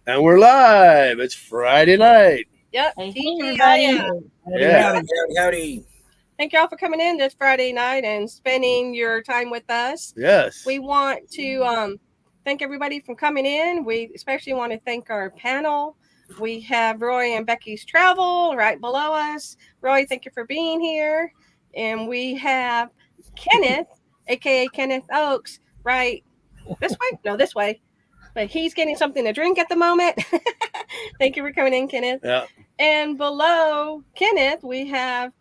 And we're live. It's Friday night. Yep. Hey, everybody. Yeah. Howdy. Thank you all for coming in this Friday night and spending your time with us. Yes. We want to thank everybody for coming in. We especially want to thank our panel. We have Roy and Becky's Travel right below us. Roy, thank you for being here. And we have Kenneth, a.k.a. Kenneth Oaks, right this way? No, this way. But he's getting something to drink at the moment. Thank you for coming in, Kenneth. Yeah. And below Kenneth, we have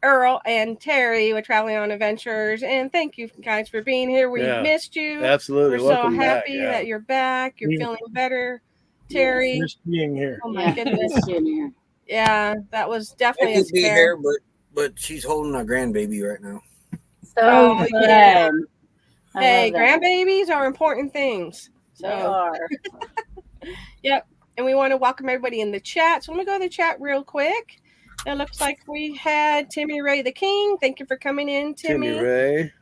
Earl and Terry with Traveling on Adventures. And thank you guys for being here. We missed you. Absolutely. We're Welcome so happy back. that you're back. You're feeling better, Terry. Just being here. Oh my goodness. Yeah, that was definitely I could be here, but she's holding our grandbaby right now. So good. Yeah. Hey, grandbabies are important things. So they are. Yep. And we want to welcome everybody in the chat. So let me go to the chat real quick. It looks like we had Timmy Ray the King. Thank you for coming in, Timmy. Timmy Ray.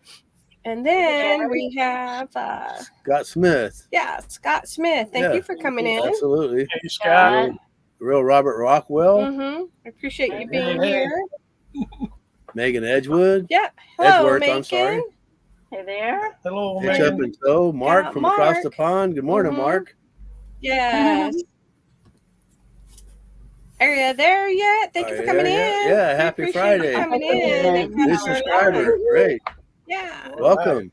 And then we have Scott Smith. Yeah, Scott Smith. Thank you for coming in. Absolutely. Hey, Scott. Real Robert Rockwell. Mm-hmm. I appreciate you being here. Megan Edgewood. Yeah. Hello, Edgeworth, Megan. I'm sorry. Hey there. Hello, Hitch up and toe. Mark from across the pond. Good morning, Mark. Yes. Are you there yet? Thank you for coming in. Yeah, happy Friday. Coming in. New subscriber. Great. Yeah. Welcome.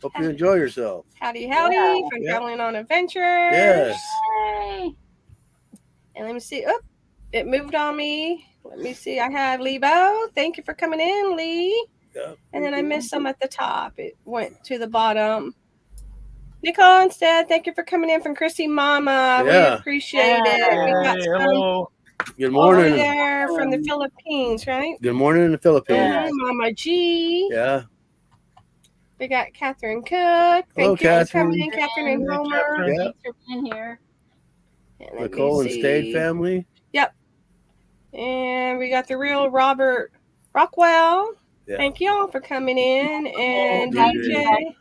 Hope you enjoy yourself. Howdy from Traveling on Adventures. Yes. Hey. And let me see. Oh, it moved on me. Let me see. I have Lebo. Thank you for coming in, Lee. Yeah. And then I missed some at the top. It went to the bottom. Nicole instead, thank you for coming in from Chrissy Mama. Yeah. We appreciate it. We got Hello. Good morning. over there from the Philippines, right? Good morning in the Philippines. Yeah. Mama G. Yeah. We got Catherine Cook. Hello, Thank you for Catherine. coming in, Catherine and Homer. Yeah. Thanks for being here. And let me Nicole and see. Stade family. Yep. And we got the real Robert Rockwell. Yeah. Thank you all for coming in. And Yeah. DJ.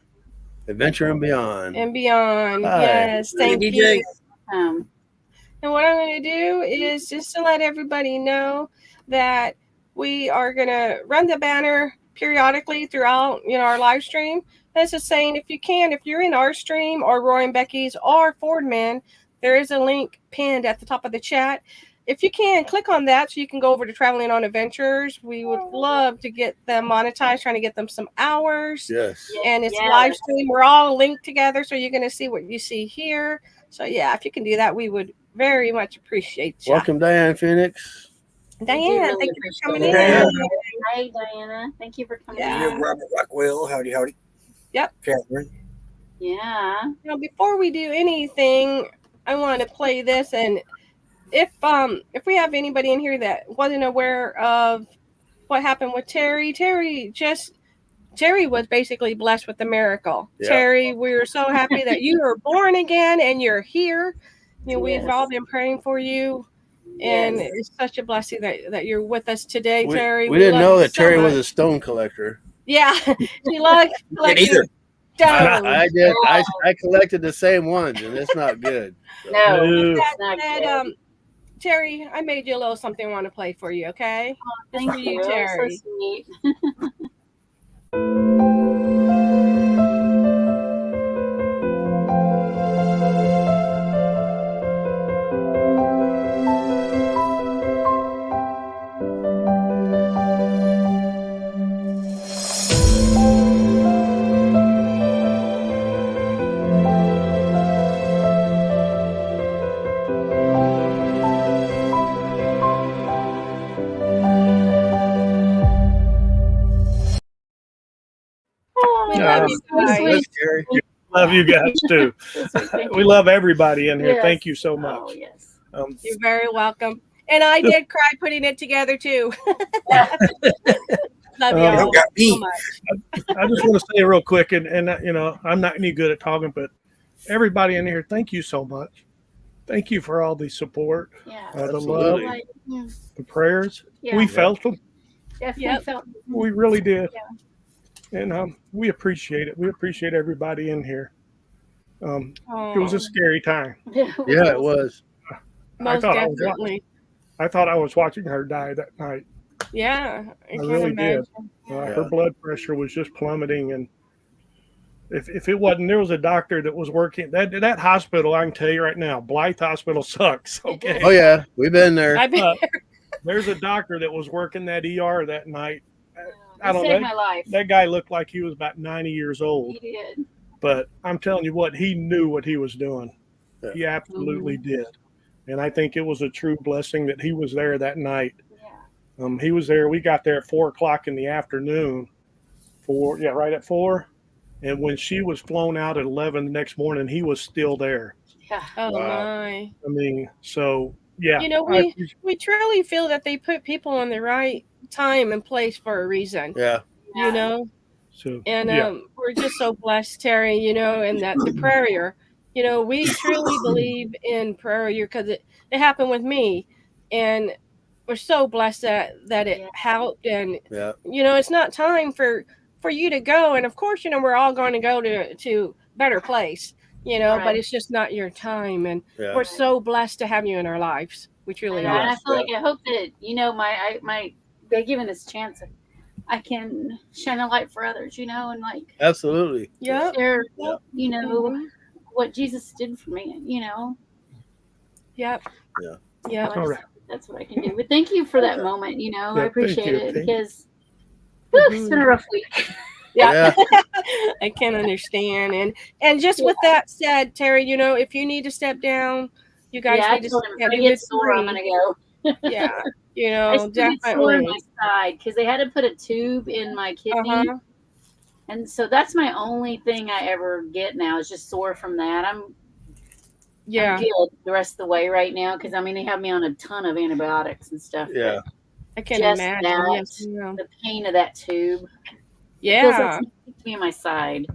Adventure and Beyond. And beyond. Hi. Yes. Thank Hey, you. DJ. And what I'm going to do is just to let everybody know that we are going to run the banner periodically throughout, our live stream. That's just saying, if you can, if you're in our stream or Roy and Becky's or Fordman, there is a link pinned at the top of the chat. If you can, click on that so you can go over to Traveling on Adventures. We would love to get them monetized, trying to get them some hours. Yes. And it's live stream. We're all linked together, so you're going to see what you see here. So, yeah, if you can do that, we would very much appreciate you. Welcome, Diane Phoenix. Diane, thank you for coming in. Hi, Diana. Thank you for coming Yeah. in. Robert Rockwell. Howdy. Yep. Catherine. Yeah. Now, before we do anything, I want to play this, and if we have anybody in here that wasn't aware of what happened with Terry was basically blessed with a miracle. Yeah. Terry, we're so happy that you are born again and you're here. We've all been praying for you. And Yes. it's such a blessing that you're with us today, Terry. We didn't love know you that so Terry was much. a stone collector. Yeah, she loves Didn't collecting either. stones. I did. I collected the same ones, and it's not good. So. No, No. That it's not said, good. Terry, I made you a little something I want to play for you, okay? Thank for you, you. That was so Terry. sweet. We Yeah. love you So guys. sweet. That's scary. Love you guys too. So sweet. Thank We you. love everybody in here. Yes. Thank you so Oh, much. yes. You're very welcome. And I did cry putting it together too. Love You y'all don't got so me. much. I just want to say real quick, and you know, I'm not any good at talking, but everybody in here, thank you so much. Thank you for all the support, Yeah. the love, Absolutely. Like, the prayers. yeah. We felt them. Definitely Yep. felt. We really did. Yeah. And we appreciate it. We appreciate everybody in here. It was Oh, a scary time. Yeah, it was. most definitely. I thought I was watching her die that night. Yeah, I I can really imagine. did. Her blood pressure was just plummeting, and if it wasn't, there was a doctor that was working that hospital. I can tell you right now, Blythe Hospital sucks. Okay. Oh yeah, we've been there. I've been There's a doctor that was working that ER that night. I It don't saved know. my life. That guy looked like he was about 90 years old, He did. but I'm telling you what, he knew what he was doing. Yeah. He absolutely did. And I think it was a true blessing that he was there that night. Yeah. He was there. We got there at 4:00 in the afternoon. Right at 4. And when she was flown out at 11 the next morning, he was still there. Yeah. oh Wow. my. I mean, so yeah. You know, we truly feel that they put people in the right time and place for a reason. Yeah. You know? So And yeah. we're just so blessed, Terry, you know, and that the prayer, you know, we truly believe in prayer because it happened with me. And we're so blessed that it helped. And, Yeah. you know, it's not time for you to go. And of course, you know, we're all going to go to better place, you know, but Right. it's just not your time. And Yeah. we're so blessed to have you in our lives. We truly And are. I feel like I hope that, you know, my by giving this chance, I can shine a light for others, you know, and like Absolutely. Yeah. share, Yep. you know, Mhm. what Jesus did for me, you know. Yep. Yeah. Yep. So All right. that's what I can do. But thank you for that moment, you know. Yeah, I appreciate thank you. it Thank you. because it's been a rough week. Yeah. I can understand. And just with that said, Terry, you know, if you need to step down, you guys Yeah, I need to told him step if I down. get sore, I'm gonna go. Yeah. You I know, still get sore in definitely. my side because they had to put a tube in my kidney. Uh-huh. And so that's my only thing I ever get now is just sore from that. I'm Yeah. good the rest of the way right now because I mean they have me on a ton of antibiotics and stuff. Yeah. I can just imagine. that, Yes. Yeah. the pain of that tube. It feels Yeah. like something to me on my side.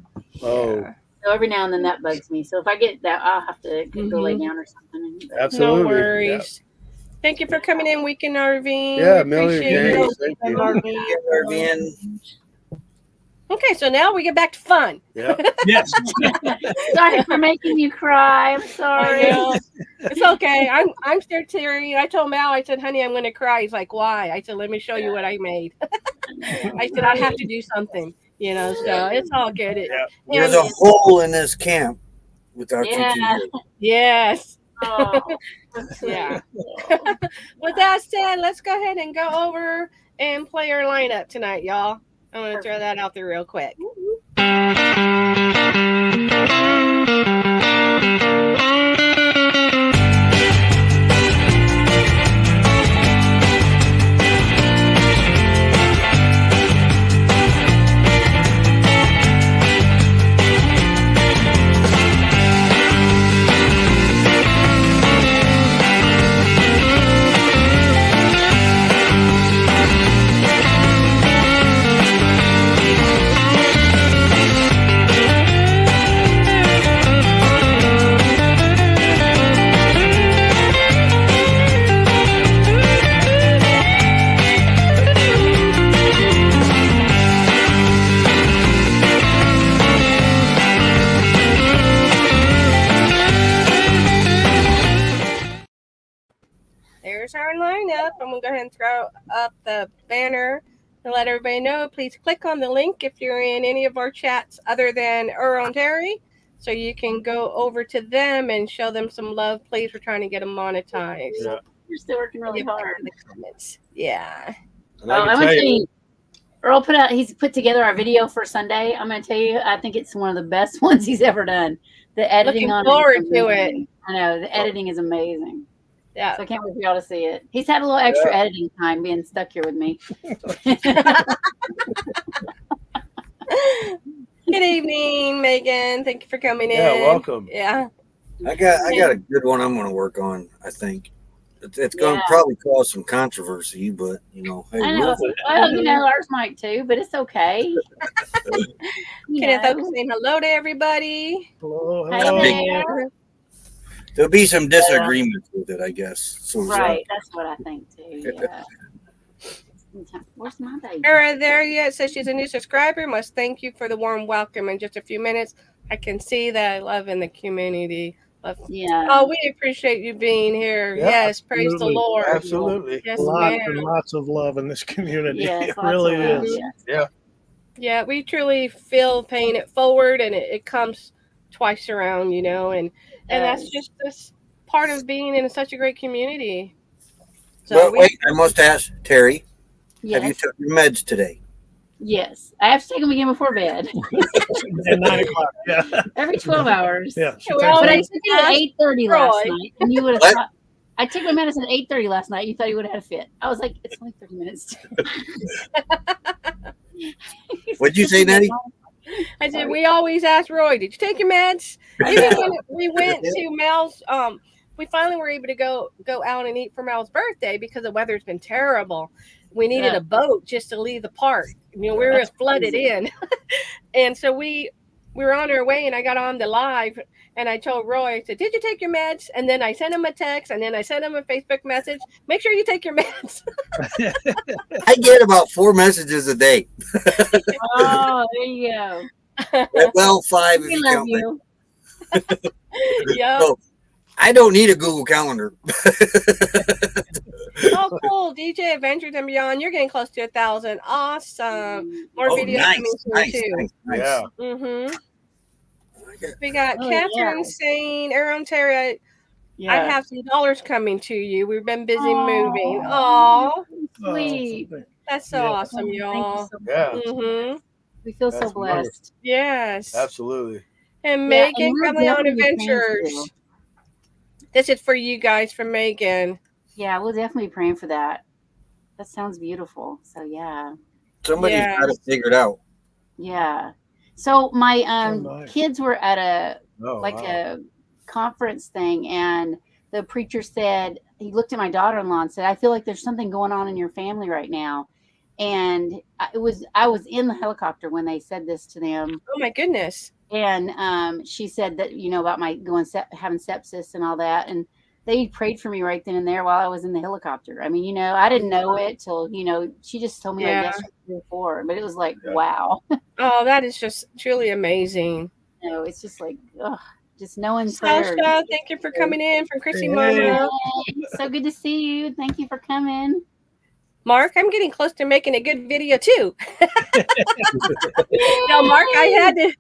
Oh, So every now and then that bugs me. So if I get that, I'll have to go lay down or something. absolutely. No worries. Thank you for coming in, Weekend RV. Yeah, We Millie, appreciate James, it. thank you. RVN. Okay, so now we get back to fun. Yeah. Yes. Sorry for making you cry. I'm I sorry. know. It's okay. I'm still teary. I told Mal, I said, honey, I'm gonna cry. He's like, why? I said, let me show you what I made. I said, I have to do something, you know, so it's all good. Yeah. There's a hole in this camp without Yeah. you two. Yes. Oh, that's sweet. Yeah. With that said, let's go ahead and go over and play our lineup tonight, y'all. I'm gonna throw that out there real quick. go ahead and throw up the banner to let everybody know. Please click on the link if you're in any of our chats other than Earl and Terry, so you can go over to them and show them some love, please. We're trying to get them monetized. Yeah. You're still working really hard. In the comments. Yeah. And I'm I can gonna tell tell you, you, Earl he's put together our video for Sunday. I'm gonna tell you, I think it's one of the best ones he's ever done. The editing Looking on forward it is to it. amazing. I know the editing is amazing. Yeah. So I can't wait for y'all to see it. He's had a little extra editing time being stuck here with me. Good evening, Megan. Thank you for coming in. Yeah, welcome. Yeah. I got a good one I'm going to work on. I think it's going to probably cause some controversy, but hey, I know. Well, ours might too, but it's okay. Kenneth Oak saying hello to everybody. Hello, Hey hello. there. There'll be some disagreements with it, I guess. So Right, that's what I think too. Yeah. Where's my baby? Era there yet says she's a new subscriber. Must thank you for the warm welcome in just a few minutes. I can see that love in the community. Yeah. Oh, we appreciate you being here. Yeah, yes, praise the absolutely. Lord. Absolutely. Yes, Lots ma'am. and lots of love in this community. Yes, It lots of really love, is. yeah. Yeah, we truly feel paying it forward, and it comes twice around, and that's just this part of being in such a great community. So but wait, I must ask, Terry, have you Yes. took your meds today? Yes. I have to take them again before bed. At 9 o'clock. Yeah. Every 12 hours. Yeah. She Well, takes But I it. took it at 8:30 last Roy. night, and you would have What? thought. I took my medicine at 8:30 last night. You thought you would have had a fit. I was like, it's only 30 minutes. What'd you say, Nettie? I said, we always ask Roy, did you take your meds? Even when we went to Mel's, we finally were able to go out and eat for Mel's birthday because the weather's been terrible. We needed a boat just to leave the park. We were flooded in. And so we were on our way, and I got on the live, and I told Roy, I said, did you take your meds? And then I sent him a text, and then I sent him a Facebook message. Make sure you take your meds. I get about 4 messages a day. Oh, there you go. Well, 5 if We you love count me. you. Yeah. So, I don't need a Google Calendar. Oh, cool. DJ Adventures and Beyond. You're getting close to 1,000. Awesome. More videos coming soon, too. Nice. Yeah. Mm-hmm. Okay. We got Oh, Catherine yeah. saying, Aaron Terry, Yeah. I have some dollars coming to you. We've been busy Aw. moving. Oh, Sweet. that's so Yeah. awesome, Thank you y'all. so much. Yeah. Mm-hmm. We feel That's so blessed. Yes. Absolutely. And Yeah, Megan, and we're Family on definitely praying for Adventures. you. This is for you guys from Megan. Yeah, we'll definitely be praying for that. That sounds beautiful. So yeah. Somebody's Yeah. got it figured out. Yeah. So my nice. kids were at a Oh, wow. a conference thing, and the preacher said, he looked at my daughter-in-law and said, I feel like there's something going on in your family right now. And I was in the helicopter when they said this to them. Oh, my goodness. And she said that, about my having sepsis and all that. And they prayed for me right then and there while I was in the helicopter. I mean, I didn't know it till, she just told me like yesterday before, but it was like, wow. Oh, that is just truly amazing. It's just like, just knowing prayer. Sasha, thank you for coming in from Chrissy Hey. Mama. So good to see you. Thank you for coming. Mark, I'm getting close to making a good video too. No, Mark, I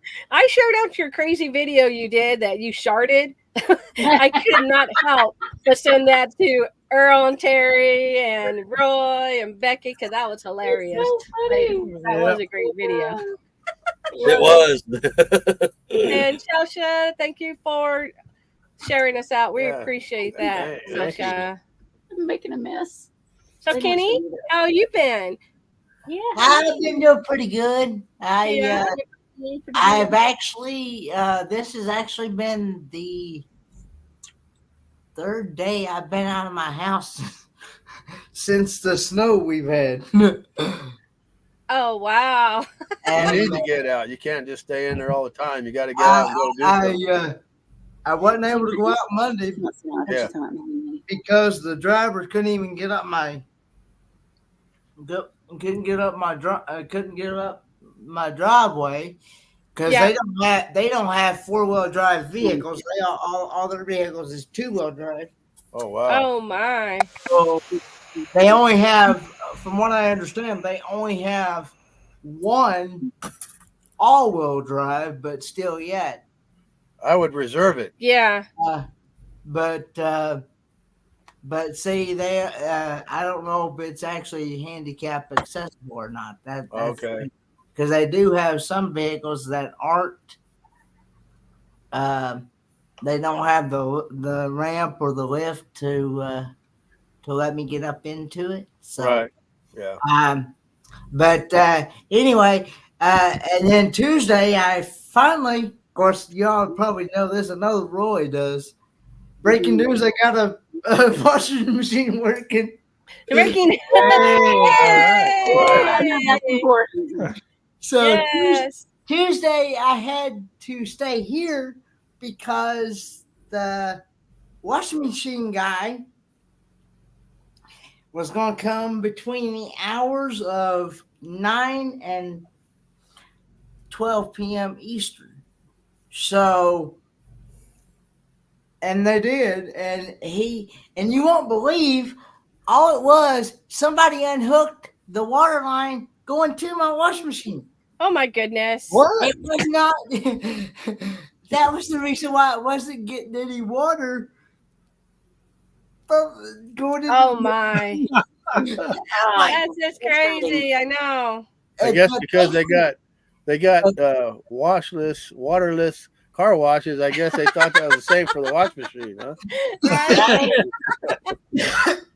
shared out your crazy video you did that you sharded. I could not help but send that to Earl and Terry and Roy and Becky because that was hilarious. So funny. That was a great video. It was. And Sasha, thank you for sharing us out. We Yeah. appreciate that, Thank you. Sasha. I'm making a mess. So, Kenny, how you been? Yeah. I've been doing pretty good. Yeah. I've actually, this has actually been the 3rd day I've been out of my house since the snow we've had. Oh, wow. You And need to get out. You can't just stay in there all the time. You got to get out and go do something. I wasn't able to go out Monday Yeah. because the drivers couldn't even get up couldn't get up my driveway because Yeah. they don't have 4-wheel drive vehicles. They all their vehicles is 2-wheel drive. Oh, wow. Oh, my. So they only have, from what I understand, they only have one all-wheel drive, but still yet. I would reserve it. Yeah. But see, they I don't know if it's actually handicap accessible or not. That's Okay. Because they do have some vehicles that aren't. They don't have the ramp or the lift to let me get up into it. So, Right. Yeah. But anyway, and then Tuesday, I finally, of course, y'all probably know this. I know Roy does. Breaking news: I got a washing machine working. Working. That's important. So Yes. Tuesday, I had to stay here because the washing machine guy was going to come between the hours of 9 and 12 p.m. Eastern. So, and they did, and you won't believe, all it was, somebody unhooked the water line going to my washing machine. Oh my goodness. What? It was not. That was the reason why it wasn't getting any water from going into. Oh my. That's just crazy. I know. I guess because they got washless, waterless car washes. I guess they thought that was safe for the wash machine, huh?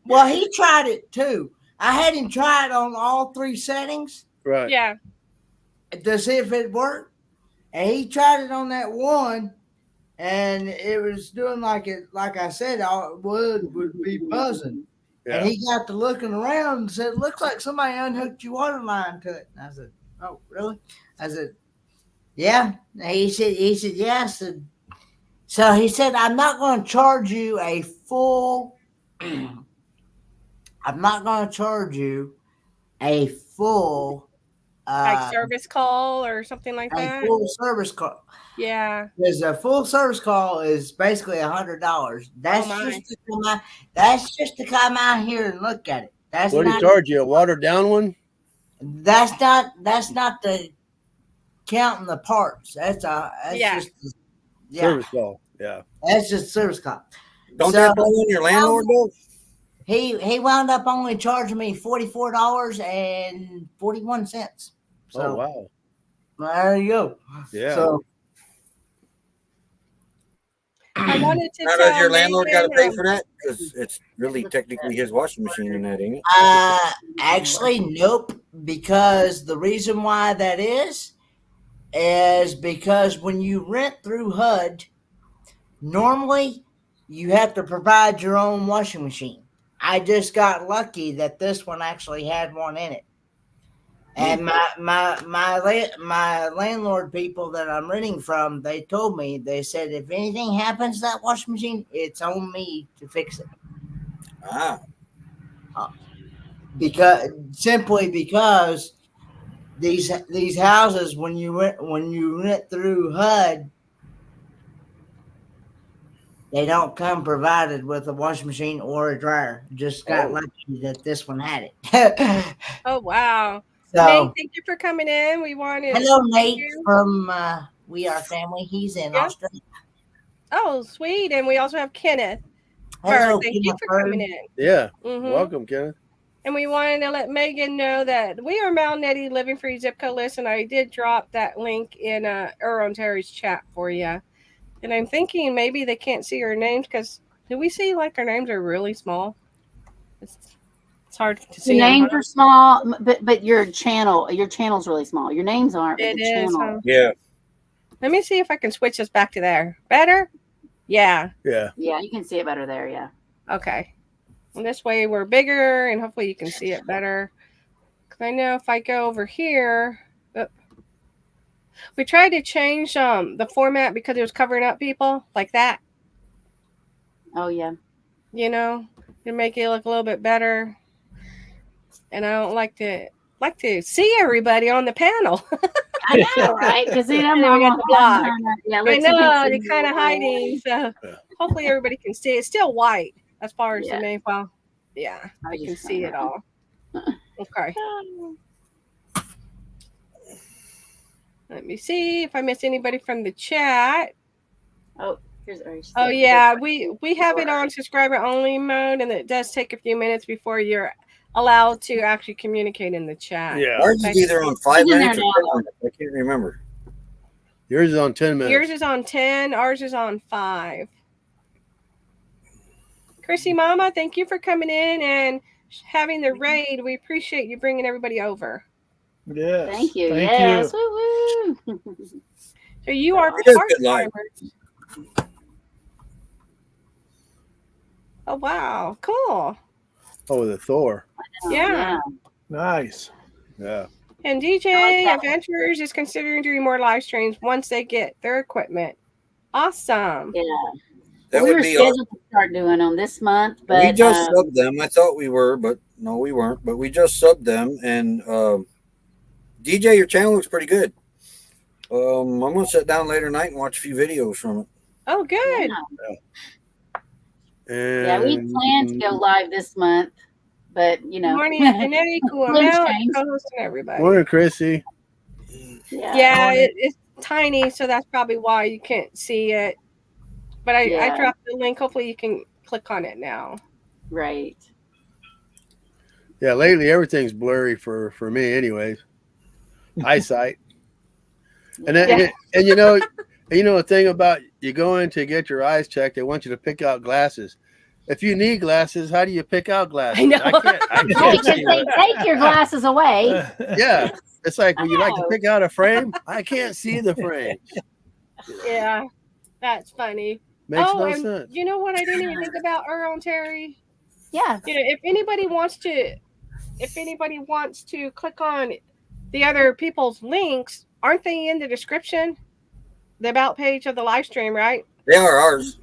Well, he tried it too. I had him try it on all 3 settings. Right. Yeah. To see if it worked. And he tried it on that one, and it was doing like I said, all it would be buzzing. Yeah. And he got to looking around and said, "Looks like somebody unhooked your water line to it." And I said, "Oh, really?" I said, "Yeah." And he said, "Yeah." I said, so he said, "I'm not going to charge you a full. I'm not going to charge you a full." Like service call or something like that. A full service call. Yeah. Because a full service call is basically $100. That's just to come out here and look at it. That's what do you charge you? A watered down one? That's not the counting the parts. That's just service call. Yeah. That's just service call. Don't that blow in your landlord bill? He wound up only charging me $44.41. So, oh wow! There you go. Yeah. So, I wanted to. How does your landlord got to pay for that? Because it's really technically his washing machine in that, ain't it? Actually, nope. Because the reason why that is because when you rent through HUD, normally you have to provide your own washing machine. I just got lucky that this one actually had one in it. And my landlord people that I'm renting from, they told me, they said, if anything happens to that washing machine, it's on me to fix it. Because these houses, when you rent through HUD, they don't come provided with a washing machine or a dryer. Just got lucky that this one had it. Oh wow! So, Nate, thank you for coming in. We wanted. Hello, Nate from We Are Family. He's in Australia. Oh, sweet! And we also have Kenneth. Hello, thank you for coming in. Yeah, welcome, Kenneth. And we wanted to let Megan know that we are Mount Nettie Living Free Zip Code list, and I did drop that link in Earl and Terry's chat for you. And I'm thinking maybe they can't see our names because do we see like our names are really small? It's hard to see. The names are small, but your channel's really small. Your names aren't. It is. Yeah. Let me see if I can switch this back to there. Better? Yeah. Yeah. Yeah, you can see it better there. Yeah. Okay. And this way we're bigger and hopefully you can see it better. Because I know if I go over here, we tried to change the format because it was covering up people like that. Oh, yeah. You know, to make it look a little bit better. And I don't like to see everybody on the panel. I know, right? Because then I'm on the block. Yeah, I know, they're kind of hiding. So hopefully everybody can see it. It's still white as far as the main file. Yeah, I I was can just see saying. it all. Okay. Let me see if I miss anybody from the chat. Oh, here's Oh yeah, we have it on subscriber only mode, and it does take a few minutes before you're allowed to actually communicate in the chat. Yeah. Ours is either on 5 He's in there minutes or 10 now. minutes. I can't remember. Yours is on 10 minutes. Yours is on 10. Ours is on 5. Chrissy Mama, thank you for coming in and having the raid. We appreciate you bringing everybody over. Yes. Thank you. Thank Yes. you. Woo woo. So you are It is good life. part-timers. Oh wow, cool. Oh, the Thor. Yeah. Nice. Yeah. And I like DJ that. Adventures is considering doing more live streams once they get their equipment. Awesome. Yeah. That we would were be scheduled awesome. to start doing them this month, We but just subbed them. I thought we were, but no, we weren't. But we just subbed them, and DJ, your channel looks pretty good. I'm gonna sit down later tonight and watch a few videos from it. Oh, good. yeah, we planned to go live this month, but you know. Good morning, Genetic, cool Plans amount, change. co-hosting everybody. Morning, Chrissy. Yeah, it's tiny, so that's probably why you can't see it. But I Yeah. dropped the link. Hopefully you can click on it now. Right. Yeah, lately everything's blurry for me, anyways. Eyesight. And then, Yeah. and you know the thing about you go in to get your eyes checked, they want you to pick out glasses. If you need glasses, how do you pick out glasses? I know. I can't Right, see they take your glasses away. Yeah. It's like, would you like to know. pick out a frame? I can't see the frame. Yeah, that's funny. Makes no and sense. you know what I didn't even think about, Earl and Terry? Yeah. You know, if anybody wants to click on the other people's links, aren't they in the description? The about page of the live stream, right? They are ours.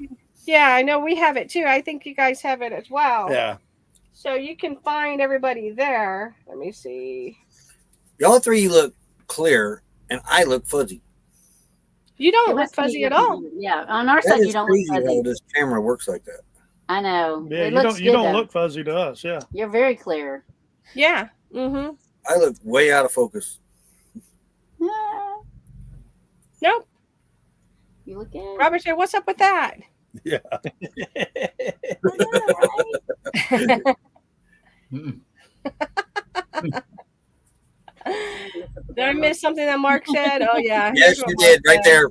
Yeah, I know we have it too. I think you guys have it as well. Yeah. So you can find everybody there. Let me see. Y'all three look clear, and I look fuzzy. You don't It look must be fuzzy your at all. computer. Yeah, on our That side you is don't look crazy fuzzy. how this camera works like that. I know. Yeah, It you looks don't good, though. look fuzzy to us. Yeah. You're very clear. Yeah. Mm-hmm. I look way out of focus. Ah, Nope. you look good. Robert said, "What's up with that?" Yeah. Did I miss something that Mark said? Oh yeah. Yes, Here's what you Mark did, right said.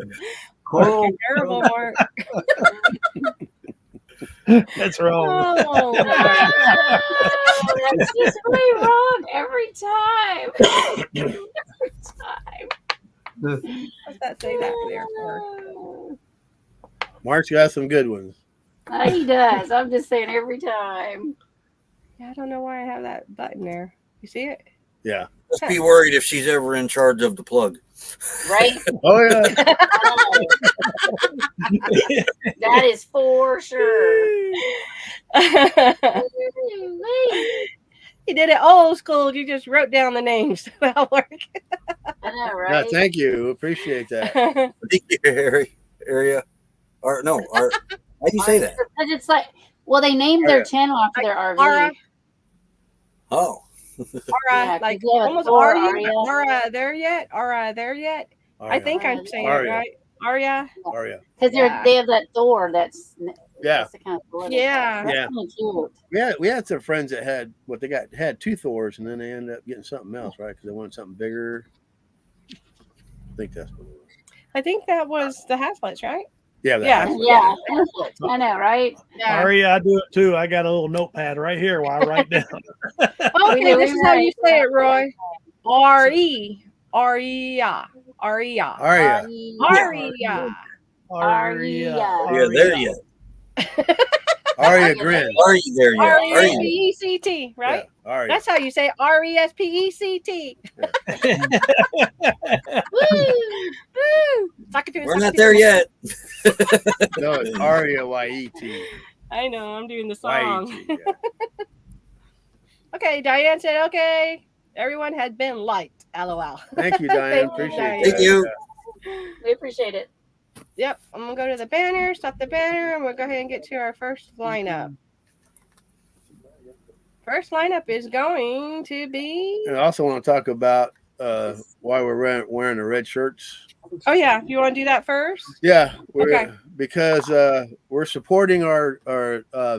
there. Coral. Terrible, Mark. That's wrong. Oh, Mark. That's just way wrong every time. Every time. What's that say that there for? Mark's got some good ones. He does. I'm just saying every time. Yeah, I don't know why I have that button there. You see it? Yeah. Just be worried if she's ever in charge of the plug. Right? Oh yeah. That is for sure. He did it old school. You just wrote down the names. That'll work. I know, No, right? thank you. Appreciate that. Thank you, area. Or no, how do you say that? Because it's like, well, they named their channel after their RV. Aura. Oh, Aura, Yeah, 'cause like you have a almost Thor, Aria. Aria. Aura there yet? Aura there yet? I think I'm saying it Aria. right. Aria. Aria. Because Yeah. they have that Thor that's Yeah. the kind of Thor Yeah. that's Yeah. kind of cute. We had some friends that had had two Thors, and then they ended up getting something else, right? Because they wanted something bigger. I think that's what it was. I think that was the Haslets, right? Yeah. Yeah. Yeah, I know, right? Yeah. Aria, I do it too. I got a little notepad right here while I write down. Okay, this is how you say it, Roy. R-E. Aria. Aria. Aria. Aria. Aria. yeah, there you. Aria Grin. Are you there yet? Are you? R-E-S-P-E-C-T, right? Yeah. Aria. That's how you say R-E-S-P-E-C-T. Woo! Suck it to it, We're suck not it there to it. yet. No, it's Aria Y-E-T. I know, I'm doing the song. Y-E-T. Yeah. Okay, Diane said, okay. Everyone had been liked. LOL. Thank you, Diane. Thank you, Appreciate Diane. that. Thank you. We appreciate it. Yep. I'm going to go to the banner, stop the banner, and we'll go ahead and get to our first lineup. First lineup is going to be. And I also want to talk about why we're wearing the red shirts. Oh, yeah. You want to do that first? Yeah. Okay. Because we're supporting our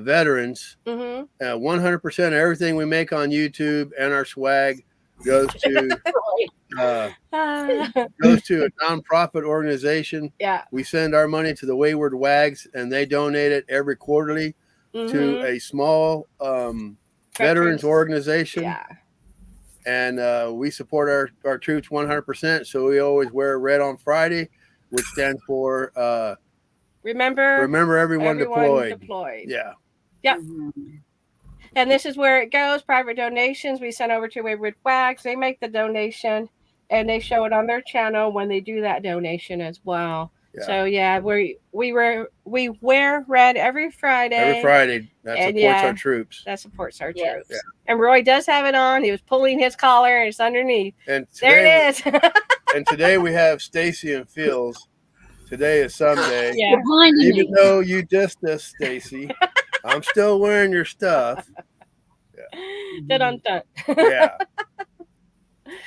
veterans. Mm-hmm. 100% of everything we make on YouTube and our swag goes to a nonprofit organization. Yeah. We send our money to the Wayward Wags, and they donate it every quarterly to a small veterans organization. Yeah. And we support our troops 100%. So we always wear red on Friday, which stands for remember everyone deployed. Yeah. Yep. And this is where it goes. Private donations we send over to Wayward Wags. They make the donation, and they show it on their channel when they do that donation as well. Yeah. So yeah, we wear red every Friday. Every Friday. That supports our troops. That supports our troops. Yeah. And Roy does have it on. He was pulling his collar, and it's underneath. And there it is. And today we have Stacy and Phil's. Today is Sunday. Yeah. Even though you dissed us, Stacy, I'm still wearing your stuff. Yeah. Dun-dun-dun. Yeah.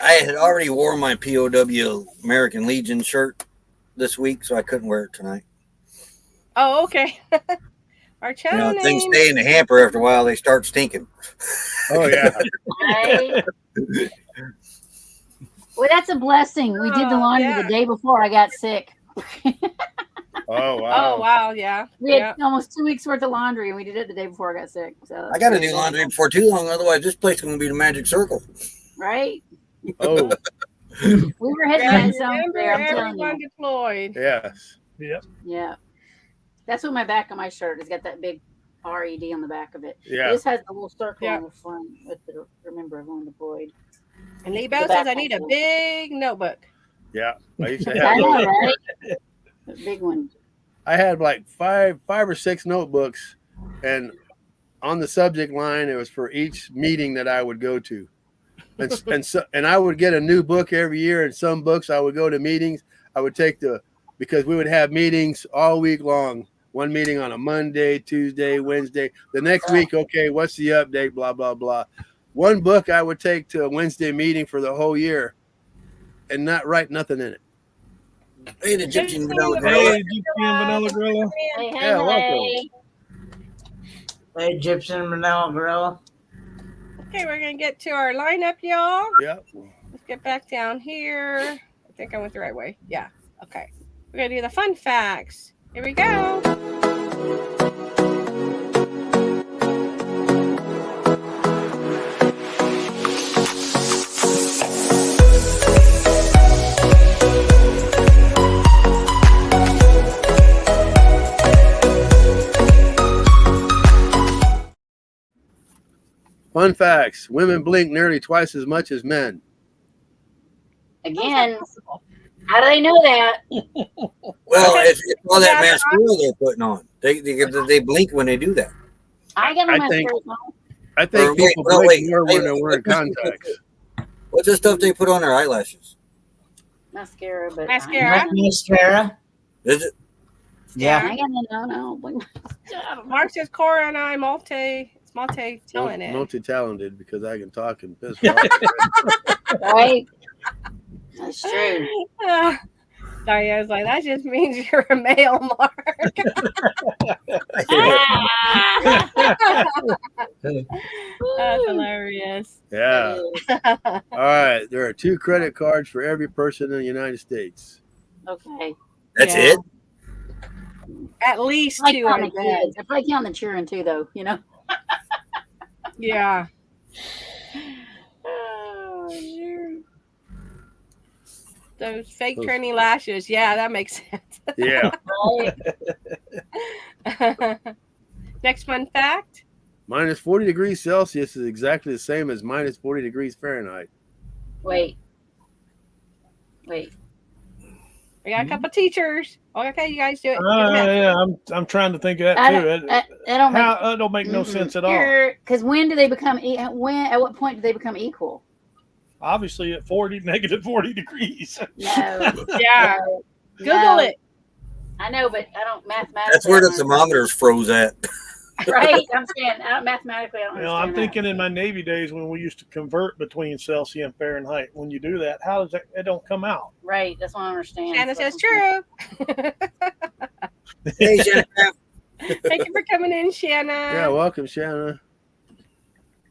I had already wore my POW American Legion shirt this week, so I couldn't wear it tonight. Oh, okay. Our channel name. Things stay in the hamper after a while; they start stinking. Oh yeah. Well, that's a blessing. We did the laundry the day before I got sick. Oh wow. Oh wow, yeah. We had almost 2 weeks worth of laundry, and we did it the day before I got sick. So I got to do laundry before too long, otherwise this place is going to be the magic circle. Right? Oh. We were hitting that zone there. I'm telling you. Deployed. Yes. Yep. Yeah. That's what my back of my shirt has got, that big RED on the back of it. Yeah. This has the little circle on the front with the remember everyone deployed. And Lee Bell says I need a big notebook. Yeah. I used to have those. Right? A big one. I had like five or six notebooks, and on the subject line it was for each meeting that I would go to. And I would get a new book every year, and some books I would go to meetings. I would take because we would have meetings all week long. One meeting on a Monday, Tuesday, Wednesday. The next week, okay, what's the update? Blah, blah, blah. One book I would take to a Wednesday meeting for the whole year and not write nothing in it. Hey, the Gypsy and Vanilla Gorilla. Hey, Gypsy and Vanilla Gorilla. Hey, Yeah, welcome. Hey, Gypsy and Vanilla Gorilla. Okay, we're going to get to our lineup, y'all. Yep. Let's get back down here. I think I went the right way. Yeah. Okay. We're going to do the fun facts. Here we go. Fun facts. Women blink nearly twice as much as men. Again, how do they know that? Well, it's all that mascara they're putting on. They blink when they do that. I got my mascara on. I think people blink more when they're wearing contacts. What's the stuff they put on their eyelashes? Mascara, but Mascara. Mascara. Is it? Yeah. I got no. Mark says Cora and I multi-talented. Multi-talented because I can talk and piss. Right? That's true. Diane's like, that just means you're a male, Mark. That's hilarious. Yeah. All right. There are 2 credit cards for every person in the United States. Okay. That's it? At least I 2. count the kids. I probably count the children too, though, you know? Yeah. Oh, shoot. Those fake tranny lashes. Yeah, that makes sense. Yeah. Next fun fact. Minus 40 degrees Celsius is exactly the same as minus 40 degrees Fahrenheit. Wait. We got a couple teachers. Okay, you guys do it. Yeah, I'm trying to think of that too. That don't make no sense at all. Because when do they become? At what point do they become equal? Obviously, at negative 40 degrees. No. Yeah. Google it. I know, but I don't mathematically. That's where the thermometers froze at. Right. I'm saying mathematically, I don't You know, understand I'm thinking in my Navy days when we used to convert between Celsius and Fahrenheit. When you do that, how does that? It don't come out. Right. That's what I understand. Shanna So says true. Hey, Shannon. Thank you for coming in, Shanna. Yeah, welcome, Shanna.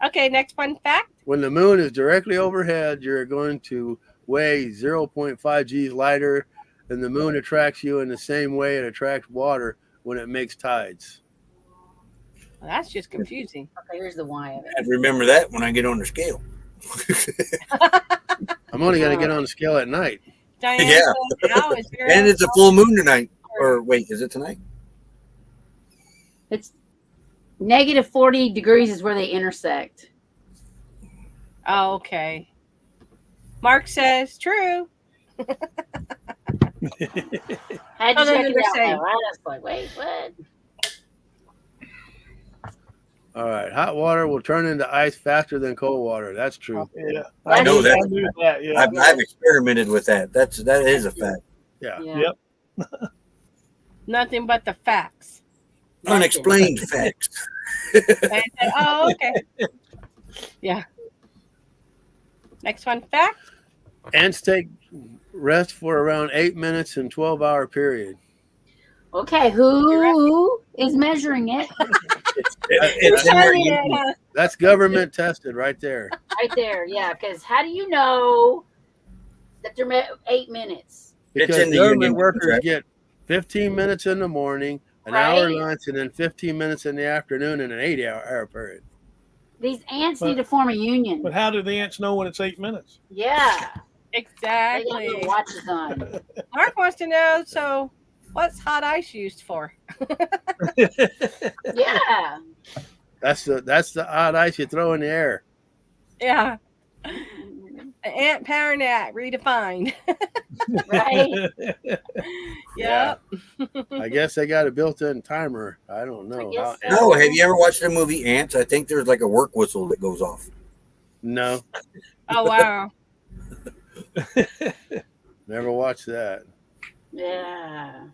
Okay, next fun fact. When the moon is directly overhead, you're going to weigh 0.5 G's lighter, and the moon attracts you in the same way it attracts water when it makes tides. Well, that's just confusing. Okay, here's the why of I it. have to remember that when I get on the scale. I'm only going to get on the scale at night. Diane Yeah. says, "How is your And it's a full moon tonight. Or wait, is it tonight? It's negative 40 degrees is where they intersect. Oh, okay. Mark says true. Had Oh, to check they're it the out. same. Though. I was like, wait, what? All right. Hot water will turn into ice faster than cold water. That's true. Yeah, I know that. I knew that. Yeah, I've experimented with that. That is a fact. Yeah. Yep. Nothing but the facts. Unexplained facts. And I said, oh, okay. Yeah. Next fun fact. Ants take rest for around 8 minutes in 12-hour period. Okay, who is measuring it? It's in there. That's government tested right there. Right there, yeah. Because how do you know that they're 8 minutes? It's Because in the government union workers contract. get 15 minutes in the morning, an Right. hour lunch, and then 15 minutes in the afternoon in an 8-hour period. These ants But- need to form a union. But how do the ants know when it's 8 minutes? Yeah, they got Exactly. little watches on. Mark wants to know, so what's hot ice used for? Yeah, That's the hot ice you throw in the air. Yeah. Ant power nap redefined. right. Yep. I guess they got a built-in timer. I don't know. I guess How- so. No, have you ever watched the movie Ants? I think there's like a work whistle that goes off. No, Oh wow. never watched that. Yeah.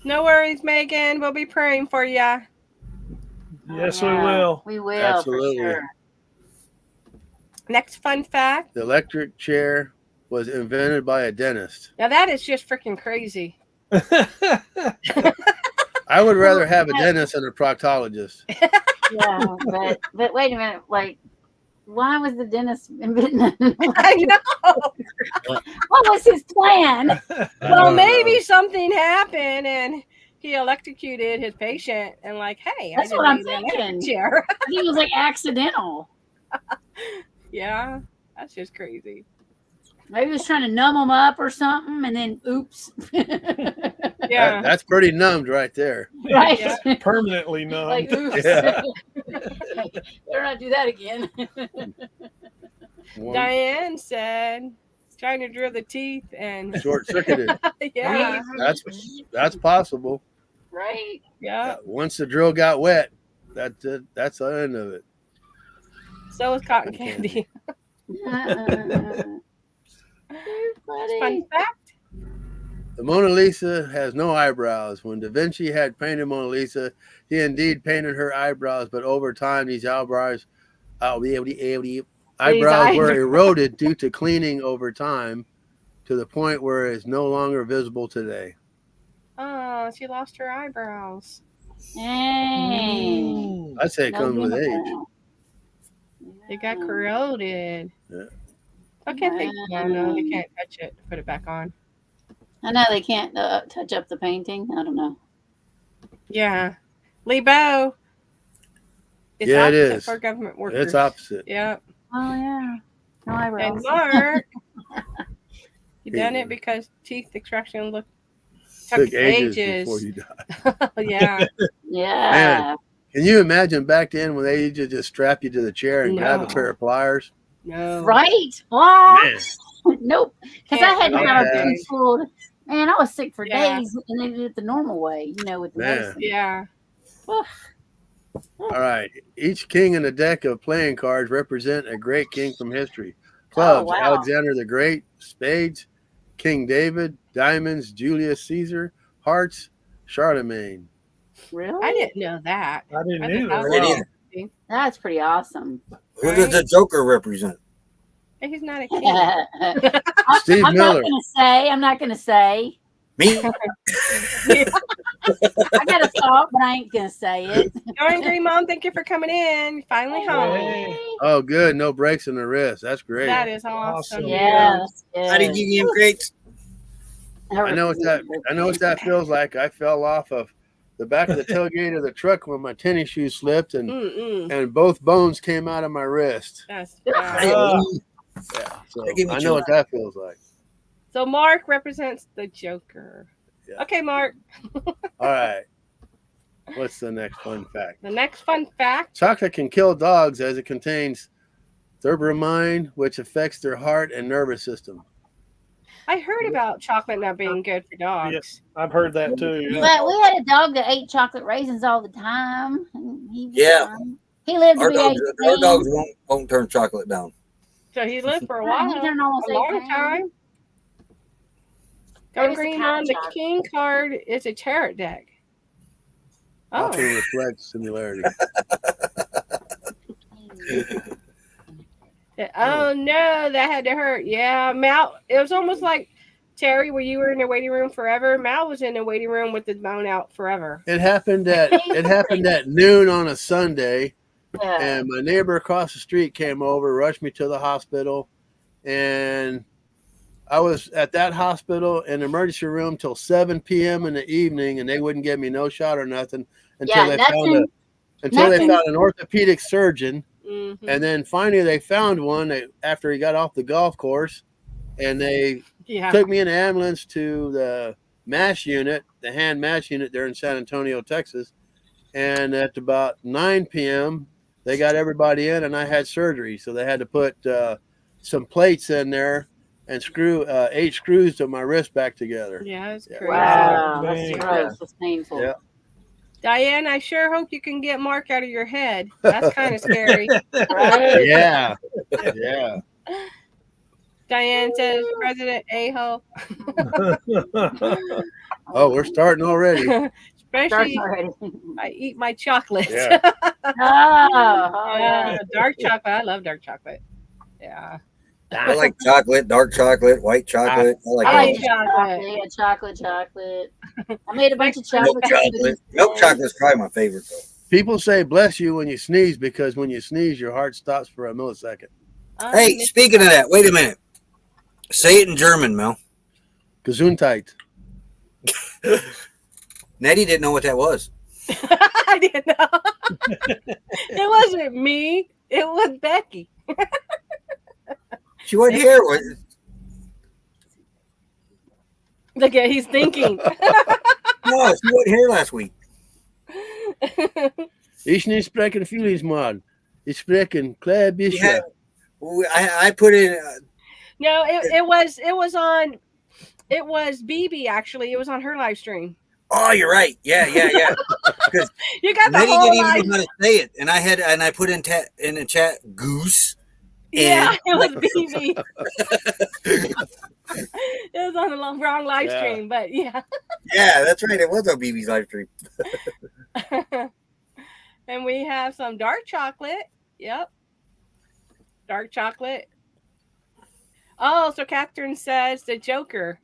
No worries, Megan. We'll be praying for ya. Yes, Yeah, we will. We will Absolutely. for sure. Next fun fact. The electric chair was invented by a dentist. Now that is just freaking crazy. I would rather have a dentist than a proctologist. Yeah, but wait a minute. Like, why was the dentist inventing? I know. What was his plan? Well, maybe something happened and he electrocuted his patient and like, hey, That's I what I'm just need an electric thinking. chair. He was like accidental. Yeah, that's just crazy. Maybe he was trying to numb him up or something, and then oops. Yeah. That's pretty numbed right there. Right. Yeah. Permanently numb. Like oops. Yeah. Better not do that again. Diane said trying to drill the teeth and Short-circuited. yeah. That's possible. Right. Yeah. Once the drill got wet, that's it. That's the end of it. So is cotton candy. Fun fact. The Mona Lisa has no eyebrows. When Da Vinci had painted Mona Lisa, he indeed painted her eyebrows, but over time these eyebrows were eroded due to cleaning over time to the point where it is no longer visible today. Oh, she lost her eyebrows. Dang. I'd say it comes with age. They got corroded. Yeah. Okay, no, they can't touch it. Put it back on. I know they can't touch up the painting. I don't know. Yeah. Lebo. It's Yeah, it opposite is. for government workers. It's opposite. Yeah. Oh yeah. No And eyebrows. Mark, you done Yeah. it because teeth extraction Took took ages ages. before you died. Yeah. Yeah. Can you imagine back then when they used to just strap you to the chair and grab a No. pair of pliers? No. Right. Wow. Man, Nope. Because I had to Can't have do a that. thing pulled. Man, I was sick for Yeah. days, and they did it the normal way, with the Man. medicine. Yeah. all right. Each king in a deck of playing cards represent a great king from history. Clubs, wow. Alexander the Great. Spades, King David. Diamonds, Julius Caesar. Hearts, Charlemagne. Really? I didn't know that. I didn't I think either. that was I didn't Wow. interesting. That's pretty awesome. Who does the Joker represent? He's not a king. Steve I'm Miller. not gonna say. Me? I gotta talk, but I ain't gonna say it. Darn Green Mom, thank you for coming in. You're finally home. Hey. Oh, good. No breaks in the wrist. That's great. That is awesome. Awesome. Yeah, that's good. How did you get crates? I know what that feels like. I fell off of the back of the tailgate of the truck when my tennis shoes slipped and both bones came out of my wrist. That's Uh, Yeah, so That gave me I know what that feels like. So Mark represents the Joker. Yeah. Okay, Mark. All right. What's the next fun fact? The next fun fact. Chocolate can kill dogs as it contains therbramine, which affects their heart and nervous system. I heard about chocolate not being good for dogs. Yes, I've heard that too. Yeah. But we had a dog that ate chocolate raisins all the time. And he was Yeah. fine. He lived to Our be dogs, 18. our dogs won't turn chocolate down. So he lived for a Yeah, while. he turned almost A long 18. time. Maybe Go it's a Green kind on of the chocolate. king card is a tarot deck. Oh, Often reflects similarity. oh no, that had to hurt. Yeah, Mal. It was almost like Terry, where you were in the waiting room forever. Mal was in the waiting room with the bone out forever. It happened at noon on a Sunday, Yeah. and my neighbor across the street came over, rushed me to the hospital, and I was at that hospital in the emergency room till 7 p.m. in the evening, and they wouldn't give me no shot or nothing until Yeah, they found nothing. an orthopedic surgeon, Mm-hmm. and then finally they found one after he got off the golf course, and they Yeah. took me in an ambulance to the MASH unit, the hand MASH unit there in San Antonio, Texas, and at about 9 p.m. they got everybody in, and I had surgery, so they had to put some plates in there and screw 8 screws to my wrist back together. Yeah, it's Yeah. crazy. Wow, Dang. that's gross. That's painful. Yeah. Diane, I sure hope you can get Mark out of your head. That's kind of scary. Right? Yeah, yeah. Diane says, President A-hole. Oh, we're starting already. Starts Especially already. I eat my chocolate. Yeah. Oh, Yeah, dark chocolate. I love dark chocolate. Yeah. I like chocolate, dark chocolate, white chocolate. I like I all like of chocolate. chocolate. I made a bunch of them. Milk chocolate. chocolate. Milk chocolate's probably my favorite though. People say bless you when you sneeze because when you sneeze, your heart stops for a millisecond. Hey, speaking of that, wait a minute. Say it in German, Mel. Gesundheit. Nettie didn't know what that was. I didn't know. It wasn't me. It was Becky. She wasn't here. Look at he's thinking. No, she wasn't here last week. Ich nicht sprechen vieles mal. Ich sprechen klein bisschen. I put in. No, it was BB actually. It was on her live stream. Oh, you're right. Yeah. You got the Nettie whole didn't even live. know how to say it, and I put in the chat goose. Yeah, it was BB. It was on the wrong live Yeah. stream, but yeah. Yeah, that's right. It was on BB's live stream. And we have some dark chocolate. Yep. Dark chocolate. Oh, so Catherine says the Joker.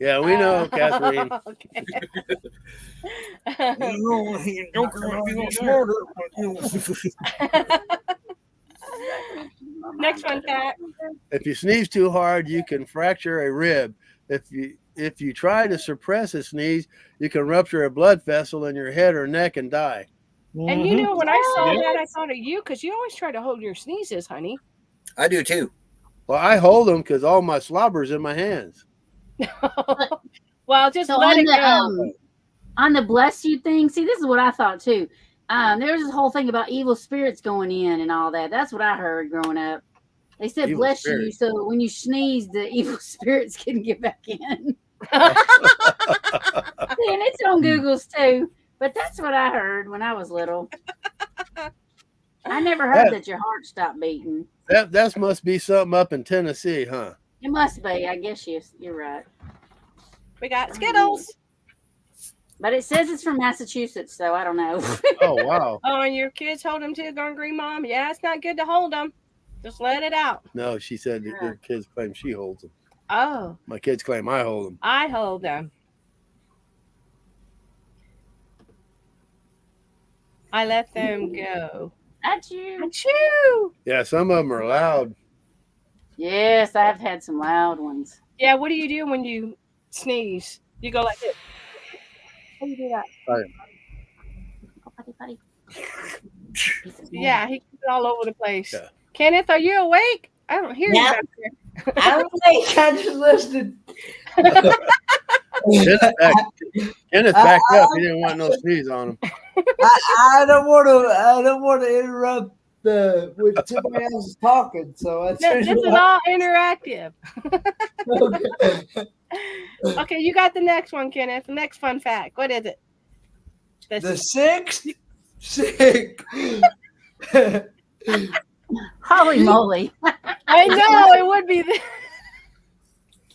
Yeah, we know, Catherine. Okay. Joker might be a little smarter. Next one, Kat. If you sneeze too hard, you can fracture a rib. If you try to suppress a sneeze, you can rupture a blood vessel in your head or neck and die. And you know, when I saw Yeah. that, I thought of you because you always try to hold your sneezes, honey. I do too. Well, I hold them because all my slobber's in my hands. Well, just So let on it the go. on the bless you thing, see, this is what I thought too. There was this whole thing about evil spirits going in and all that. That's what I heard growing up. They said Evil bless spirit. you, so when you sneeze, the evil spirits can get back in. And it's on Google's too. But that's what I heard when I was little. I never heard that your heart stopped beating. That must be something up in Tennessee, huh? It must be. I guess you're right. We got Skittles. But it says it's from Massachusetts, so I don't know. Oh, wow. Oh, and your kids hold them too, going green mom? Yeah, it's not good to hold them. Just let it out. No, she said that their kids claim she holds them. Oh, My kids claim I hold them. I hold them. I let them go. That's you. Achoo! Yeah, some of them are loud. Yes, I've had some loud ones. Yeah, what do you do when you sneeze? You go like this. How do you do that? Oh, buddy. Yeah, he gets it all over the place. Yeah. Kenneth, are you awake? I don't hear you Yeah. back there. I think I just listened. Kenneth backed up. He didn't want no sneeze on him. I don't want to interrupt when somebody else is talking. So that's This is all interactive. okay. Okay, you got the next one, Kenneth. The next fun fact. What is it? The sixth sick. Holy moly. I know it would be the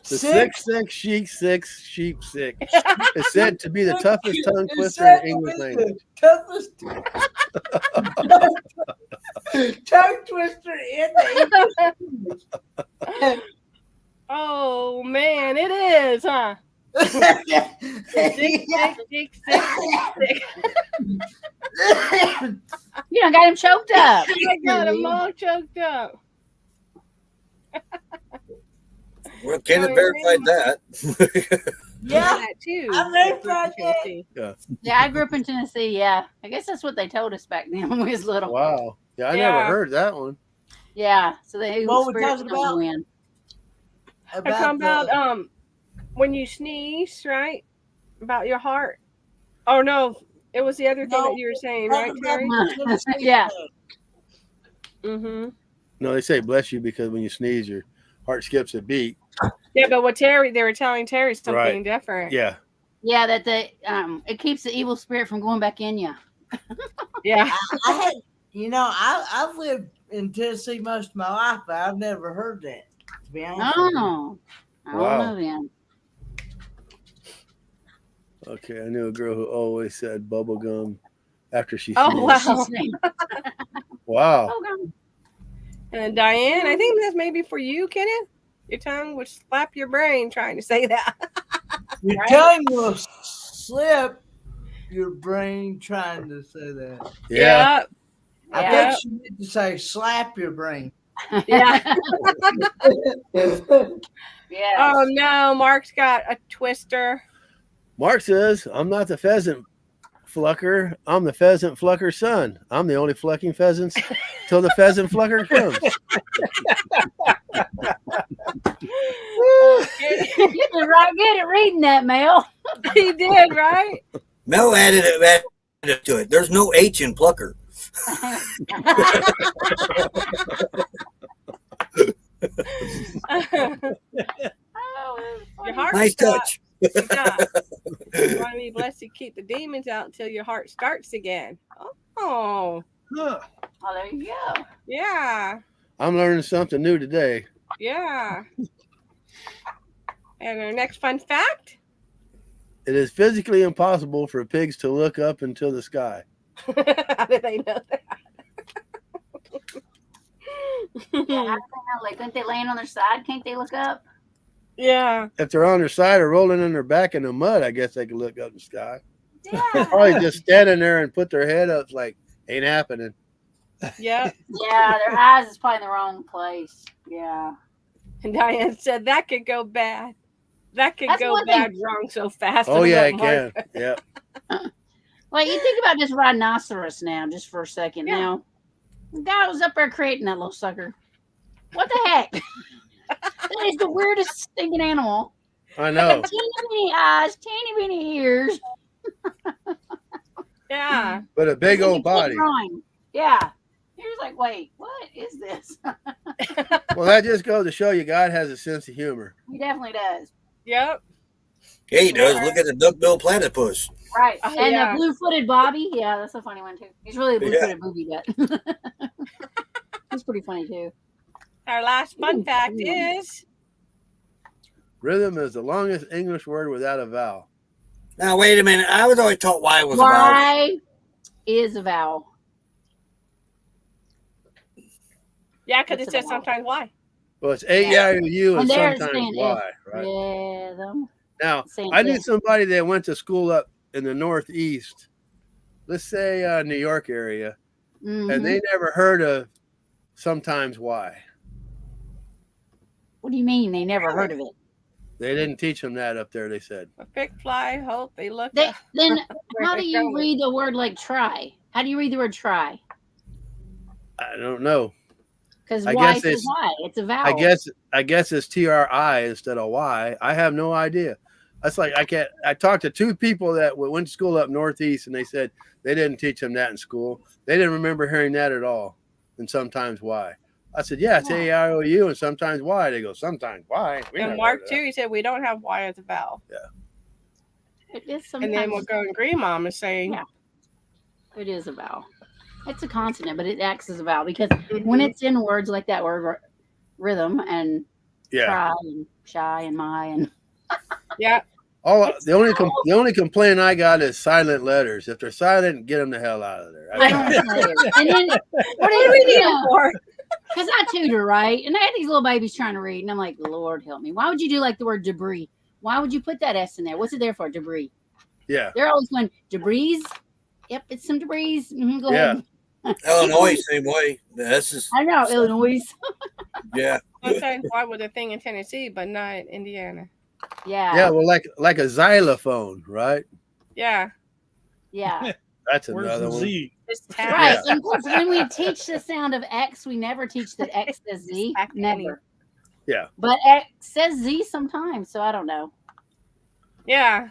The sick sheep sick is said to be the toughest tongue twister in English language. Toughest tongue twister in the English. Oh man, it is, huh? Sick. You done got him choked up. I got them all choked up. Well, Kenneth verified that. Yeah, That too. I verified that. Yeah, I grew up in Tennessee. Yeah, I guess that's what they told us back then when we was little. Wow. Yeah, I Yeah. never heard that one. Yeah, so they What we spirits talking don't about? win. I come about when you sneeze, right? About your heart. Oh no, it was the other thing No, that you were saying, right, Terry? Yeah. Mm-hmm. No, they say bless you because when you sneeze, your heart skips a beat. Yeah, but what Terry, they were telling Terry something Right. different. Yeah. Yeah, that it keeps the evil spirit from going back in you. Yeah. I had, I've lived in Tennessee most of my life, but I've never heard that. To be honest. Oh, I Wow. don't know then. Okay, I knew a girl who always said bubble gum after she Oh, sneezed. wow. Wow. Oh, God. And Diane, I think that's maybe for you, Kenneth. Your tongue would slap your brain trying to say that. Your Right? tongue will slip your brain trying to say that. Yeah. I Yeah. think you need to say slap your brain. Yeah. Yeah. Oh no, Mark's got a twister. Mark says, I'm not the pheasant flucker. I'm the pheasant flucker's son. I'm the only flucking pheasants till the pheasant flucker comes. You did right good at reading that, Mel. He did, right? Mel added it to it. There's no H in plucker. Your heart Nice touch. You want to be blessed to keep the demons out until your heart starts again. Oh, Huh. Oh, there you go. yeah, I'm learning something new today. yeah. And our next fun fact. It is physically impossible for pigs to look up into the sky. How did they know that? Yeah, how do they know? Like, couldn't they land on their side? Can't they look up? Yeah. If they're on their side or rolling in their back in the mud, I guess they can look up in the sky. Yeah. Probably just standing there and put their head up like, ain't happening. Yep. Yeah, their eyes is probably in the wrong place. Yeah. And Diane said that could go bad. That could That's go one thing- bad wrong so fast. Oh, And yeah, let it Mark- can. Yeah. Well, you think about this rhinoceros now, just for a second. Yeah. Now, the guy was up there creating that little sucker. What the heck? That is the weirdest stinking animal. I know. Teeny bitty eyes, teeny bitty ears. Yeah. But a big old Keep body. drawing. Yeah. He was like, wait, what is this? Well, that just goes to show you God has a sense of humor. He definitely does. Yep. Yeah, he does. Look at the duck-billed platypus. Right. Oh, and yeah. the blue-footed Bobby. Yeah, that's a funny one, too. He's really a blue-footed booby gut. He's pretty funny, too. Our last fun fact is Rhythm is the longest English word without a vowel. Now, wait a minute. I was always taught Y was a vowel. Y is a vowel. Yeah, because What's it says it about? sometimes why. Well, it's A-I-O-U and And they're sometimes saying Y, right? rhythm. Now, Saying I knew it. somebody that went to school up in the Northeast, let's say New York area, Mhm. and they never heard of sometimes Y. What do you mean they never heard of it? They didn't teach them that up there, they said. A pick fly, hope they look They, up. then Where how they do you going. read the word like try? How do you read the word try? I don't know. Because I Y guess says it's- Y. It's a vowel. I guess it's TRI instead of Y. I have no idea. That's like I talked to two people that went to school up Northeast, and they said they didn't teach them that in school. They didn't remember hearing that at all. And sometimes Y. I said, yeah, it's A-I-O-U and sometimes Y. They go, sometimes Y. We And never Mark heard of too, that. he said we don't have Y as a vowel. It is And then sometimes. we're going green mom is saying Yeah. It is a vowel. It's a consonant, but it acts as a vowel because Mhm. when it's in words like that word rhythm and Yeah. try and shy and my and yeah. The only complaint I got is silent letters. If they're silent, get them the hell out of there. I don't know. And then What do we need them for? because I tutor, right? And I had these little babies trying to read, and I'm like, Lord help me. Why would you do like the word debris? Why would you put that S in there? What's it there for? Debris. Yeah. They're always going, debris. Yep, it's some debris. Go Yeah. ahead. Illinois, same way. The S is, I know, Illinois. yeah. Sometimes Y was a thing in Tennessee, but not in Indiana. Yeah. Yeah, well, like a xylophone, right? Yeah. Yeah. That's Where's another the one. Z? It's town. Right. Yeah. And of course, when we teach the sound of X, we never teach that X says Z. Back Never. Yeah. But X says Z sometimes, so I don't know. Yeah.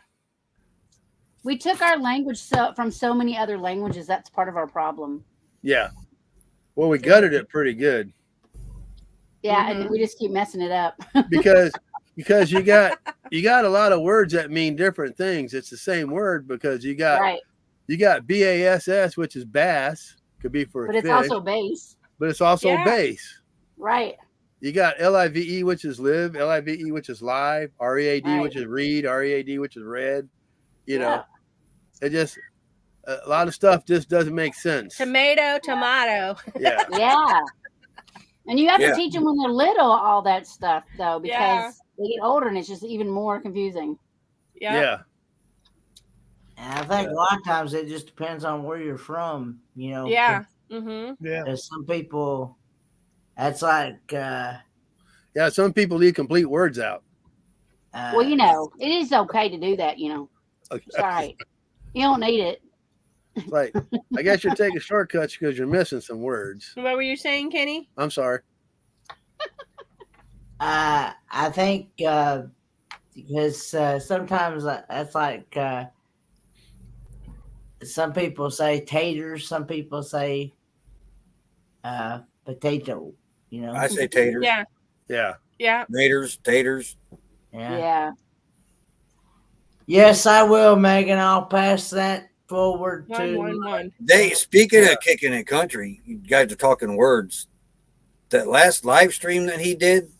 We took our language from so many other languages. That's part of our problem. Yeah. Well, we gutted it pretty good Yeah, and we just keep messing it up. because you got a lot of words that mean different things. It's the same word because you got Right. BASS, which is bass, could be for But fish, it's also base. but it's also Yeah. base. Right. You got LIVE, which is live, LIVE, which is live, READ, Right. which is read, READ, which is read. You Yeah. know, it just a lot of stuff just doesn't make sense. Tomato. Yeah. Yeah. And you have Yeah. to teach them when they're little all that stuff, though, because Yeah. they get older and it's just even more confusing. Yeah. Yeah. And I think a lot of times it just depends on where you're from, you know. Yeah. Mm-hmm. Yeah. There's some people, that's like, Yeah. Some people leave complete words out. Well, you know, it is okay to do that, you know. It's all right. You don't need it. It's like, I guess you're taking shortcuts because you're missing some words. What were you saying, Kenny? I'm sorry. I think because sometimes that's like some people say taters, some people say potato. You know, I say taters. Yeah. Yeah. Yeah. Taters. Yeah. Yes, I will, Megan. I'll pass that forward to. 111. Speaking of kicking it country, you guys are talking words. That last live stream that he did,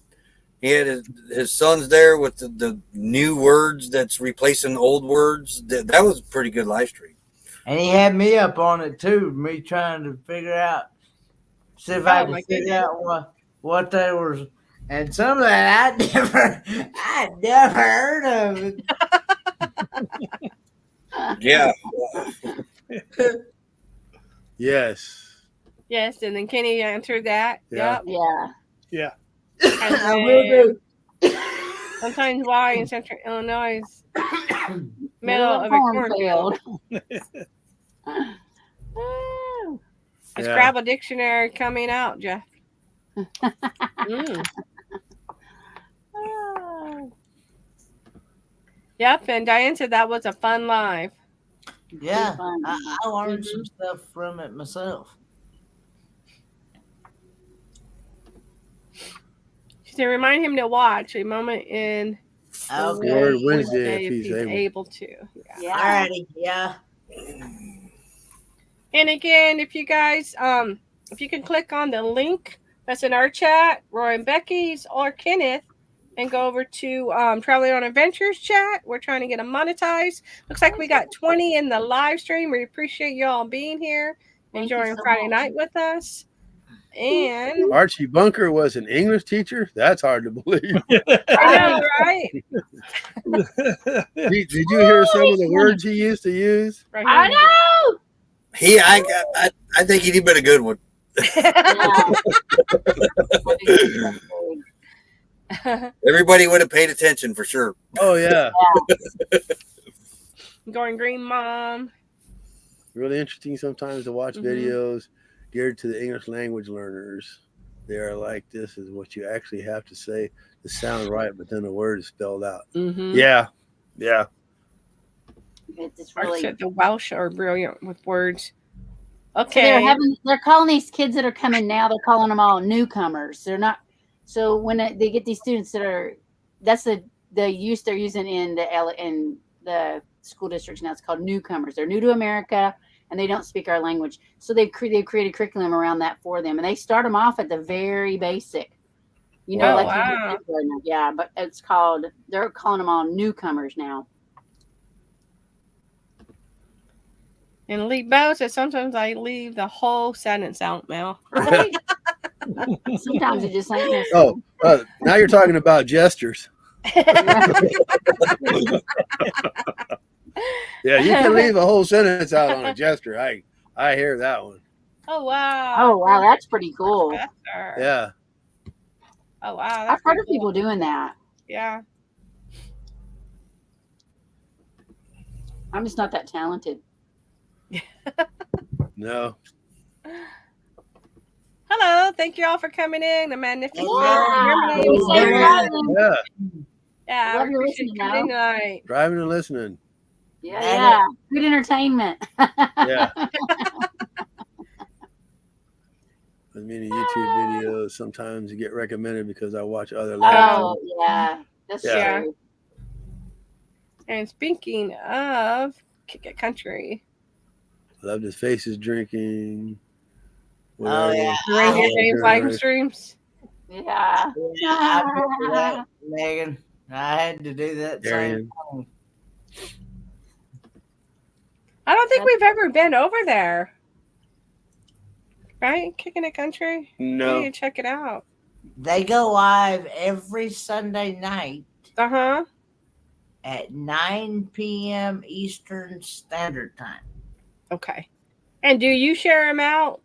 he had his sons there with the new words that's replacing old words. That was a pretty good live stream. And he had me up on it too. Me trying to figure out, see if I could figure out what they were. And some of that I never heard of it. Yeah. Yes. Yes, and then Kenny answered that. Yeah. Yep. Yeah. And I will then do. sometimes Y in Central Illinois is middle of a cornfield. Woo. A Yeah. Scrabble dictionary coming out, Jeff. Mm. Oh. Yep, and Diane said that was a fun live. Yeah, Fun. I learned some stuff from it myself. She said remind him to watch a moment in Okay. Word Wednesday if he's able. able to. Yeah. Yeah. Alrighty, yeah. And again, if you guys, if you can click on the link that's in our chat, Roy and Becky's or Kenneth, and go over to Traveling on Adventures chat. We're trying to get them monetized. Looks like we got 20 in the live stream. We appreciate you all being here, enjoying Friday night with us. And Archie Bunker was an English teacher? That's hard to believe. I know, right? Did you hear some of the words he used to use? Right I know. I think he'd been a good one. Everybody would have paid attention for sure. Oh, yeah. Going Green Mom. Really interesting sometimes to watch videos geared to the English language learners. They are like, this is what you actually have to say to sound right, but then the word is spelled out. Yeah. It's Art really. said the Welsh are brilliant with words. Okay. So they're calling these kids that are coming now, they're calling them all newcomers. They're not. So when they get these students that's the use they're using in the school districts now. It's called newcomers. They're new to America and they don't speak our language. So they've created curriculum around that for them, and they start them off at the very basic. You know, yeah. But they're calling them all newcomers now. And Lee Bow says sometimes I leave the whole sentence out, Mel. Right? Sometimes it just ain't. Now you're talking about gestures. Yeah, you can leave a whole sentence out on a gesture. I hear that one. Oh wow! Oh wow, that's pretty cool. Yeah. Oh wow! I've heard of people doing that. Yeah. I'm just not that talented. No. Hello, thank you all for coming in. The magnificent Yeah. Yeah, Love we you appreciate listening, you coming tonight. Driving and listening. Yeah. Good entertainment. Yeah. With many YouTube videos, sometimes you get recommended because I watch other languages. Oh, yeah. That's true. And speaking of Kick It Country. Loved his faces drinking. Oh, yeah. Ranger James live streams. Yeah. I remember that, Megan. I had to do that same thing. I don't think we've ever been over there. Right? Kicking It Country? No. We need to check it out. They go live every Sunday night at 9 p.m. Eastern Standard Time. Okay. And do you share them out?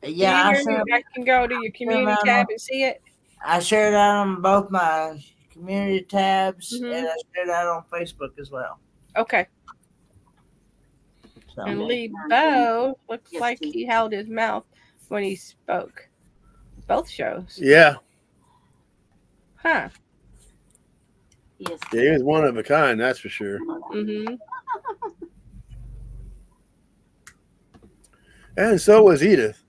Yeah, I can go to your community tab and see it. I share it out on both my community tabs, and I share it out on Facebook as well. Okay. So. And Lee Bow looks like he held his mouth when he spoke. Both shows. Yeah. Huh. Yes. Yeah, he was one of a kind, that's for sure. And so was Edith.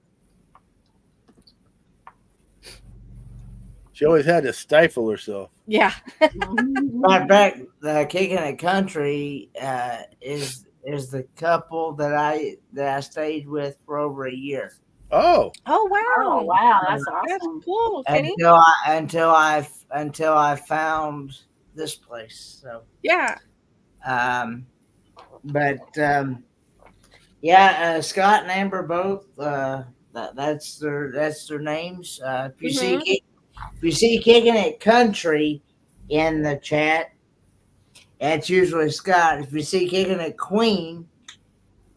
She always had to stifle herself. Yeah. Matter of fact, the Kicking It Country is the couple that I stayed with for over a year. Oh. Oh wow. Oh wow, that's awesome. That's cool, Kenny. Until I found this place. So yeah. Scott and Amber both. That's their names. If you see Kicking It Country in the chat, that's usually Scott. If you see Kicking It Queen,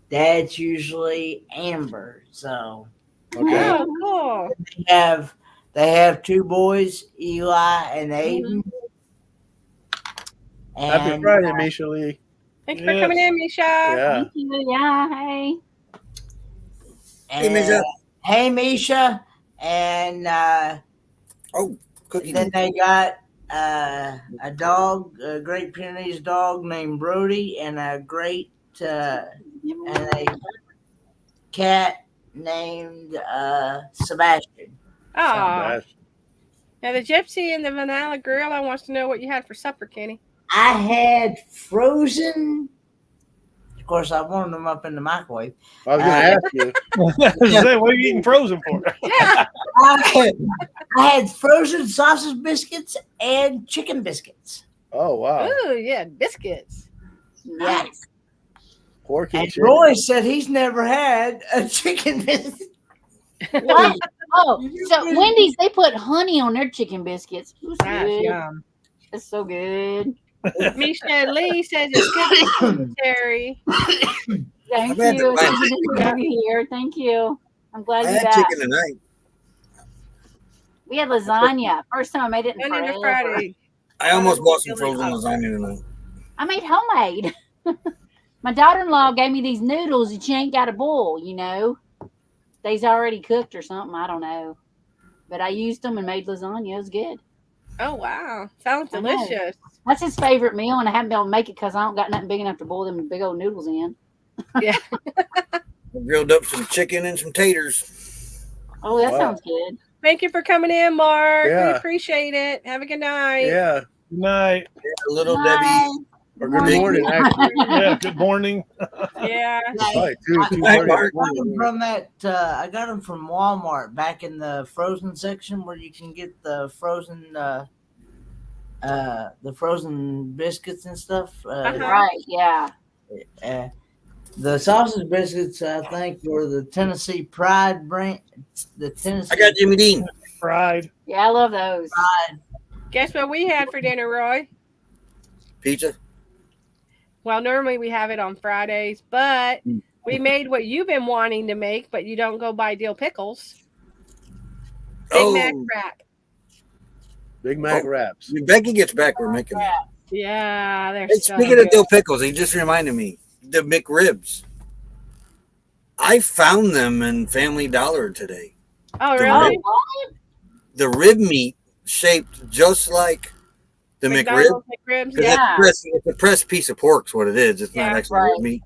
that's usually Amber. So okay. Oh, cool. They have two boys, Eli and Aiden. Happy Friday, Misha Lee. Thanks for coming in, Misha. Yeah. Thank you. Yeah. Hey. Hey, Misha. Hey, Misha. And cookie. then they got a dog, a Great Pyrenees dog named Brody, and a cat named Sebastian. Oh. Now the Gypsy and the Vanilla Gorilla wants to know what you had for supper, Kenny. I had frozen course, I warmed them up in the microwave. I was going to ask you. Say, what are you eating frozen for? Yeah. I had frozen sausage biscuits and chicken biscuits. Oh, wow. Ooh, yeah, biscuits. Yes. Pork and And chicken. Roy said he's never had a chicken biscuit. What? Oh, so Wendy's, they put honey on their chicken biscuits. It was That's good. yum. It's so good. Misha Lee says it's good, Terry. Thank I've had you. the It's good to have you here. Thank you. I'm glad I you had back. chicken tonight. We had lasagna. First time I made it in Monday to forever. Friday. I almost bought some Really frozen hot. lasagna tonight. I made homemade. My daughter-in-law gave me these noodles that you ain't got to boil, you know. They's already cooked or something. I don't know. But I used them and made lasagna. It was good. Oh wow, sounds I know. delicious. That's his favorite meal, and I haven't been able to make it because I don't got nothing big enough to boil them big old noodles in. Yeah. I grilled up some chicken and some taters. Oh, that Wow. sounds good. Thank you for coming in, Mark. We Yeah. appreciate it. Have a good night. Yeah. Good night. Yeah, little Bye. Debbie. Or good morning, actually. Yeah, good morning. Yeah. Probably I 2:30. got them from I got them from Walmart back in the frozen section where you can get the frozen biscuits and stuff. Right, yeah. The sausage biscuits, I think, were the Tennessee Pride brand. The Tennessee I got Jimmy Dean. Fried. Yeah, I love those. Pride. Guess what we had for dinner, Roy? Pizza. Well, normally we have it on Fridays, but we made what you've been wanting to make, but you don't go buy dill pickles. Big Mac wrap. Big Mac Oh. wraps. When Becky gets back, we're making that. Yeah, they're Hey, so speaking good. of dill pickles, he just reminded me. The McRibs. I found them in Family Dollar today. Oh, the really? What? The rib meat shaped just like the McRib. McDonald's McRibs. 'Cause Yeah. it's a pressed piece of pork is what it is. It's not Yeah, actually right. rib meat.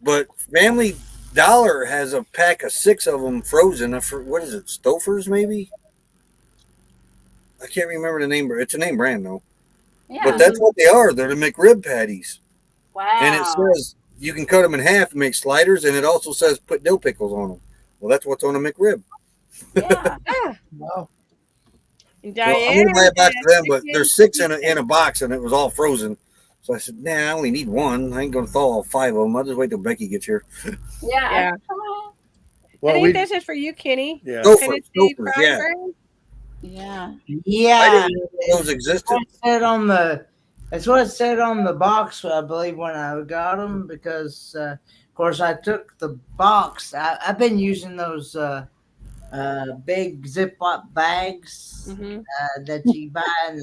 But Family Dollar has a pack of 6 of them frozen. What is it? Stouffer's maybe? I can't remember the name. It's a name brand though. Yeah. But that's what they are. They're the McRib patties. Wow. And it says you can cut them in half and make sliders. And it also says put dill pickles on them. Well, that's what's on a McRib. Yeah. Wow. And So I'm Diane going to buy a box said of them, but chicken there's 6 in a box and it was all frozen. So I said, nah, I only need one. I ain't going to thaw all 5 of them. I'll just wait till Becky gets here. Yeah. Yeah. I Well, think we this is for you, Kenny. yeah. Stouffer's, Tennessee Stouffer's, fried yeah. bread. Yeah. I Yeah, didn't know those existed. that's what it said on the box, I believe, when I got them, because of course I took the box. I've been using those big Ziploc bags Mhm. that you buy,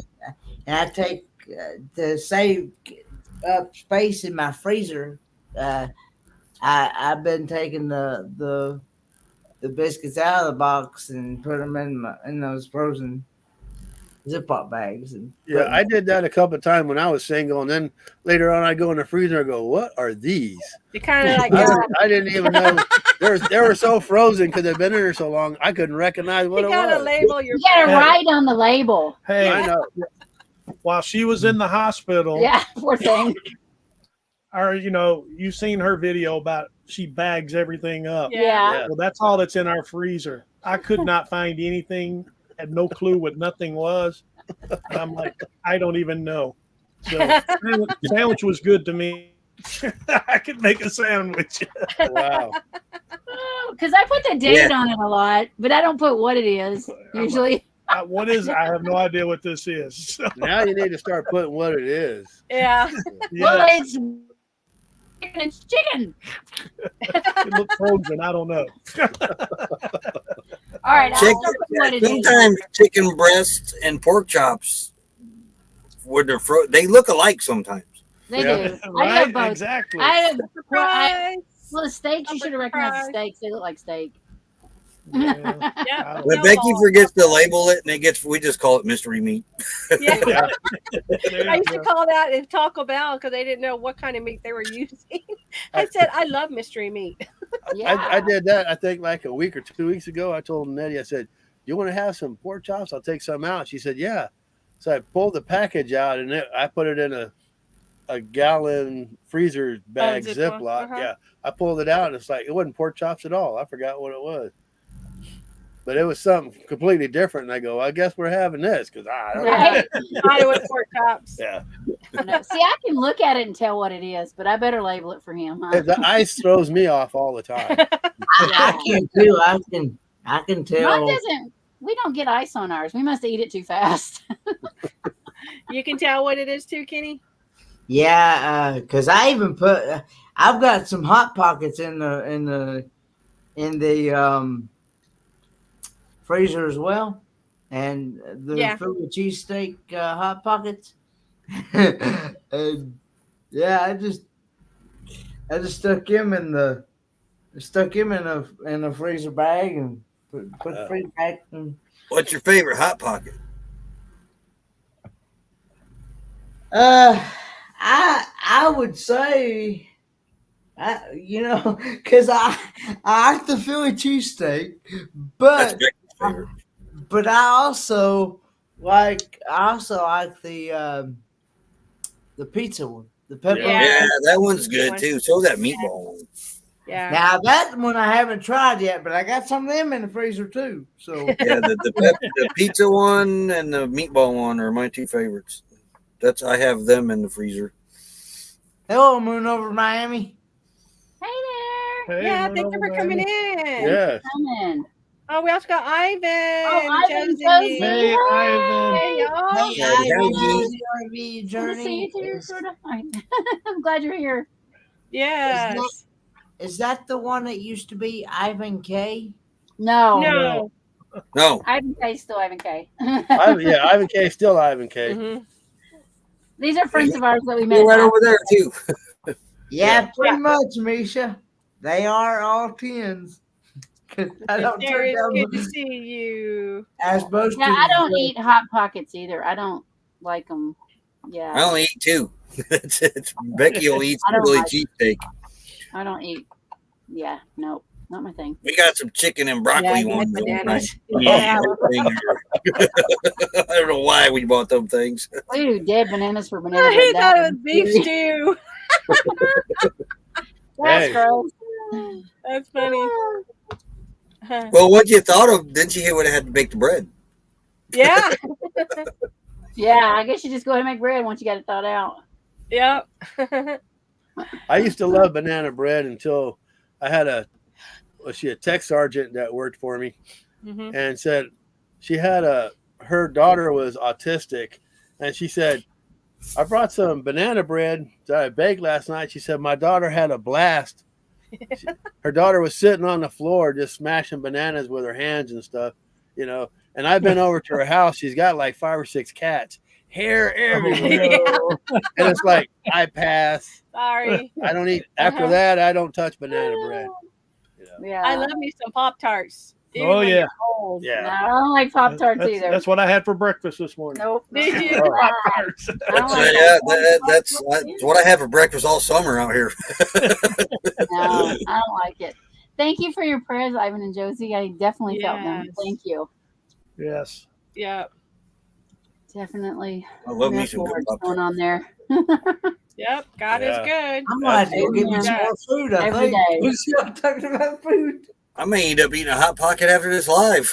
and I take to save up space in my freezer. I've been taking the biscuits out of the box and put them in those frozen Ziploc bags. And Yeah, I did that a couple of times when I was single, and then later on I go in the freezer and go, "What are these?" They kind of like I didn't even know they were so frozen because they've been in there so long. I couldn't recognize what you it gotta was. label your. You got to Yeah. write on the label. Hey, I know. while she was in the hospital, Yeah, poor thing. or you've seen her video about she bags everything up. Yeah. Yeah. Well, that's all that's in our freezer. I could not find anything. Had no clue what nothing was. And I'm like, I don't even know. So sandwich was good to me. I could make a sandwich. Wow. Because I put the date on it a lot, but I don't put what it is usually. What is? I have no idea what this is. So, Now you need to start putting what it is. Yeah. Well, yeah, it's chicken. it looked frozen. I don't know. All right, I'll Chicken, start putting what it is. sometimes chicken breasts and pork chops, they look alike sometimes. They Yeah. do. I Right? have both. Exactly. Surprise. Well, the steaks, you should have recognized the Surprise. steaks. They look like steak. Yeah. Yeah. I don't When No Becky balls. forgets to label it, and we just call it mystery meat. Yeah. Yeah. There I you used to go. call that in Taco Bell because they didn't know what kind of meat they were using. I said, I love mystery meat. Yeah. I did that, I think, like a week or 2 weeks ago. I told Nettie, I said, "You want to have some pork chops? I'll take some out." She said, "Yeah." So I pulled the package out and I put it in a gallon freezer bag Ziploc, Ziploc. uh-huh. Yeah, I pulled it out and it's like it wasn't pork chops at all. I forgot what it was, but it was something completely different. And I go, I guess we're having this because I don't know. Right. Thought it was pork chops. Yeah, No, see, I can look at it and tell what it is, but I better label it for him. Huh? the ice throws me off all the time. I can too. I can Mine tell. doesn't. We don't get ice on ours. We must eat it too fast. You can tell what it is too, Kenny. Yeah, because I even put. I've got some hot pockets in the freezer as well, and the Philly cheesesteak hot pockets. And yeah, I just stuck him in a freezer bag and put the freezer back. What's your favorite hot pocket? I would say, because I like the Philly cheesesteak, That's but Becky's favorite. but I also like the pizza one, the pepperoni. Yeah, that one's good too. So that meatball one. Yeah. Now that one I haven't tried yet, but I got some of them in the freezer too. So Yeah, the pizza one and the meatball one are my two favorites. I have them in the freezer. hello, Moon over Miami. Hey there. Hey, Yeah, Moon thank you over for coming Miami. in. Yeah, Coming. Oh, we also got Ivan. Ivan, Josie. Josie. Hey, Ivan. Hey, y'all. Hey, Howdy, Ivy, howdy. RV Good to journey. see you too, sort of. I'm glad you're here. Yes. Is that the one that used to be Ivan K? No. No. No, Ivan K still Ivan K. Ivan K, still Ivan K. Mm-hmm. These are friends of ours that we met. you're right over there too. Yeah, pretty much, Misha. They are all tens. 'Cause I don't turn Terry, it's down good to the- see you. as most Yeah, I people don't do. eat Hot Pockets either. I don't like them. I Yeah, only eat two. Becky will eat I don't Philly like cheesesteak. I don't eat. Yeah, nope, not my thing. We got some chicken and broccoli Yeah, ones. bananas. Yeah. I don't know why we bought them things. We do dead bananas for banana He bread. thought it was beef stew. That's Hey. gross. That's funny. Well, what you thought of? Didn't you hear what I had to bake the bread? Yeah. Yeah, I guess you just go ahead and make bread once you got it thought out. Yep. I used to love banana bread until I had a tech sergeant that worked for me Mhm. and said she had her daughter was autistic, and she said, I brought some banana bread that I baked last night. She said my daughter had a blast. Her daughter was sitting on the floor just smashing bananas with her hands and stuff, And I've been over to her house. She's got like 5 or 6 cats, hair everywhere. Oh, no. And it's like, I pass. Sorry. I don't eat. After that, I don't touch banana bread. Yeah, I love me some Pop-Tarts. even Oh, when yeah. they're cold. No, Yeah. I don't like Pop Tarts That's, either. that's what I had for breakfast this morning. Nope. Did you? Oh. Pop-Tarts. I don't like That's what I have for breakfast all summer out here. No, I don't like it. Thank you for your prayers, Ivan and Josie. I definitely felt them. Yes. Thank you. Yes. Yep. Definitely. I love me That's some good what's Pop-Tarts. going on there. Yep. God is Yeah. good. I'm gonna have to go get me Absolutely. some more food. I Every think. day. We start talking about food. I may end up eating a hot pocket after this live.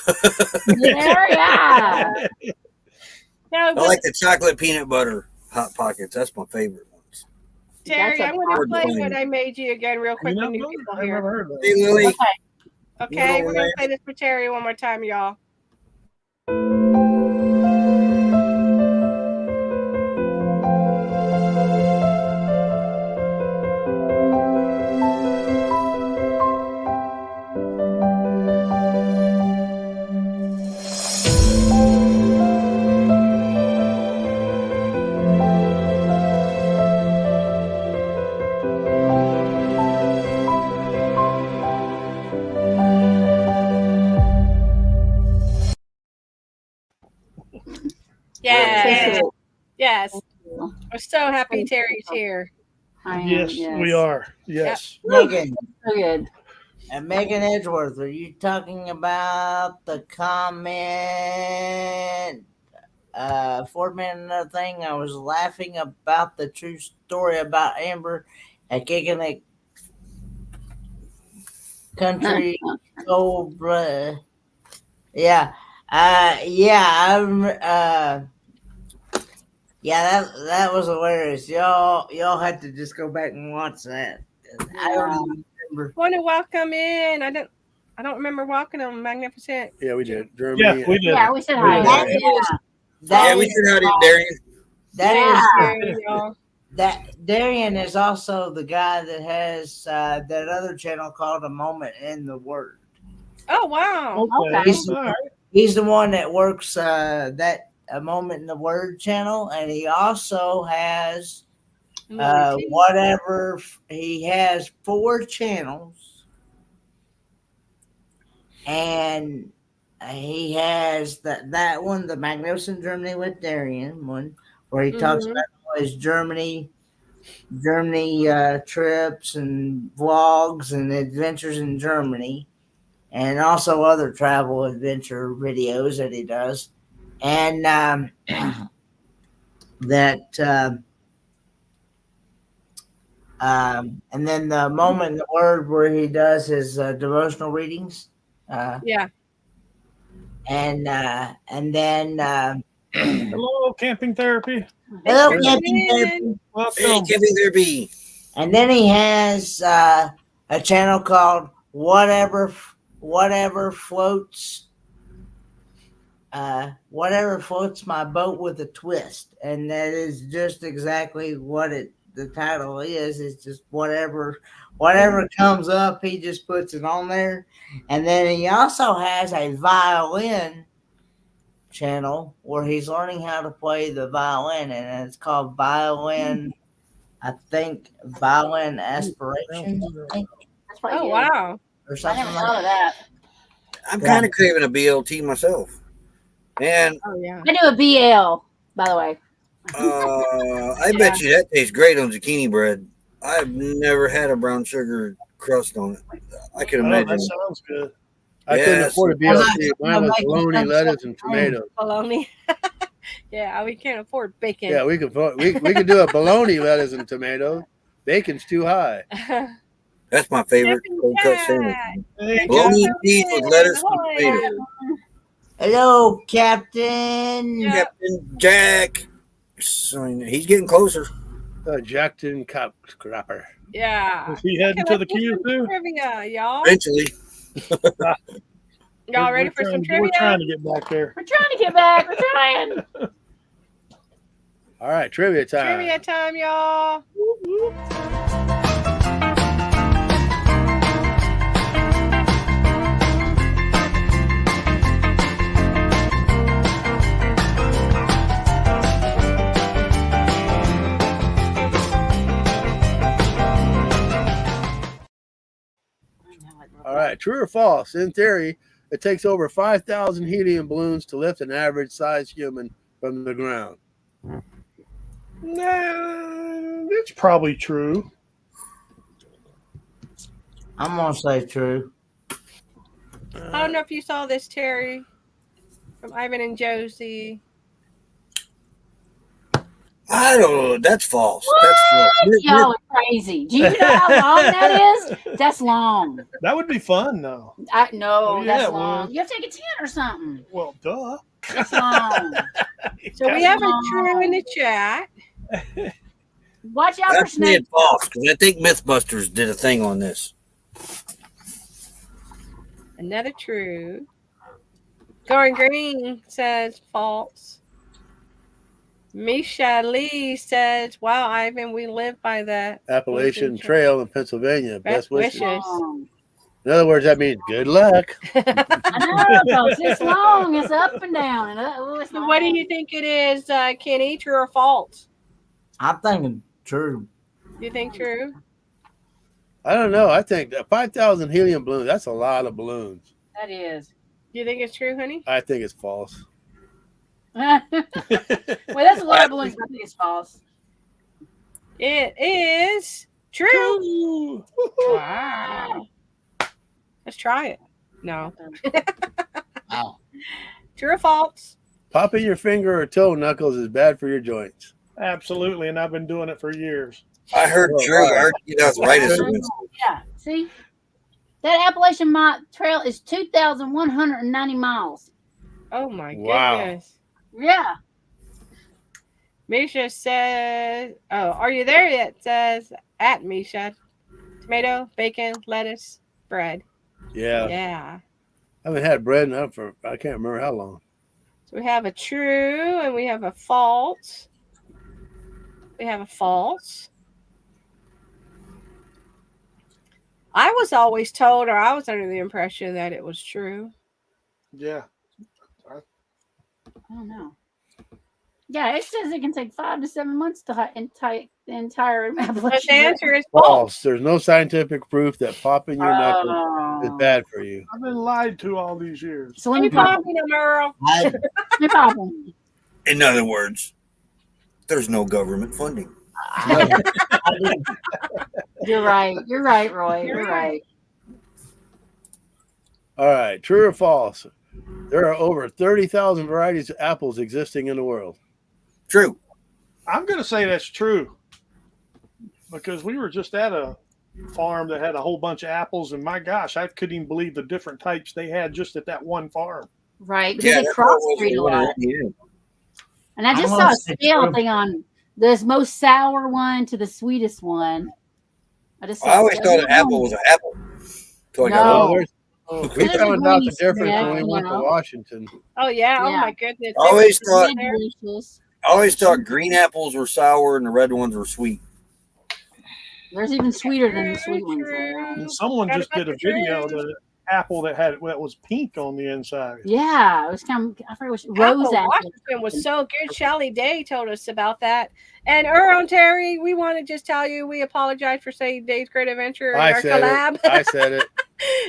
Yeah. No, I but like the chocolate peanut butter hot pockets. That's my favorite ones. Terry, That's I a want to hard play one. what I made you again real quick You for know, new people I've here. never heard of Hey, that. Lily. Okay, we're Little gonna man. play this for Terry one more time, y'all. Yes. Thank you. Yes. We're so happy Terry's here. I am, Yes, we are. Yes. Megan So good. and Megan Edgeworth, are you talking about the comment Ford Man, another thing, I was laughing about the true story about Amber at kicking a country cobra. Yeah. Yeah, that was hilarious. Y'all had to just go back and watch that. I don't even remember. Want to welcome in? I don't remember welcoming them. Magnificent. Yeah, we did. Yeah, Germany. we did. Yeah, we said hi. That Yeah, we is said how did Darian. that Yeah. is There, y'all. that Darian is also the guy that has that other channel called A Moment in the Word. Oh wow. Okay. He's, All right. he's the one that works that A Moment in the Word channel, and he also has whatever. He has 4 channels, and he has that one, the Magnificent Germany with Darian one, where he talks about all his Germany trips and vlogs and adventures in Germany, and also other travel adventure videos that he does, and and then the Moment in the Word where he does his devotional readings. Yeah. And then Hello, camping therapy. hello, Thanks for Captain tuning Therapy. in. Hey, Welcome. Kevin, there be. And then he has a channel called Whatever Floats My Boat with a Twist, and that is just exactly what the title is. It's just whatever comes up, he just puts it on there. And then he also has a violin channel where he's learning how to play the violin, and it's called Violin Aspirations, I think, That's probably Oh good. wow. or I something never like thought of that. I'm kind of craving a BLT myself. And Oh yeah. I do a BL, by the way. I bet you that tastes great on zucchini bread. I've never had a brown sugar crust on it. I can Oh, imagine. that sounds good. I couldn't Yes. afford a BLT. Mine was bologna, lettuce, and tomatoes. Bologna. Yeah, we can't afford bacon. Yeah, we could do a bologna, lettuce, and tomato. Bacon's too high. That's my favorite Captain cold cut Jack. sandwich. Hey, Bologna Captain. cheese with lettuce and Ahoy. tomatoes. Hello, Captain. Yeah. Captain Jack. So, he's getting closer. Jackton Crapper. Yeah. Is he heading to the queue too? Trivia, y'all. Eventually. Y'all ready for some trivia? We're trying to get back there. We're trying to get back. We're trying. All right, trivia time. Trivia time, y'all. All right, true or false? In theory, it takes over 5,000 helium balloons to lift an average-sized human from the ground. Nah, it's probably true. I'm gonna say true. I don't know if you saw this, Terry, from Ivan and Josie. I don't know. That's false. What? That's false. Y'all are crazy. Do you know how long that is? That's long. That would be fun, though. No, Yeah, that's it long. would. You have to take a 10 or something. Well, duh. That's long. So we have a true in the chat. Watch out for I'm saying snakes. false because I think Mythbusters did a thing on this. Another true. Going Green says false. Misha Lee says, wow, Ivan, we live by the Appalachian Trail in Pennsylvania. Best wishes. Long. In other words, that means good luck. I know, folks. It's long. It's up and down. And it's So what do you think it is, Kenny? True or false? I'm thinking true. You think true? I don't know. I think that 5,000 helium balloons, that's a lot of balloons. That is. You think it's true, honey? I think it's false. Well, that's a lot of balloons. I think it's false. It is true. Wow. Let's try it. No. Oh. True or false? Popping your finger or toe knuckles is bad for your joints. Absolutely, and I've been doing it for years. I heard Oh, true. wow. I heard arthritis. Yeah. See, that Appalachian Trail is 2,190 miles. Oh my Wow. goodness. Yeah. Misha says, "Oh, are you there yet?" Says at Misha, tomato, bacon, lettuce, bread. Yeah. Yeah. I haven't had bread enough for I can't remember how long. So we have a true and we have a false. We have a false. I was always told, or I was under the impression that it was true. Yeah. I don't know. Yeah, it says it can take 5 to 7 months to the entire But Appalachian the answer is False. false. There's no scientific proof that popping your knuckles is bad for you. I've been lied to all these years. So let me Keep pop popping them, Earl. them. Let me pop them. In other words, there's no government funding. You're right. You're right, Roy. You're right. All right, true or false? There are over 30,000 varieties of apples existing in the world. True. I'm going to say that's true because we were just at a farm that had a whole bunch of apples, and my gosh, I couldn't even believe the different types they had just at that one farm. Right. Because Yeah, they that's what it crossbreed a was. lot. Yeah. And I just I'm saw a gonna say scale true. thing on this most sour one to the sweetest one. I just saw I always a thought scale. an apple was an apple. Till I got No. older. We There's a found out the Granny difference Smith, when we went to you know. Washington. Oh yeah. Oh Yeah. my goodness. I always thought Red delicious. I always thought green apples were sour and the red ones were sweet. There's even sweeter than the True, sweet ones. true. And someone Got a just did a bunch of video of trees. the apple that was pink on the inside. Yeah, it was kind of, I forget which rose Apple apple. Washington was so good. Shelly Day told us about that. And Earl and Terry, we want to just tell you we apologize for saying Dave's Great Adventure in I our said collab. it. I said it.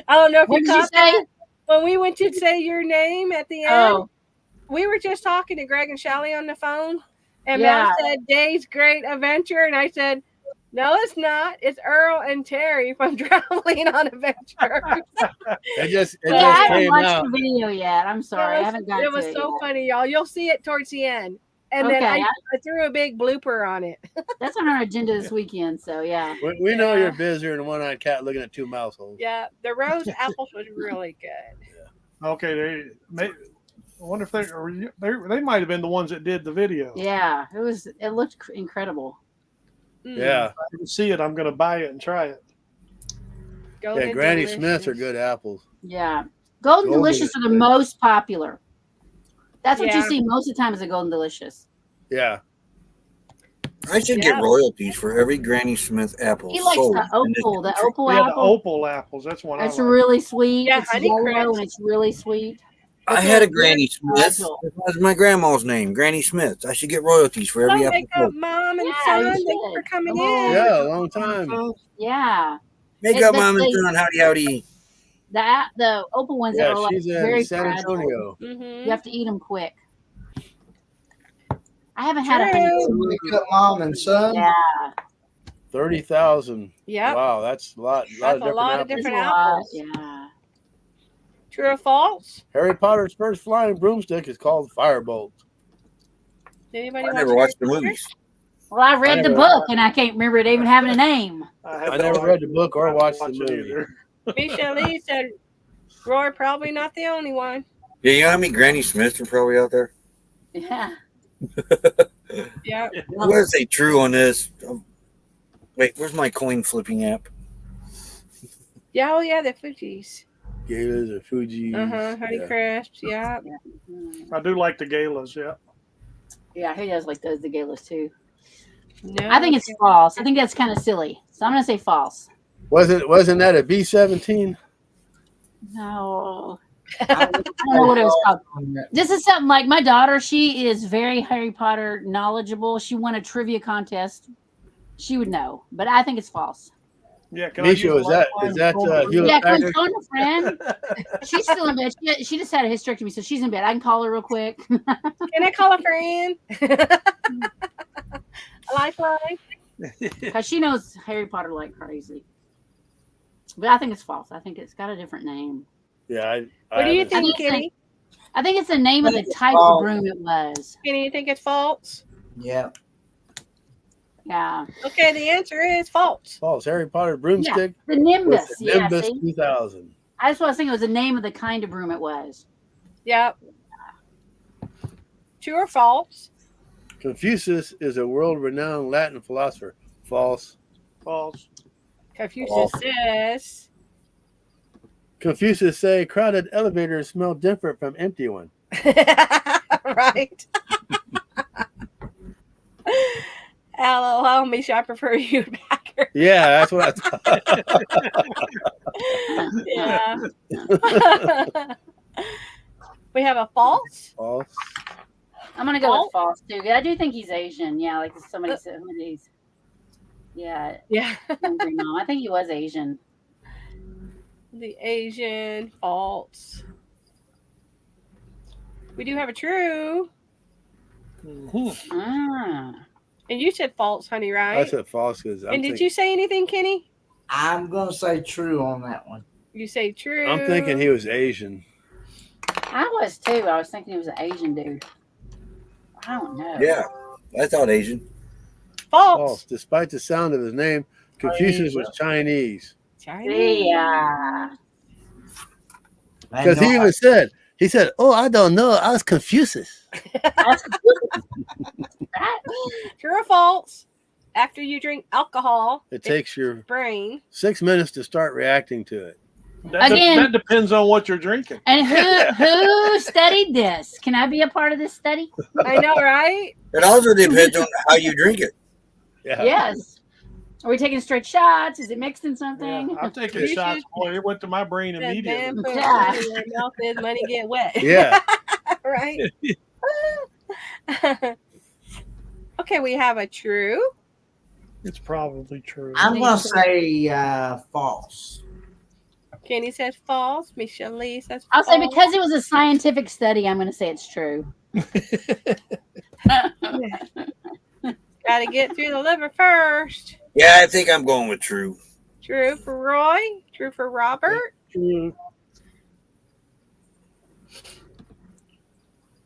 I don't know if What you did you caught say? that. When we went to say your name at the end, Oh, we were just talking to Greg and Shelly on the phone. And Yeah. Mel said Dave's Great Adventure. And I said, no, it's not. It's Earl and Terry from Traveling on Adventure. It just yeah, I haven't came watched out. the video yet. I'm sorry, I haven't got It to was it so yet. funny, y'all. You'll see it towards the end. And Okay, then I threw a big blooper on it. That's on our agenda this weekend. So yeah. We know Yeah. you're busier than a one-eyed cat looking at two mouse holes. Yeah, the rose apples was really good. Okay, I wonder if they might have been the ones that did the video. Yeah, it looked incredible. Mm. Yeah. If I can see it, I'm going to buy it and try it. Golden Yeah, Granny Delicious. Smiths are good apples. Yeah. Golden Golden Delicious are the Delicious. most popular. That's what you Yeah. see most of the time is a Golden Delicious. Yeah. I should Yeah. get royalties for every Granny Smith apple He likes sold. the in this opal, the country. opal Yeah, the apple. opal apples. That's one It's I like. really sweet. Yeah, It's Honeycrisp. yellow and it's really sweet. I It's had a very Granny Smith. fragile. That was my grandma's name, Granny Smith. I should get royalties for every Hello, apple Makeup sold. Mom and Yeah, Son. you Thank you for should. coming Hello. in. Yeah, a long time. Yeah. Make It- up, but mom and they- son. Howdy, howdy. The opal ones that Yeah, are like she's very in San fragile. Antonio. Mm-hmm. You have to eat them quick. I haven't had a True. honeycrisp. Wake up, mom and son. Yeah, 30,000. Yep. Wow, that's a lot. That's a lot of apples. different there's a lot. apples. Yeah. True or false? Harry Potter's first flying broomstick is called Firebolt. Did anybody I watch never watched the Harry Potter? movies. Well, I read the never- book and I can't remember it even having a name. I never read the book or watched the Watch it movie. either. Misha Lee said, Roy, probably not the only one. Yeah, you know how many Granny Smiths are probably out there? Yeah. Yeah. I'm going to say true on this. Wait, where's my coin flipping app? Yeah, oh yeah, the Fuji's. Galas or Fuji. Honeycrisp. Yeah. I do like the galas, yeah. Yeah, he does like those, the galas too. No. I think it's false. I think that's kind of silly. So I'm going to say false. Wasn't that a B-17? No. I don't know what it was called. This is something like my daughter. She is very Harry Potter knowledgeable. She won a trivia contest. She would know, but I think it's false. Yeah, can I Misha, use is a that lifeline? Hewlett Yeah, Packard? Queen's phone, friend. She's still in bed. She just had a hysterectomy, so she's in bed. I can call her real quick. Can I call a friend? A lifeline? Because she knows Harry Potter like crazy. But I think it's false. I think it's got a different name. Yeah. What do you haven't- think, I think- Kitty? I think it's the name of the type false. of broom it was. Kenny, you think it's false? Yeah. Yeah. Okay, the answer is false. False. Harry Potter broomstick. The Nimbus. Was the Yeah, Nimbus see? 2000. I just was thinking it was the name of the kind of broom it was. Yep. True or false? Confucius is a world-renowned Latin philosopher. False. False. Confucius says. Confucius say crowded elevators smell different from empty one. Right. LOL, Misha, I prefer you back her. Yeah, that's what I thought. Yeah. We have a false. False. I'm gonna go with false too. I do think he's Asian. Yeah, like somebody said. Yeah. Yeah. No, I think he was Asian. The Asian false. We do have a true. Ah. And you said false, honey, right? I said false because and did you say anything, Kenny? I'm gonna say true on that one. You say true. I'm thinking he was Asian. I was too. I was thinking he was an Asian dude. I don't know. Yeah, I thought Asian. False. False. Despite the sound of his name, Confucius was Chinese. Chinese. Yeah. Because he even said, "Oh, I don't know. I was Confucius." True or false? After you drink alcohol, It takes your brain 6 minutes to start reacting to it. That depends on what you're drinking. And who studied this? Can I be a part of this study? I know, right? It also depends on how you drink it. Yeah. Yes. Are we taking straight shots? Is it mixed in something? Yeah, I'm taking You shots. should- Boy, it went to my brain Said, immediately. "Man, put Yeah. money in your mouth is money get wet." Yeah. Right. Okay, we have a true. It's probably true. I'm gonna say false. Kenny says false. Michelle Lee says I'll false. say because it was a scientific study, I'm going to say it's true. Got to get through the liver first. Yeah, I think I'm going with true. True for Roy. True for Robert. True.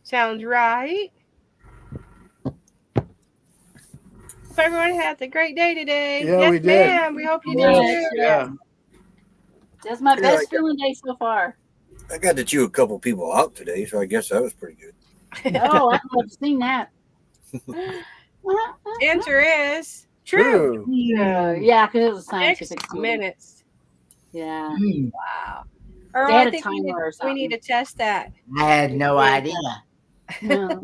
Sounds right. Hope everyone has a great day today. Yeah, yes, we did. ma'am. We hope you Yes. did too. Yeah. That's my Yeah, best feeling day so far. I got to chew a couple people out today, so I guess that was pretty good. Oh, I've never seen that. Answer is true. True. Yeah, because it was a 6 scientific study. minutes. Yeah. Wow. Earl, They had I a think timer or we need to test that. I had no idea. No.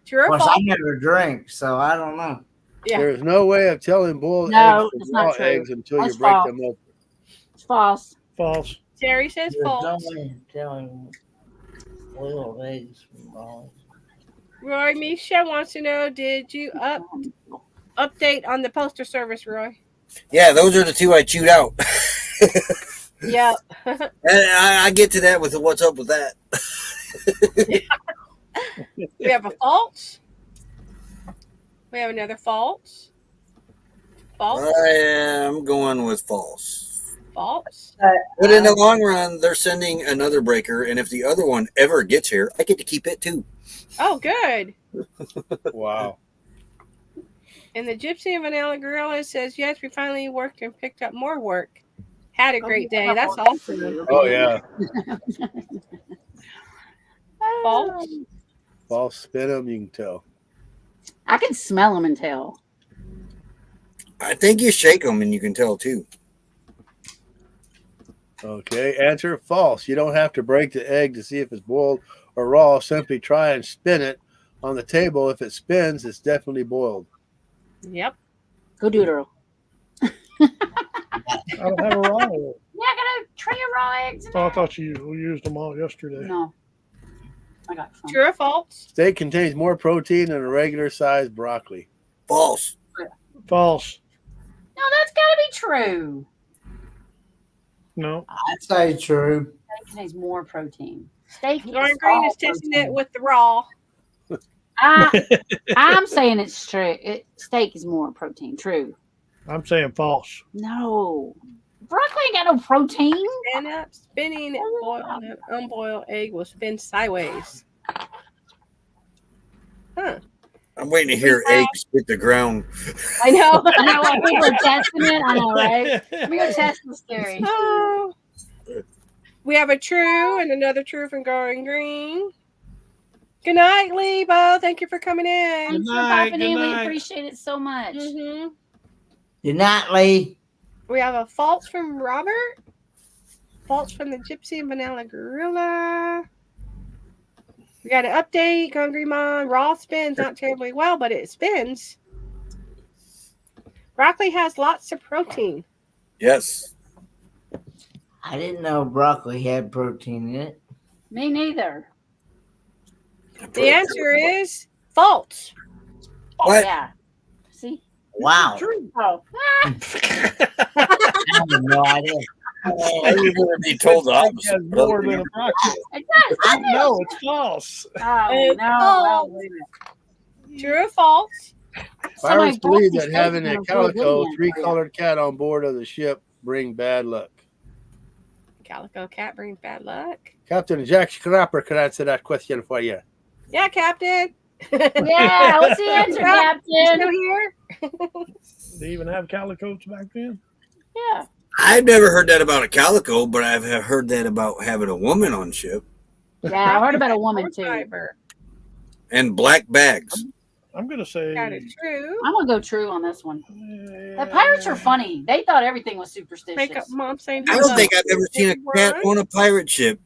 True Of or course, false? I never drink, so I don't know. Yeah. There's no way of telling boiled No, eggs it's from not raw true. eggs until That's you break false. them open. It's false. False. Terry says false. telling boiled eggs from balls. Roy Misha wants to know, did you update on the postal service, Roy? Yeah, those are the two I chewed out. Yep. And I get to that with the what's up with that. We have a false. We have another false. False. I am going with false. False. But in the long run, they're sending another breaker, and if the other one ever gets here, I get to keep it too. Oh, good. Wow. And the Gypsy of Vanilla Gorilla says, yes, we finally worked and picked up more work. Had a great day. That's awesome. Oh yeah. False. False. Spin them. You can tell. I can smell them and tell. I think you shake them and you can tell too. Okay. Answer false. You don't have to break the egg to see if it's boiled or raw. Simply try and spin it on the table. If it spins, it's definitely boiled. Yep. Go do it, Earl. I don't have a raw egg. Yeah, I got a tray of raw eggs. Oh, I thought you used them all yesterday. No. I got some. True or false? Steak contains more protein than a regular sized broccoli. False. False. No, that's got to be true. No. I'd say true. Steak contains more protein. Steak Lauren is Green all is testing protein. it with the raw. I'm saying it's true. Steak is more protein. True. I'm saying false. No. Broccoli ain't got no protein. Stand up, spinning, boiled, and unboiled egg will spin sideways. Huh. I'm waiting to hear eggs hit the ground. I know. I know what people are testing it. I know, right? We go test this theory. Oh. We have a true and another true from Going Green. Good night, Lebo. Thank you for coming in. Thanks for night, popping good in. We night. appreciate it so much. Mm-hmm. Good night, Lee. We have a false from Robert. False from the Gypsy and Vanilla Gorilla. We got an update. Hungry Mom. Raw spins not terribly well, but it spins. Broccoli has lots of protein. Yes. I didn't know broccoli had protein in it. Me neither. The answer is false. Oh, What? yeah. See? Wow. Oh. I have no idea. I was going to be told the Has opposite. more than a broccoli. It does. doesn't it? No, it's false. Oh, It's no. false. Well, wait a minute. True or false? Pirates my believe boss's that having face a is gonna go calico, good. three-colored cat on board of the ship bring bad luck. Calico cat brings bad luck. Captain Jack Scrapper could answer that question for you. Yeah, Captain. Yeah, what's the answer, You Captain? still here? They even have calicoes back then? Yeah. I've never heard that about a calico, but I've heard that about having a woman on ship Yeah, I heard about a woman too. Driver. and black bags. I'm going to say. Got it true. I'm gonna go true on this one. The pirates are funny. They thought everything was superstitious. Make up Mom saying I don't think I've ever seen a cat on a pirate ship.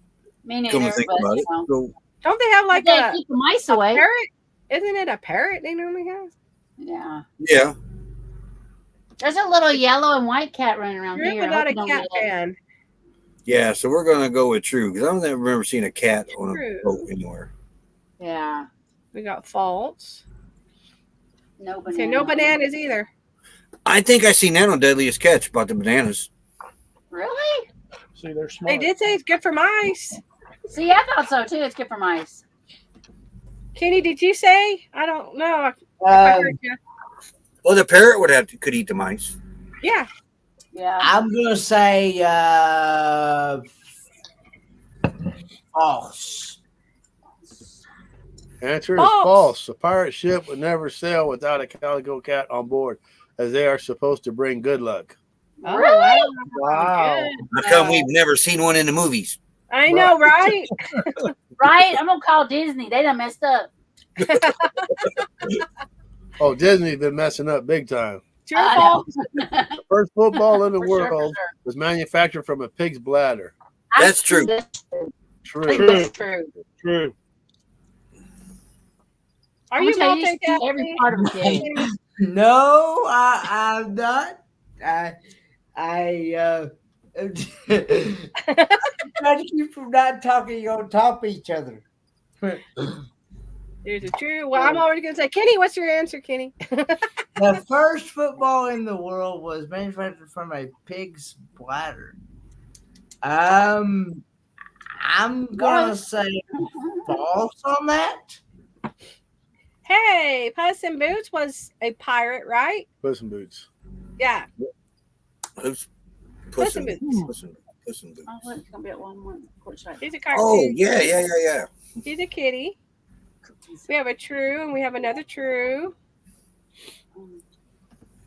Me Come neither. to think But, about you it. know. So, Don't they have like They a keep the mice away. parrot? Isn't it a parrot they normally have? Yeah. yeah. There's a little yellow and white cat running around You're here. I not hope a you don't cat get it. fan. Yeah, so we're going to go with true because I don't ever remember seeing a cat on a True. boat anywhere. Yeah. We got false. No banana. Okay, no bananas either. I think I seen that on Deadliest Catch about the bananas. Really? See, they're smart. They did say it's good for mice. See, I thought so too. It's good for mice. Kenny, did you say? I don't know. If I heard you. Well, the parrot could eat the mice. Yeah. Yeah. I'm gonna say false. Answer is False. false. A pirate ship would never sail without a calico cat on board, as they are supposed to bring good luck. Oh, Really? Wow. Good. How come we've never seen one in the movies? I know, right? Right? I'm gonna call Disney. They done messed up. Oh, Disney's been messing up big time. True or I false? know. The first football in the For sure, for world sure. was manufactured from a pig's bladder. That's true. That's True. true. True. True. Are I'm you gonna tell you, multitasking? every part of a pig. No, I'm not. I try to keep from not talking on top of each other. There's a true. Well, I'm already going to say, Kenny, what's your answer, Kenny? The first football in the world was manufactured from a pig's bladder. I'm gonna say false on that. Hey, Puss in Boots was a pirate, right? Puss in Boots. Yeah. Who's Puss in Boots? Boots. Puss in Boots. Oh, it's gonna be at one court side. He's a cartoon. Oh, yeah. He's a kitty. We have a true and we have another true.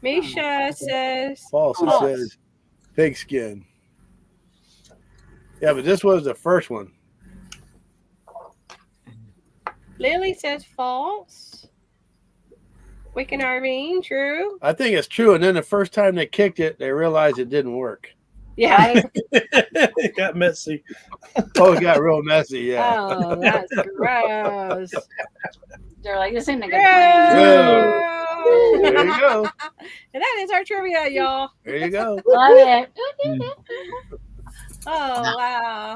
Misha says False. It False. says pigskin. Yeah, but this was the first one. Lily says false. Wick and Irene, true. I think it's true. And then the first time they kicked it, they realized it didn't work. Yeah. It got messy. Oh, it got real messy. Yeah. Oh, that's gross. They're like, this ain't a good plan. True. There you go. And that is our trivia, y'all. There you go. Love it. Oh, wow.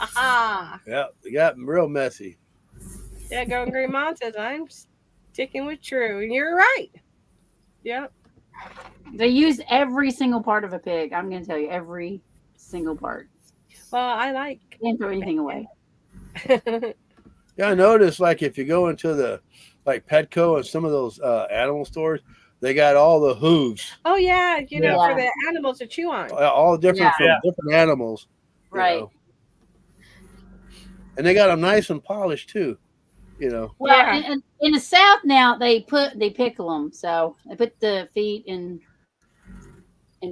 Aha. Yeah, it got real messy. Yeah, Going Green Mom says, I'm sticking with true. And you're right. Yep. They use every single part of a pig. I'm gonna tell you, every single part. Well, I like. Can't throw anything away. Yeah, I noticed like if you go into the like Petco and some of those animal stores, They got all the hooves, Oh yeah, you know, Yeah. for the animals to chew on. all different from Yeah. different animals. you Right. know. And they got them nice and polished too. You know. Well, Yeah. in the South now they pickle them, so they put the feet in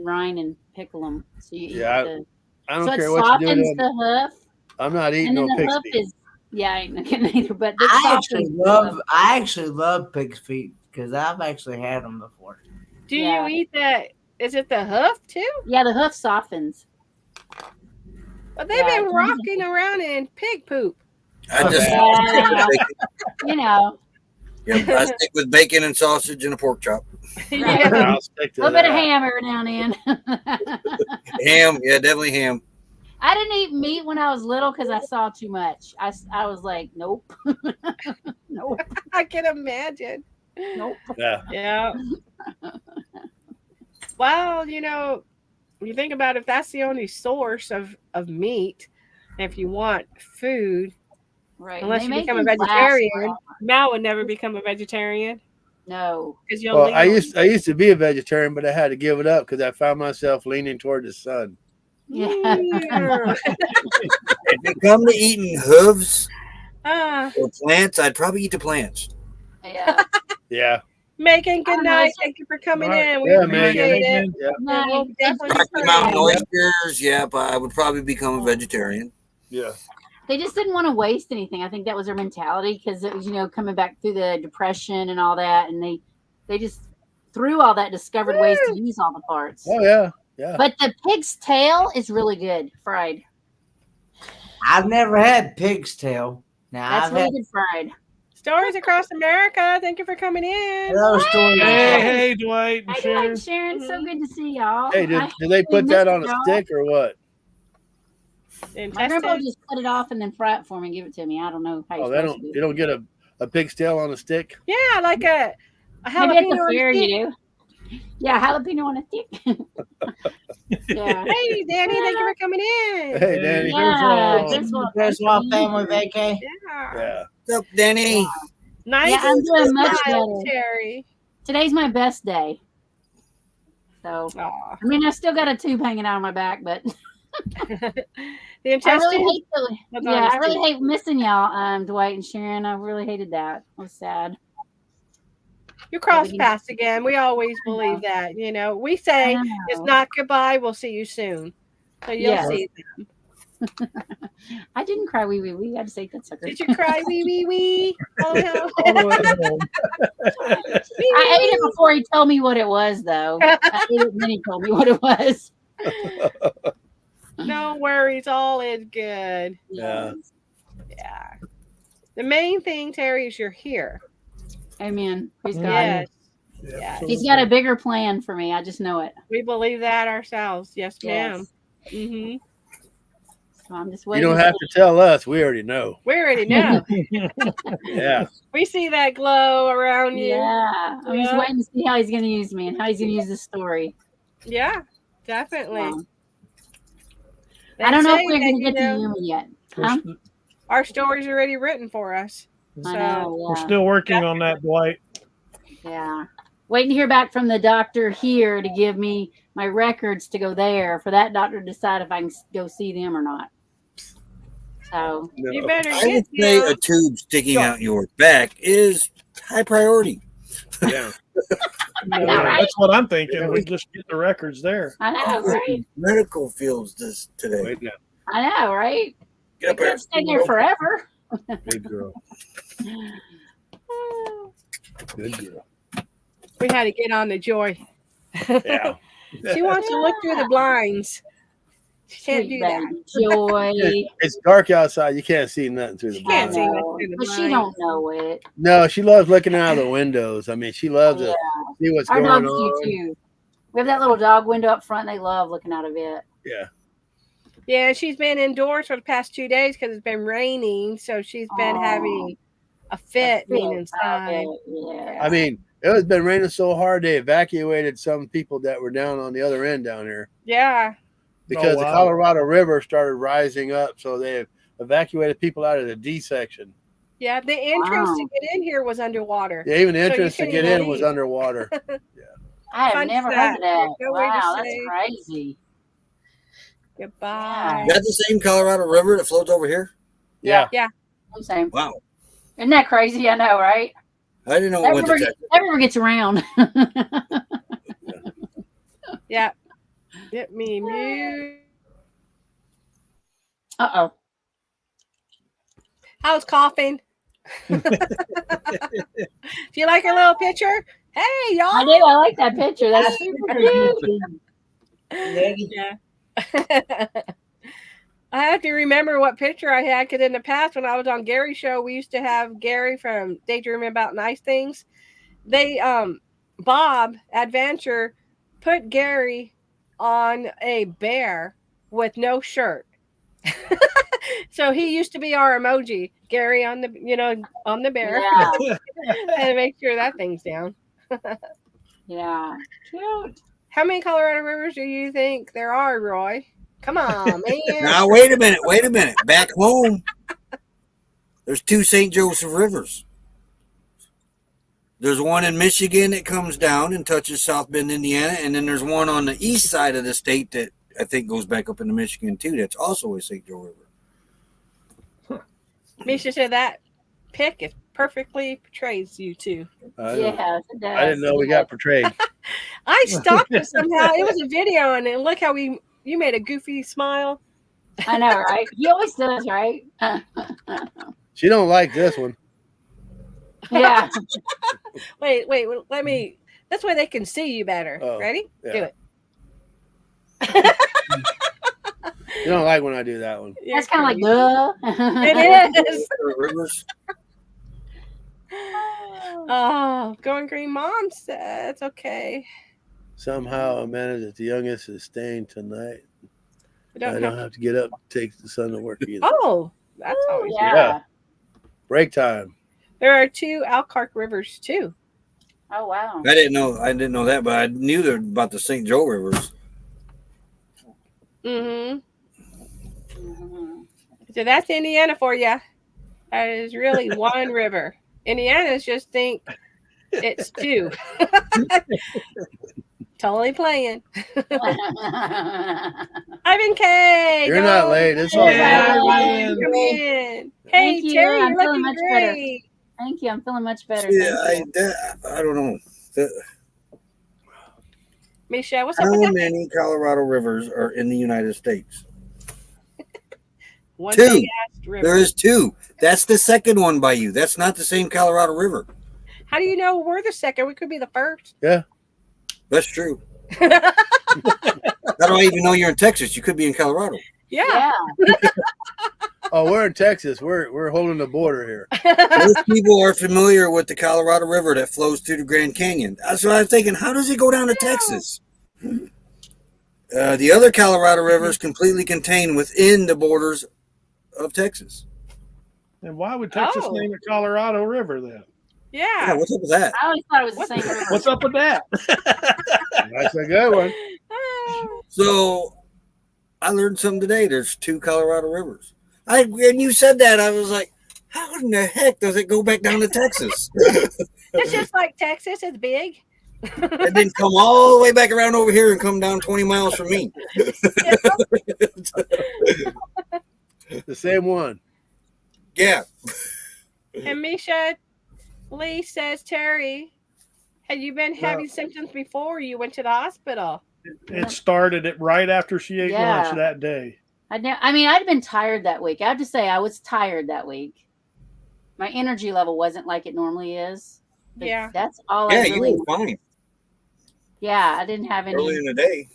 rind and pickle them. So you Yeah, eat the. I don't So it care what you do. softens To them. the hoof, I'm not eating and then no the pig's hoof feet. is I ain't getting either, but it I actually softens the hoof. love pig's feet because I've actually had them before. Do Yeah. you eat the? Is it the hoof too? Yeah, the hoof softens. But they've Yeah, been it's rocking around in pig poop. I just Yeah. You know, I stick with bacon and sausage and a pork chop. Yeah. I'll stick a to little bit of that. ham every now and then. Ham, yeah, definitely ham. I didn't eat meat when I was little because I saw too much. I was like, nope, nope, I can imagine. nope. Yeah. Yeah. Well, you know, you think about if that's the only source of meat, if you want food, Right. unless They you make become a them last vegetarian, forever. Mal would never become a vegetarian No. because you'll Well, lean I on- used to be a vegetarian, but I had to give it up because I found myself leaning toward the sun. Yeah. Mm. If it come to eating hooves Ah, or plants, I'd probably eat the plants. Yeah. Yeah. Megan, good don't know, night. it's- Thank you for coming All right. in. We Yeah, appreciate Megan. it. Yeah. No, And we'll definitely Rocky be Mountain praying. oysters, yeah, but I would probably become a vegetarian. Yeah. they just didn't want to waste anything. I think that was their mentality because it was, coming back through the depression and all that, and they just through all that discovered ways to use all the parts. Oh yeah. Yeah. But the pig's tail is really good fried. I've never had pig's tail. Now That's I've really had good fried. Stories across America. Thank you for coming in. those stories. Hey, Dwight and Hi, Sharon. Dwight, Sharon. So good to see y'all. Hey, I did they put missed that on a y'all. stick or what? My grandpa Intestines. just cut it off and then fry it for me and give it to me. I don't know how you're Oh, they supposed don't. to do You it. don't get a pig's tail on a stick. Yeah, like a Maybe at jalapeno. the on a fair stick. you do. Yeah, jalapeno on a stick. Yeah. Hey, Danny, thank you for coming in. Hey, Danny. Yeah, Griswold. Griswold, Griswold thank you. family vacay. Yeah. Yeah. What's up, Danny? Nice. Yeah, I'm doing much smile, better. Terry. Today's my best day. So, Aw. I mean, I still got a tube hanging out of my back, but The I intestines. really hate What's yeah, on I his really teeth? hate missing y'all, Dwight and Sharon. I really hated that. I was sad. You cross paths again. We always believe that. You know, we say I it's know. not goodbye. We'll see you soon. So you'll Yes. see. I didn't cry wee wee wee. I had to say that sucker. Did you cry? Wee wee wee. Oh no. All the way home. I ate it before he told me what it was, though. I ate it and then he told me what it was. No worries. All is good. Yeah. Yeah. The main thing, Terry, is you're here. Amen. Praise God. Yes. Yeah, Yeah. so- He's got a bigger plan for me. I just know it. We believe that ourselves. Yes, ma'am. Yes. Mm-hmm. So I'm just You waiting. don't to have to tell us. We already know. We already know. Yeah. We see that glow around you. Yeah. I'm just Yeah. waiting to see how he's going to use me and how he's going to use this story. Yeah, definitely. So, They I don't know say if we're that, going to you get to know, Yuma yet. We're, Huh? st- our story's already written for us. I So know. we're Yeah. still working on that, Dwight. Yeah. Waiting to hear back from the doctor here to give me my records to go there for that doctor to decide if I can go see them or not. So, you No. better I get would say them. a tube sticking out your back is high priority. Yeah. right? That's what I'm thinking. We just get the records there. I know, right? Medical fields this today. Wait now. I know, right? Get I up there. can't stay there forever. Good girl. Good girl. We had to get on the Joy. Yeah. She wants to look through the blinds. She can't Sweet do that. baby Joy. It's dark outside. You can't see nothing through the She can't blinds. see know, nothing through the but she blinds. don't know it. No, she loves looking out of the windows. I mean, she loves to see what's Our going dogs do on. too. We have that little dog window up front. They love looking out of it. Yeah. Yeah, she's been indoors for the past 2 days because it's been raining. So she's been Aw. having a fit being Feel inside. bad, yeah. I mean, it has been raining so hard they evacuated some people that were down on the other end down here Yeah. because the wow. Colorado River started rising up. So they evacuated people out of the D section. Yeah. The entrance to Wow. get in here was underwater. Yeah, even the So you entrance to couldn't get even in was leave. underwater. Yeah. I have Fun never heard fact. of that. No way to Wow, that's say crazy. goodbye. Is that the same Colorado River that flows over here? Yeah. I'm saying. Wow. Isn't that crazy? I know, right? I didn't know it went to Texas. That river gets around. Yeah. Get me mute. Uh-oh. I was coughing. Do you like a little picture? Hey, y'all. I do. I like that picture. That's super cute. Yeah. I have to remember what picture I had because in the past when I was on Gary's show, we used to have Gary from Daydreaming About Nice Things. They Bob Adventure put Gary on a bear with no shirt. So he used to be our emoji, Gary on the on the bear. Yeah. And make sure that thing's down. Yeah. Cute. How many Colorado rivers do you think there are, Roy? Come on, man. Now, wait a minute. Back home, there's 2 St. Joseph rivers. There's one in Michigan that comes down and touches South Bend, Indiana, and then there's one on the east side of the state that I think goes back up into Michigan, too. That's also a St. Joe River. Misha said that pic is perfectly portrays you two. Yes, it does. I didn't know we got portrayed. I stopped it somehow. It was a video, and look how you made a goofy smile. I know, right? He always does, right? She don't like this one. Yeah. Wait, let me. This way they can see you better. Oh, Ready? yeah. Do it. You don't like when I do that one. That's kind of like, duh. It is. Rivers. Oh, Going Green Mom said it's okay. Somehow I managed that the youngest is staying tonight. We I don't have to get up to take the son to work either. Oh, that's always Yeah. Yeah. Break time. There are 2 Alcarc rivers too. Oh, wow. I didn't know that, but I knew about the St. Joe rivers. Mm-hmm. Mhm. So that's Indiana for you. That is really one river. Indiana's just think it's 2. Totally playing. Ivan K. You're not late. It's all Yeah, right. Ivan. Come in. Hey, Thank you. Terry, I'm you're feeling looking much better. great. Thank you. I'm feeling much better. Yeah, Thank you. I don't know. Misha, what's up How with that? many Colorado rivers are in the United States? One 2. big ass river. There is 2. That's the second one by you. That's not the same Colorado River. How do you know we're the second? We could be the first. That's true. I don't even know you're in Texas. You could be in Colorado. Yeah. Oh, we're in Texas. We're holding the border here. Most people are familiar with the Colorado River that flows through the Grand Canyon. That's what I'm thinking. How does it go down to Texas? The other Colorado River is completely contained within the borders of Texas. And why would Texas Oh. name it Colorado River then? Yeah, Yeah. what's up with that? I always thought it was the same river. What's up with that? That's a good one. So I learned something today. There's 2 Colorado rivers. And you said that, I was like, how in the heck does it go back down to Texas? It's just like Texas. It's big. And then come all the way back around over here and come down 20 miles from me. The same one. Yeah. And Misha Lee says, Terry, had you been having symptoms before you went to the hospital? It started it right after she ate Yeah. lunch that day. I'd been tired that week. I have to say, I was tired that week. My energy level wasn't like it normally is. But Yeah. That's all Yeah, I you really. were fine Yeah, I didn't have early in any. the day.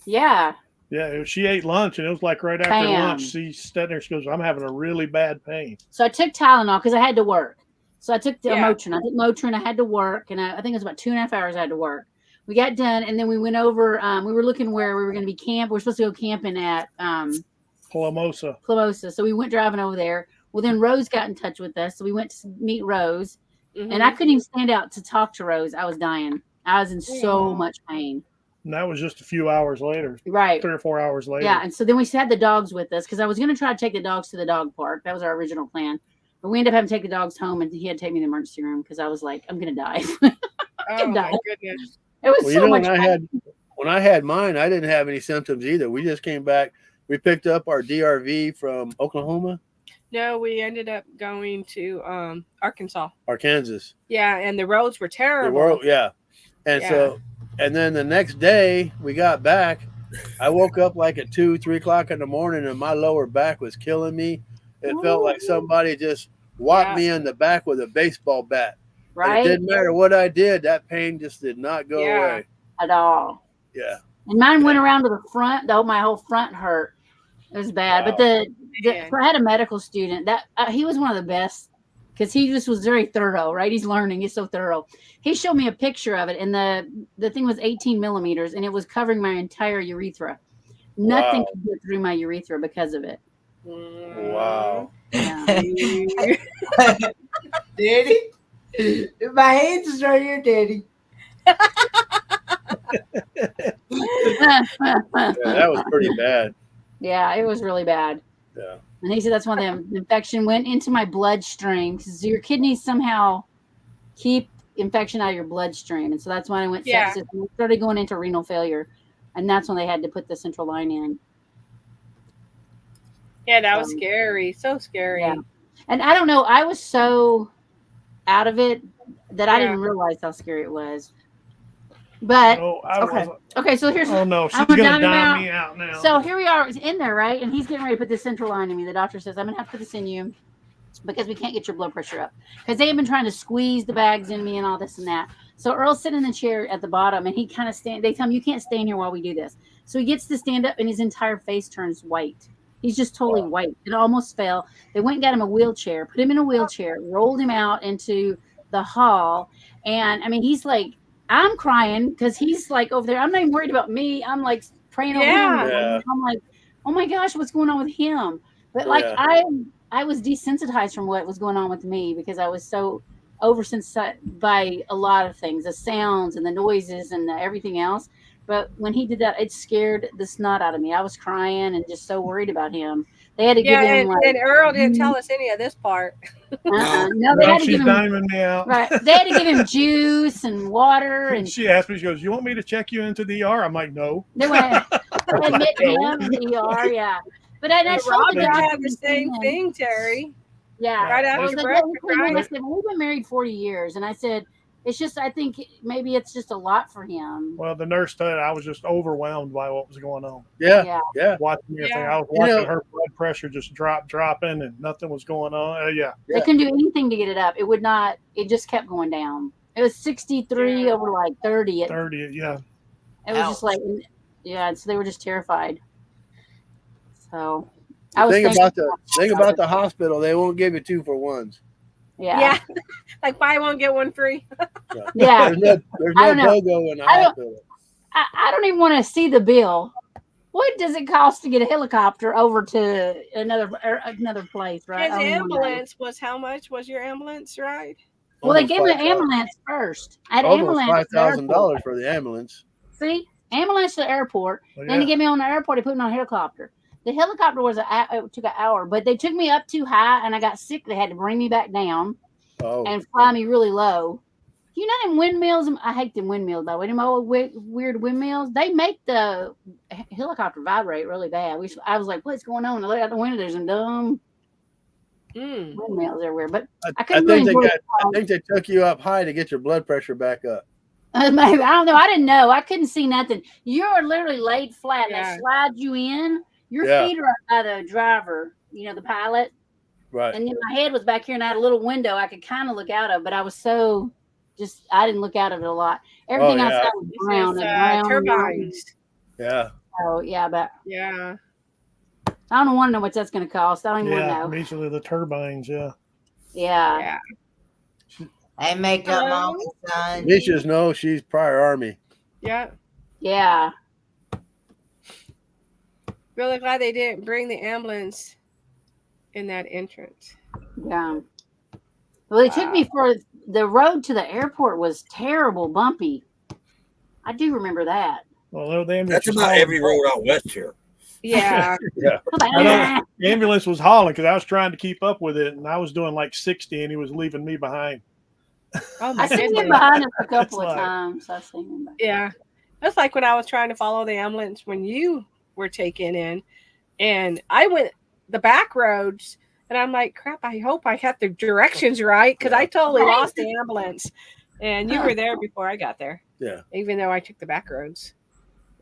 Yeah. Yeah, she ate lunch, and it was like right after Bam. lunch. She sat there. She goes, "I'm having a really bad pain." So I took Tylenol because I had to work. So I took the Yeah. Motrin. I took Motrin. I had to work, and I think it was about 2.5 hours I had to work. We got done, and then we went over. We were looking where we were going to be camp. We were supposed to go camping at Palomosa. Plamosa. So we went driving over there. Well, then Rose got in touch with us. So we went to meet Rose. Mhm. And I couldn't even stand out to talk to Rose. I was dying. I was in so Yeah. much pain. And that was just a few hours later, Right. 3 or 4 hours later. Yeah. And so then we had the dogs with us because I was going to try to take the dogs to the dog park. That was our original plan. But we ended up having to take the dogs home, and he had to take me to the emergency room because I was like, I'm going to die. Oh, my die. goodness. It was Well, so much when I had mine, I didn't have any symptoms either. We just came back. We picked up our DRV from Oklahoma. No, we ended up going to Arkansas. Arkansas. Yeah, and the roads were terrible. The world, yeah. And so, and then the next day we got back. I woke up like at 2, 3 o'clock in the morning, and my lower back was killing me. It felt like somebody just whacked me in the back with a baseball bat. right? And it didn't matter what I did; that pain just did not go away at all. Yeah. And mine went around to the front, though. My whole front hurt. It was bad. Wow. But I had a medical student that he was one of the best because he just was very thorough, right? He's learning. He's so thorough. He showed me a picture of it, and the thing was 18 millimeters, and it was covering my entire urethra. Nothing could get through my urethra because of it. Wow. Yeah. Daddy, my hands is right here, Daddy. Yeah, that was pretty bad. Yeah, it was really bad. Yeah. And he said that's when the infection went into my bloodstream because your kidneys somehow keep infection out of your bloodstream. And so that's when I went sepsis and started going into renal failure. And that's when they had to put the central line in. Yeah, that was scary. So scary. Yeah. And I don't know. I was so out of it that I didn't realize how scary it was. But okay, so here's no, she's gonna dime me out now. So here we are in there, right? And he's getting ready to put this central line in me. The doctor says, I'm gonna have to put this in you because we can't get your blood pressure up. Because they have been trying to squeeze the bags in me and all this and that. So Earl's sitting in the chair at the bottom and he kind of they tell him you can't stay in here while we do this. So he gets to stand up and his entire face turns white. He's just totally white. It almost fell. They went and got him a wheelchair, put him in a wheelchair, rolled him out into the hall. And I mean, he's like, I'm crying because he's like over there. I'm not even worried about me. I'm like praying over him. Yeah. I'm like, oh my gosh, what's going on with him? But like I was desensitized from what was going on with me because I was so oversensitized by a lot of things, the sounds and the noises and everything else. But when he did that, it scared the snot out of me. I was crying and just so worried about him. They had to give him and Earl didn't tell us any of this part. No, they had to she's give him diming me out. Right. They had to give him juice and water. And she asked me, she goes, "You want me to check you into the ER?" I'm like, "No." They went admit him in the ER, yeah. But I told the doctor had the same thing, Terry. Yeah. Right after your breath. I said, well, we've been married 40 years, and I said, it's just, I think maybe it's just a lot for him. Well, the nurse said I was just overwhelmed by what was going on. Yeah. Watching everything. I was watching her blood pressure just dropping, and nothing was going on. They couldn't do anything to get it up. It would not. It just kept going down. It was 63 over like 30. 30, yeah. It was just like, so they were just terrified. So I was thing about the hospital, they won't give you 2-for-1s. Yeah. Like buy one, get one free. Yeah. There's no BOGO in the hospital. I don't even want to see the bill. What does it cost to get a helicopter over to another place, right? His ambulance was how much was your ambulance ride? Well, they gave me an ambulance first. I had almost ambulance $5,000 for the ambulance. See? Ambulance to the airport. Then they get me on the airport, they put me on a helicopter. The helicopter it took an hour, but they took me up too high and I got sick. They had to bring me back down and fly me really low. You know them windmills? I hate them windmills, by the way. Them old weird windmills. They make the helicopter vibrate really bad. I was like, what's going on? I look out the window, there's some dumb windmills everywhere. But I couldn't I think they took you up high to get your blood pressure back up. Maybe. I don't know. I didn't know. I couldn't see nothing. You're literally laid flat. And they slide you in. Your feet are by the driver, the pilot. Right. And then my head was back here and I had a little window I could kind of look out of, but I was so I didn't look out of it a lot. Everything outside was brown and turbines. Yeah. Oh, yeah, but yeah. I don't want to know what that's going to cost. I don't even want to know. Basically the turbines, Yeah. They make up my own son. Nisha's knows she's prior Army. Yeah. Yeah. Really glad they didn't bring the ambulance in that entrance. Yeah. Well, they took me for the road to the airport was terrible, bumpy. I do remember that. Well, that's about every road out west here. Yeah. The ambulance was hauling because I was trying to keep up with it, and I was doing like 60, and he was leaving me behind. Oh my I've seen him goodness. behind us a couple of like- times. I've seen him. Yeah. That's like when I was trying to follow the ambulance when you were taken in. And I went the back roads and I'm like, crap, I hope I got the directions right because I totally lost the ambulance. And you were there before I got there. Yeah. Even though I took the back roads.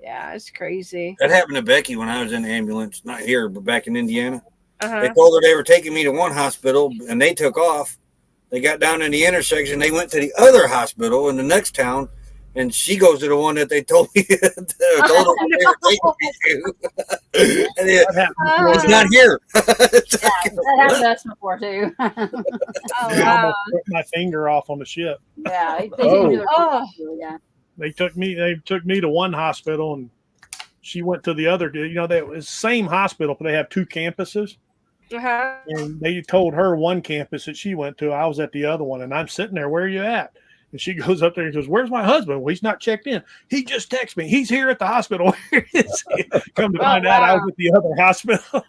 Yeah, it's crazy. That happened to Becky when I was in the ambulance, not here, but back in Indiana. They Uh-huh. told her they were taking me to one hospital, and they took off. They got down in the intersection. They went to the other hospital in the next town, and she goes to the one that they told me told her they were taking me to. And That happened it's not here. That happened to us before too. Oh, I wow. almost took my finger off on the ship. Yeah, they Oh. didn't do it. Oh. Yeah. They took me to one hospital, and she went to the other. You know, they was the same hospital, but they have two campuses. Uh-huh. And they told her one campus that she went to. I was at the other one, and I'm sitting there. Where are you at? And she goes up there and goes, "Where's my husband?" Well, he's not checked in. He just texted me. He's here at the hospital. Where is he? Come to find out, I was at the other hospital.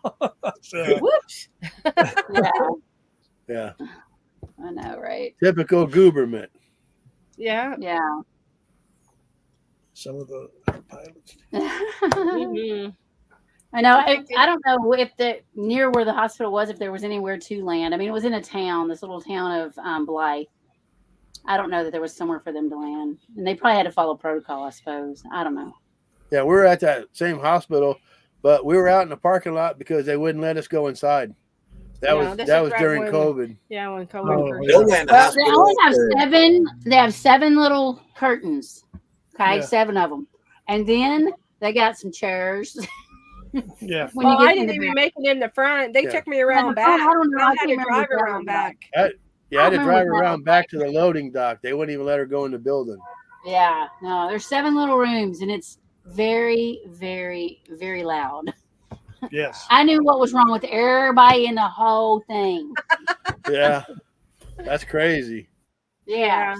So, Whoops. Yeah, Yeah. I know, right? Typical Gooberman. Yeah. Yeah. some of the pilots. Mm-hmm. I know. I don't know if the near where the hospital was, if there was anywhere to land. I mean, it was in a town, this little town of Blythe. I don't know that there was somewhere for them to land, and they probably had to follow protocol, I suppose. I don't know. Yeah, we were at that same hospital, but we were out in the parking lot because they wouldn't let us go inside. That Yeah, was this that is was right during when- COVID. Yeah, when Oh, COVID first. yeah. They'll land the Well, they hospital. only have seven. They have 7 little curtains. Okay, Yeah. 7 of them, and then they got some chairs. Yeah. When Well, you I get in didn't the even back. make it in the front. They Yeah. took me around I back. don't know. I I had can't to remember drive what around back. Yeah, I had to remember drive what that around was back to the loading dock. They wouldn't even let her go in the building. Yeah, no, there's 7 little rooms, and it's very, very, very loud. Yes. I knew what was wrong with everybody in the whole thing. Yeah, that's crazy. Yeah.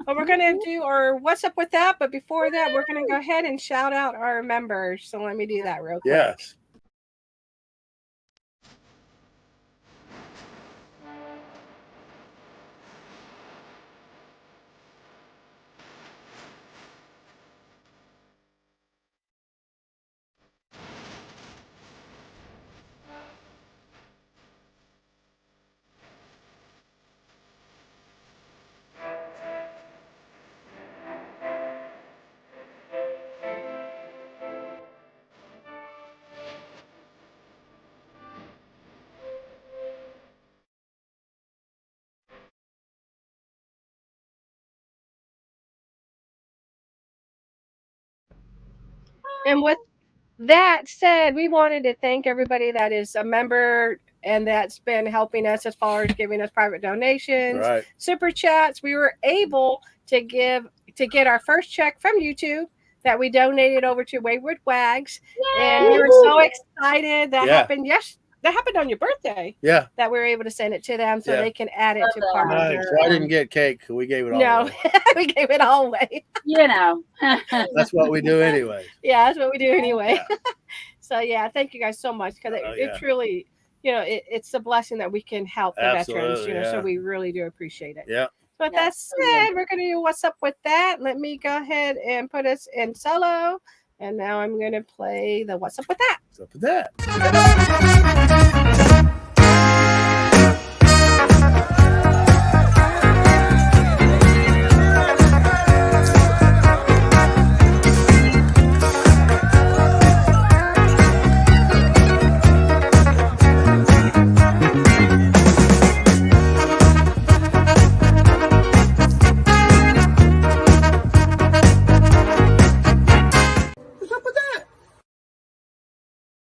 But we're going to do our what's up with that. But before that, we're going to go ahead and shout out our members. So let me do that real quick. Yes. And with that said, we wanted to thank everybody that is a member and that's been helping us as far as giving us private donations, Right. super chats. We were able to get our first check from YouTube that we donated over to Wayward Wags. And we were so excited. That Yeah. happened that happened on your birthday. Yeah. That we were able to send it to them so Yeah. they can add it to Love part that. of Nice. their So I didn't get cake. We gave it all No, away. we gave it all away. You know. That's what we do anyway. Yeah, that's what we do anyway. So yeah, thank you guys so much because Oh, it yeah. truly, it's a blessing that we can help the veterans. Absolutely, So yeah. we really do appreciate it. Yeah. But Yeah, that so good. said, we're gonna do what's up with that. Let me go ahead and put us in solo, and now I'm gonna play the what's up with that. What's up with that? What's up with that?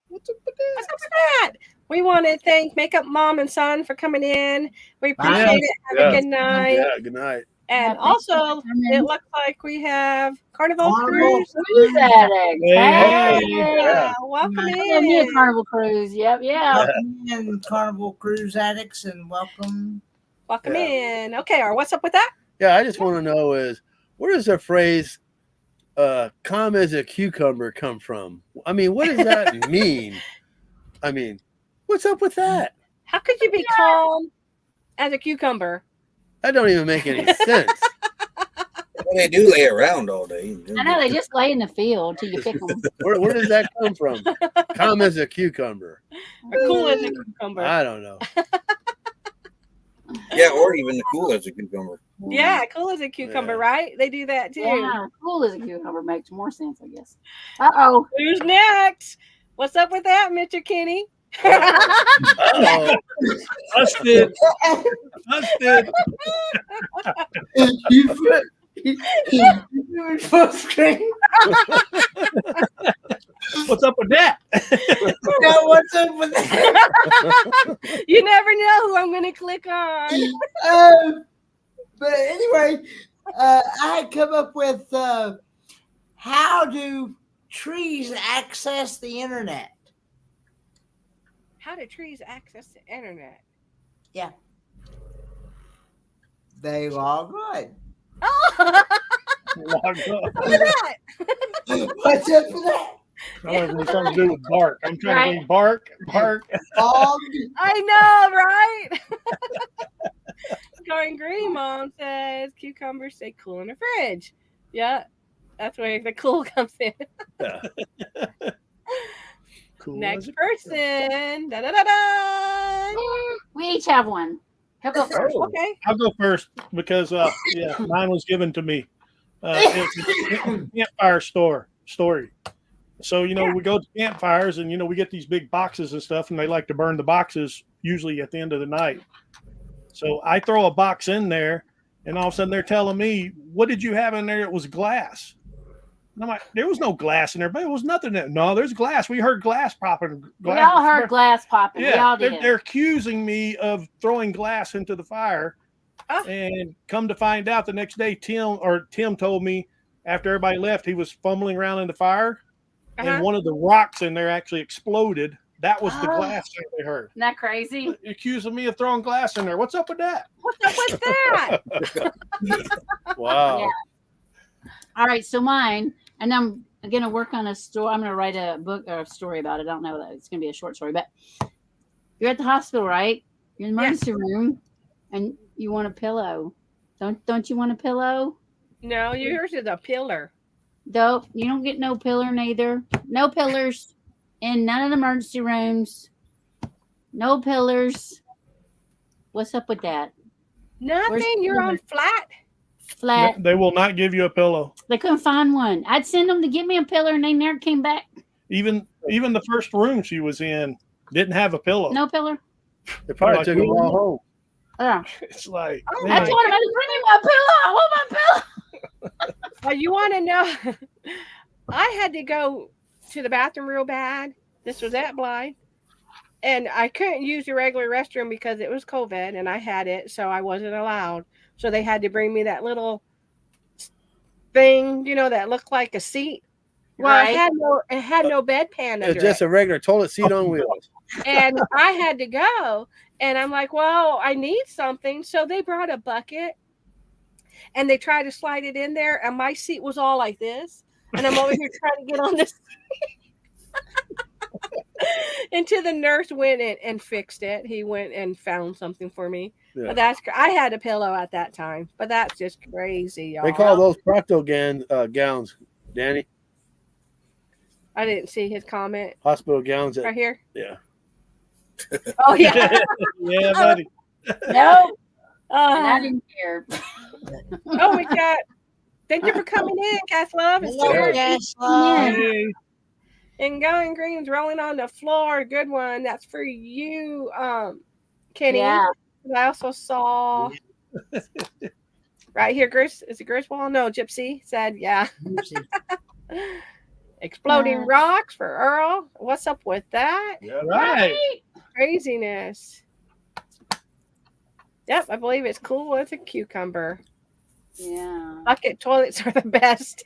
What's up with that? What's up with that? We want to thank Makeup Mom and Son for coming in. We appreciate Bye. it. Have a Yeah. good night. Yeah. Good night. And Yeah, thanks for also, coming. it looks like we have Carnival Carnival Cruise. Cruise addict. Hey, Hey. Yeah, welcome Yeah, me a in. Carnival Cruise. Yep, yeah. Welcome in, Carnival Cruise addicts, and welcome. Welcome Yeah. in. Okay, or what's up with that? Yeah. I just want to know is where does the phrase "calm as a cucumber" come from? I mean, what does that mean? I mean, what's up with that? How could you be calm as a cucumber? That don't even make any sense. Well, they do lay around all day. I know they just lay in the field till you pick them. Where does that come from? Calm as a cucumber. Or cool as a cucumber. I don't know. Yeah, or even the cool as a cucumber. Yeah, cool as a cucumber, Yeah. right? They do that too. Yeah, cool as a cucumber makes more sense, I guess. Uh-oh. Who's next? What's up with that, Mr. Kenny? Uh-oh. Us did. Us did. You doing full screen? What's up with that? Now, what's up with that? You never know who I'm going to click on. But anyway, I had come up with how do trees access the internet? How do trees access the internet? Yeah. They log on. Oh, Log on. look at that. What's up with that? I don't know something to do with bark. I'm trying to think bark. Log I know, right? Going green, Mom says cucumbers stay cool in the fridge. Yeah, that's where the cool comes in. Yeah. Cool. Next person. Da, da, da, da. We each have one. He'll go first. Oh. Okay. I'll go first because mine was given to me. It's a campfire story. So we go to campfires and we get these big boxes and stuff, and they like to burn the boxes usually at the end of the night. So I throw a box in there, and all of a sudden they're telling me, "What did you have in there?" It was glass. And I'm like, "There was no glass in there, but it was nothing." No, there's glass. We heard glass popping. We all heard glass popping. We Yeah, all did. they're accusing me of throwing glass into the fire. Oh. And come to find out the next day, Tim told me after everybody left, he was fumbling around in the fire, and one of the rocks in there actually exploded. That was the glass that they heard. Isn't that crazy? Accusing me of throwing glass in there. What's up with that? What's up with that? Wow. Yeah. All right, so mine, and I'm going to work on a story. I'm going to write a book or a story about it. I don't know that it's going to be a short story, but you're at the hospital, right? You're in the emergency room, and you want a pillow. Don't you want a pillow? No, yours is a pillar. Nope, you don't get no pillar neither. No pillars in none of the emergency rooms. No pillars. What's up with that? Nothing. You're on flat. Flat. They will not give you a pillow. They couldn't find one. I'd send them to get me a pillar, and they never came back. Even the first room she was in didn't have a pillow. No pillar. They probably Like, took them all home. Yeah. It's like, Oh, I man, told him, bring me my pillow. I want my pillow. Well, you want to know? I had to go to the bathroom real bad. This was at Blythe. And I couldn't use the regular restroom because it was COVID and I had it, so I wasn't allowed. So they had to bring me that little thing, that looked like a seat. Well, Right. it had no bedpan under It's just it. a regular toilet seat on wheels. And I had to go. And I'm like, well, I need something. So they brought a bucket and they tried to slide it in there. And my seat was all like this. And I'm over here trying to get on this. Until the nurse went in and fixed it. He went and found something for me. Yeah. But I had a pillow at that time. But that's just crazy, y'all. They call those procto gowns, Danny. I didn't see his comment. Hospital gowns. Right here. Yeah. Oh, yeah. yeah, buddy. No. I didn't care. Oh, we got. Thank you for coming in, Cass Love. It's Sarah. Hey. And Going Green's rolling on the floor. Good one. That's for you, Kenny. Yeah. I also saw right here, Gris. Is it Griswold? No, Gypsy said, yeah. Exploding rocks for Earl. What's up with that? Yeah. Right. Craziness. Yep, I believe it's cool as a cucumber. Yeah. Bucket toilets are the best.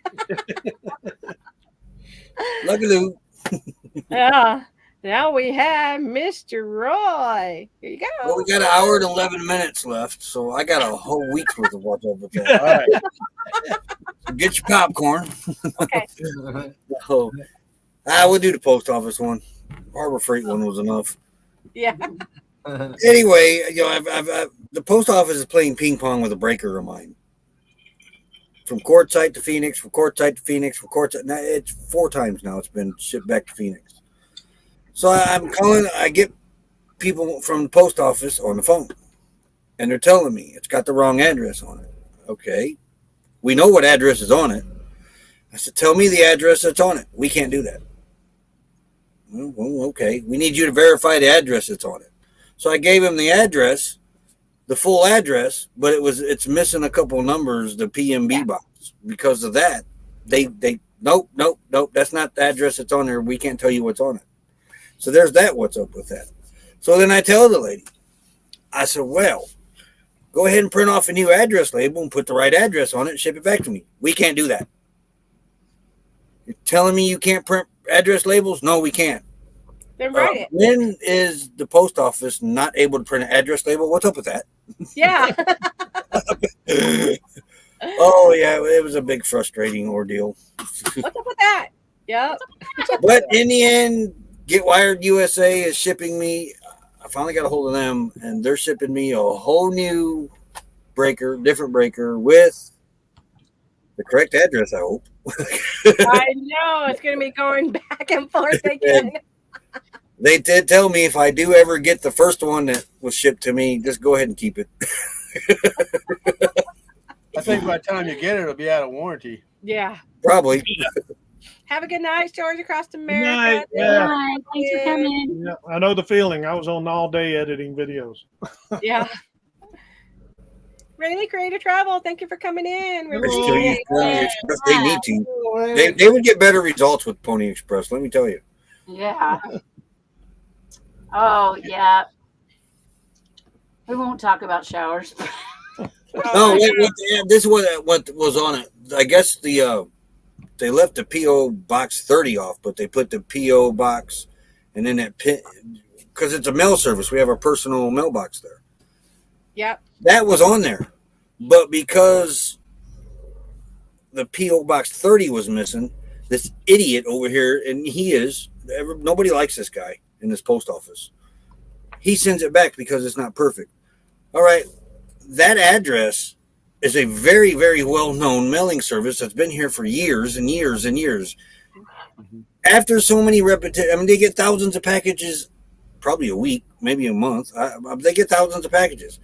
Lucky Lou. Yeah. Now we have Mr. Roy. Here you go. Well, we got an hour and 11 minutes left, so I got a whole week's worth of what's up with that. All right. So get your popcorn. Okay. We'll do the post office one. Harbor Freight one was enough. Yeah. Anyway, the post office is playing ping pong with a breaker of mine. From Quartzsite to Phoenix, from Quartzsite to Phoenix, from Quartzsite. Now it's 4 times now. It's been shipped back to Phoenix. So I'm calling. I get people from the post office on the phone, and they're telling me it's got the wrong address on it. Okay, we know what address is on it. I said, tell me the address that's on it. We can't do that. Well, okay. We need you to verify the address that's on it. So I gave him the address, the full address, but it's missing a couple of numbers, the PMB box. Because of that, they nope, that's not the address that's on there. We can't tell you what's on it. So there's that. What's up with that? So then I tell the lady, I said, well, go ahead and print off a new address label and put the right address on it and ship it back to me. We can't do that. You're telling me you can't print address labels? No, we can't. Then write it. When is the post office not able to print an address label? What's up with that? Yeah. Oh, yeah, it was a big frustrating ordeal. What's up with that? Yep. But in the end, Get Wired USA is shipping me. I finally got a hold of them, and they're shipping me a whole new breaker, different breaker with the correct address, I hope. I know. It's going to be going back and forth again. They did tell me if I do ever get the first one that was shipped to me, just go ahead and keep it. I think by the time you get it, it'll be out of warranty. Yeah. Probably. Have a good night, George, across America. night. Good Yeah. night. Thanks for coming. Yeah, I know the feeling. I was on all day editing videos. Yeah. Rayleigh Creator Travel, thank you for coming in. We They're still appreciate using Pony it. Express. They need to. They would get better results with Pony Express, let me tell you. Yeah. Oh, yeah. We won't talk about showers. No, this is what was on it. I guess they left the PO box 30 off, but they put the PO box and then that pin because it's a mail service. We have our personal mailbox there. Yep. That was on there, but because the PO box 30 was missing, this idiot over here, and nobody likes this guy in this post office. He sends it back because it's not perfect. All right, that address is a very, very well-known mailing service that's been here for years and years and years. After so many they get thousands of packages, probably a week, maybe a month. They get thousands of packages.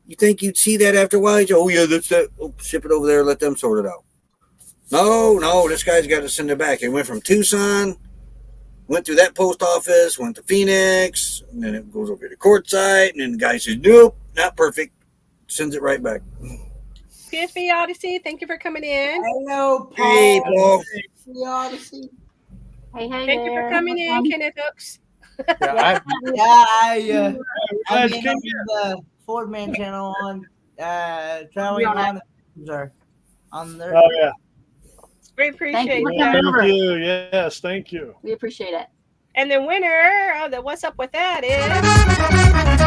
You think you'd see that after a while? Oh, yeah, that's that. Oh, ship it over there, let them sort it out. No, this guy's got to send it back. It went from Tucson, went through that post office, went to Phoenix, and then it goes over to Quartzsite, and then the guy says, nope, not perfect. Sends it right back. PSV Odyssey, thank you for coming in. Hello, Paul. Hey, Paul. The Odyssey. Hey, Thank you for coming in, Kenneth Hooks. Yeah, I've been on the Ford Man channel on traveling on there. Oh, yeah. We appreciate you. that. Thank you. Yes, thank you. We appreciate it. And the winner of the What's Up With That is...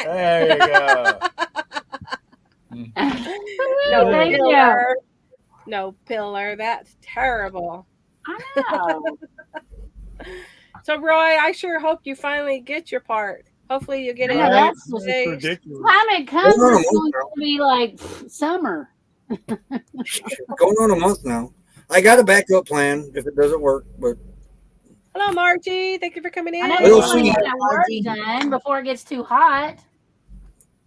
there you go. No Thank you. pillar. No pillar. That's terrible. I know. So, Roy, I sure hope you finally get your part. Hopefully, you get it. Yeah, in that's days. ridiculous. Time it comes, Hold on a it's going moment, to be like summer. Going on a month now. I got a backup plan if it doesn't work, but Hello, Margie. Thank you for coming in. I know We'll you want to see. get that work done before it gets too hot.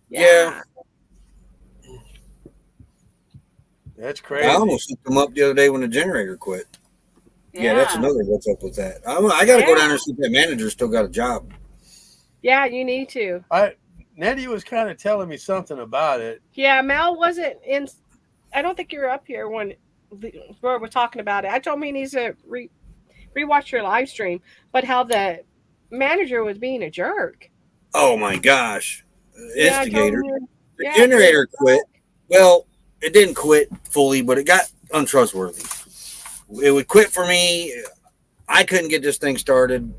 yeah. That's I crazy. almost hooked them up the other day when the generator quit. Yeah, that's another what's up with that. I got to go down there and see if that manager still got a job. Yeah, you need to. Nettie was kind of telling me something about it. Yeah, Mel wasn't in. I don't think you were up here when Roy was talking about it. I told him he needs to rewatch your live stream, but how the manager was being a jerk. Oh my gosh. Yeah, I told Instigator. him, The generator quit. Well, it didn't quit fully, but it got untrustworthy. It would quit for me. I couldn't get this thing started.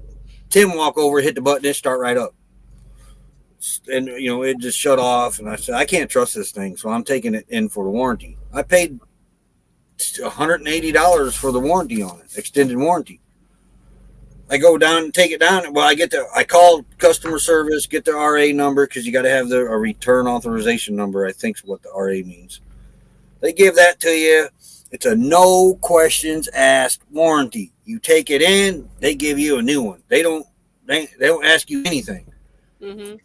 Tim walk over, hit the button, it start right up. And, it just shut off. And I said, I can't trust this thing. So I'm taking it in for the warranty. I paid $180 for the warranty on it, extended warranty. I go down and take it down. Well, I call customer service, get the RA number, because you got to have a return authorization number, I think is what the RA means. They give that to you. It's a no questions asked warranty. You take it in, they give you a new one. They don't ask you anything. Mm-hmm.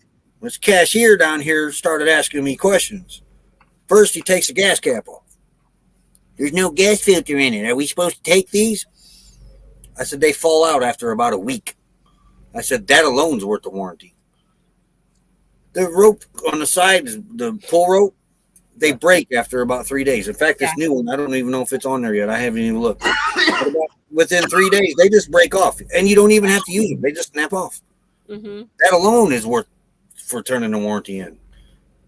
This cashier down here started asking me questions. First, he takes the gas cap off. There's no gas filter in it. Are we supposed to take these? I said, they fall out after about a week. I said, that alone's worth the warranty. The rope on the side, the pull rope, they break after about 3 days. In fact, this new one, I don't even know if it's on there yet. I haven't even looked. But within 3 days, they just break off. And you don't even have to use them. They just snap off. Mm-hmm. That alone is worth for turning the warranty in.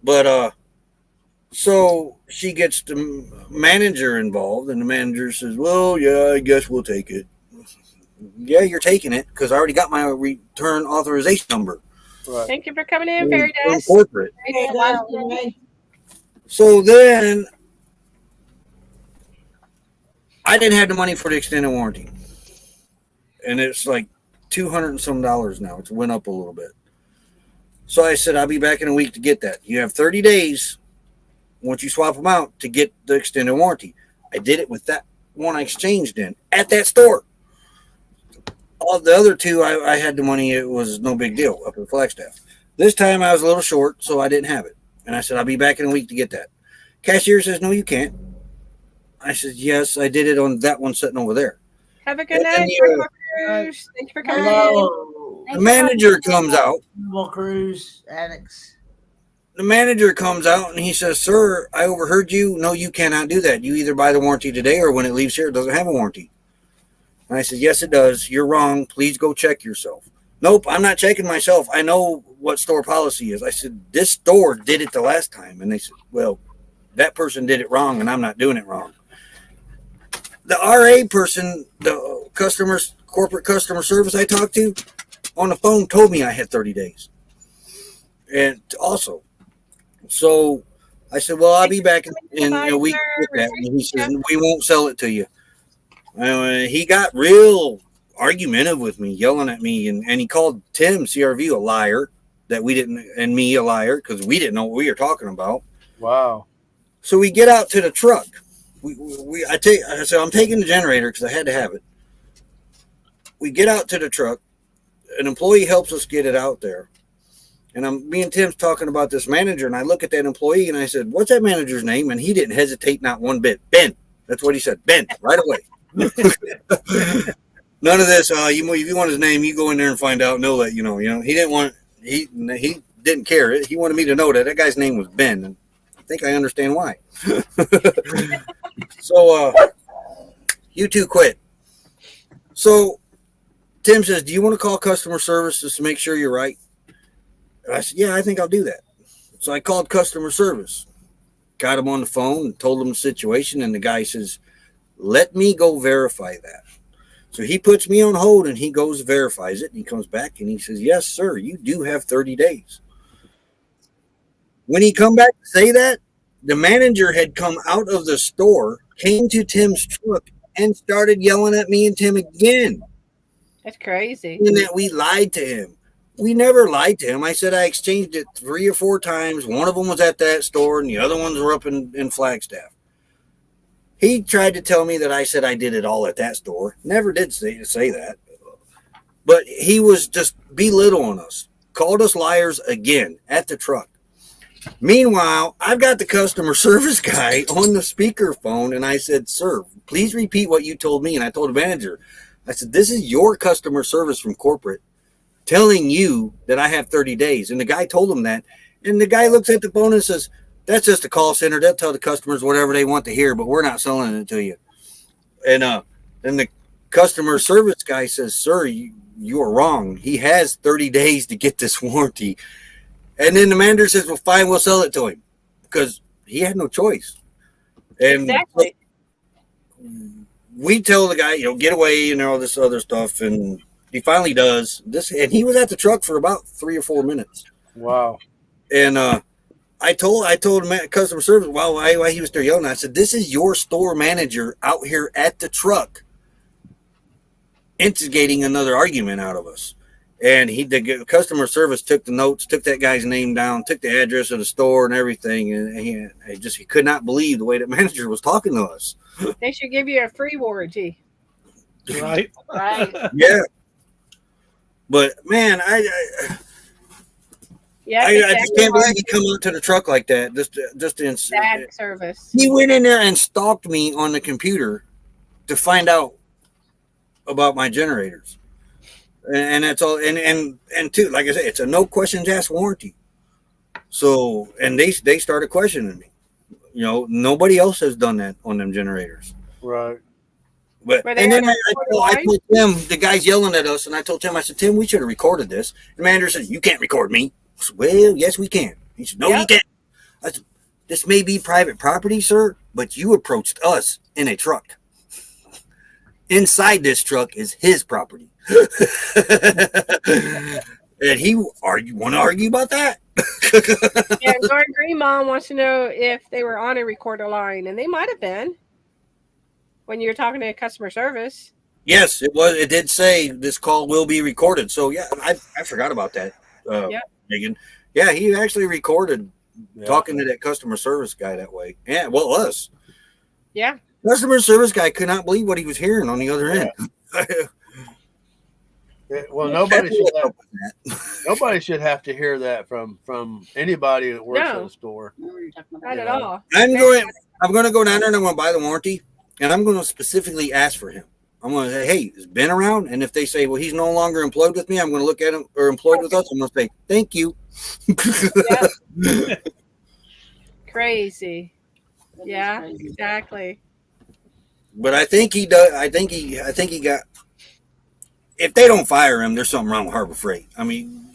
But, so she gets the manager involved, and the manager says, well, yeah, I guess we'll take it. Yeah, you're taking it because I already got my return authorization number. Right. Thank you for coming in, Fairy Dust. Corporate. Hey, So then I didn't have the money for the extended warranty. And it's like $200 and some now. It's went up a little bit. So I said, I'll be back in a week to get that. You have 30 days once you swap them out to get the extended warranty. I did it with that one I exchanged in at that store. All the other two, I had the money. It was no big deal up at Flagstaff. This time I was a little short, so I didn't have it. And I said, I'll be back in a week to get that. Cashier says, no, you can't. I said, yes, I did it on that one sitting over there. Have a good night, Cruz. Thank you for coming in. The manager comes out. Cruz addicts. The manager comes out and he says, sir, I overheard you. No, you cannot do that. You either buy the warranty today or when it leaves here, it doesn't have a warranty. And I said, yes, it does. You're wrong. Please go check yourself. Nope, I'm not checking myself. I know what store policy is. I said, this store did it the last time. And they said, well, that person did it wrong and I'm not doing it wrong. The RA person, the corporate customer service I talked to on the phone told me I had 30 days. And also, so I said, well, I'll be back in a week with that. And he says, we won't sell it to you. He got real argumentative with me, yelling at me, and he called Tim CRV a liar that we didn't, and me a liar because we didn't know what we were talking about. Wow. So we get out to the truck. I said, I'm taking the generator because I had to have it. We get out to the truck. An employee helps us get it out there. And me and Tim's talking about this manager, and I look at that employee and I said, what's that manager's name? And he didn't hesitate not one bit. Ben. That's what he said. Ben, right away. None of this. If you want his name, you go in there and find out. And they'll let you know. He didn't want. He didn't care. He wanted me to know that guy's name was Ben, and I think I understand why. So you two quit. So Tim says, "Do you want to call customer service just to make sure you're right?" And I said, "Yeah, I think I'll do that." So I called customer service, got him on the phone, and told him the situation, and the guy says, let me go verify that. So he puts me on hold and he goes verifies it. And he comes back and he says, yes, sir, you do have 30 days. When he come back to say that, the manager had come out of the store, came to Tim's truck and started yelling at me and Tim again. That's crazy. And that we lied to him. We never lied to him. I said I exchanged it 3 or 4 times. One of them was at that store and the other ones were up in Flagstaff. He tried to tell me that I said I did it all at that store. Never did say that. But he was just belittling us. Called us liars again at the truck. Meanwhile, I've got the customer service guy on the speakerphone, and I said, sir, please repeat what you told me. And I told the manager, I said, this is your customer service from corporate telling you that I have 30 days. And the guy told him that. And the guy looks at the phone and says, that's just a call center. They'll tell the customers whatever they want to hear, but we're not selling it to you. And then the customer service guy says, sir, you are wrong. He has 30 days to get this warranty. And then the manager says, well, fine, we'll sell it to him because he had no choice. And Exactly. we tell the guy, get away and all this other stuff, and he finally does this. And he was at the truck for about 3 or 4 minutes. Wow. And I told customer service why he was there yelling. I said, "This is your store manager out here at the truck, instigating another argument out of us." And the customer service took the notes, took that guy's name down, took the address of the store and everything, and he could not believe the way the manager was talking to us. They should give you a free warranty. Right. Right. Yeah. But man, I just can't believe he come out to the truck like that. Just in bad service. He went in there and stalked me on the computer to find out about my generators. And that's all. And too, like I said, it's a no questions asked warranty. So, and they started questioning me. Nobody else has done that on them generators. Right. But and then I told Tim, the guy's yelling at us, and I told Tim, I said, "Tim, we should have recorded this." The manager said, "You can't record me." I said, "Well, yes, we can." He said, "No, you can't." I said, "This may be private property, sir, but you approached us in a truck. Inside this truck is his property." And he want to argue about that? Yeah, Lauren Green Mom wants to know if they were on a recorder line, and they might have been when you were talking to customer service. Yes, it was. It did say this call will be recorded. So yeah, I forgot about that. Megan. Yeah, he actually recorded talking to that customer service guy that way. Yeah, well, us. Yeah. Customer service guy could not believe what he was hearing on the other end. Well, nobody should have to hear that from anybody that works at a store. Not at all. I'm going to go down there and I'm going to buy the warranty, and I'm going to specifically ask for him. I'm going to say, "Hey, has Ben around?" And if they say, "Well, he's no longer employed with me," I'm going to look at him, or employed with us. I'm going to say, "Thank you." Crazy. Yeah, exactly. But I think he does. I think he got. If they don't fire him, there's something wrong with Harbor Freight. I mean,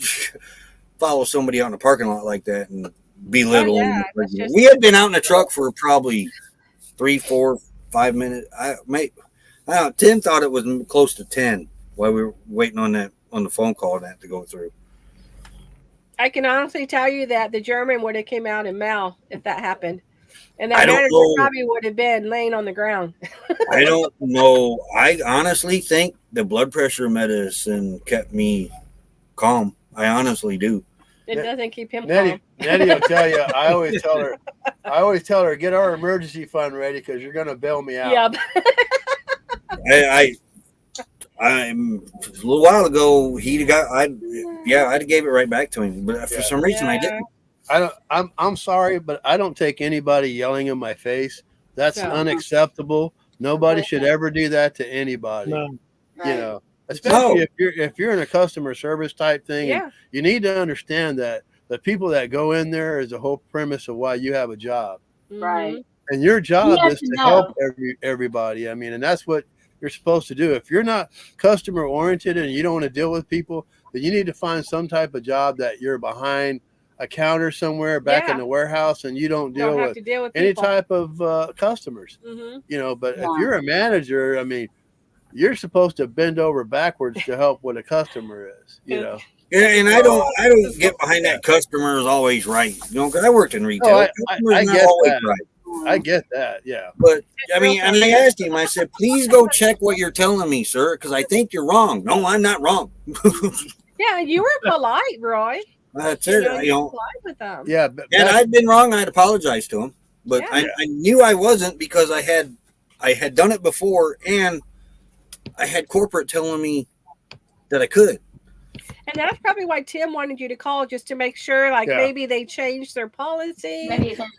follow somebody out in the parking lot like that and belittle him. We had been out in the truck for probably 3, 4, 5 minutes. Tim thought it was close to 10 while we were waiting on the phone call that to go through. I can honestly tell you that the German would have came out in Mal if that happened. And that manager probably would have been laying on the ground. I don't know. I honestly think the blood pressure medicine kept me calm. I honestly do. It doesn't keep him calm. Nettie will tell you. I always tell her, get our emergency fund ready because you're going to bail me out. Yep. I a little while ago I'd gave it right back to him, but for some reason I didn't. I'm sorry, but I don't take anybody yelling in my face. That's unacceptable. Nobody should ever do that to anybody. No. Especially if you're in a customer service type thing. Yeah. You need to understand that the people that go in there is the whole premise of why you have a job. Right. And your job is to help everybody. I mean, and that's what you're supposed to do. If you're not customer oriented and you don't want to deal with people, then you need to find some type of job that you're behind a counter somewhere back in the warehouse and you don't deal with any type of customers. But if you're a manager, I mean, you're supposed to bend over backwards to help what a customer is, Yeah, and I don't get behind that customer is always right. Because I worked in retail. I get that. Right. I get that, yeah. But I mean, and I asked him, I said, "Please go check what you're telling me, sir, because I think you're wrong." "No, I'm not wrong." Yeah, you were polite, Roy. That's it. Polite with them. Yeah, and I'd been wrong. I'd apologized to him, but I knew I wasn't because I had done it before, and I had corporate telling me that I could. And that's probably why Tim wanted you to call, just to make sure, maybe they changed their policy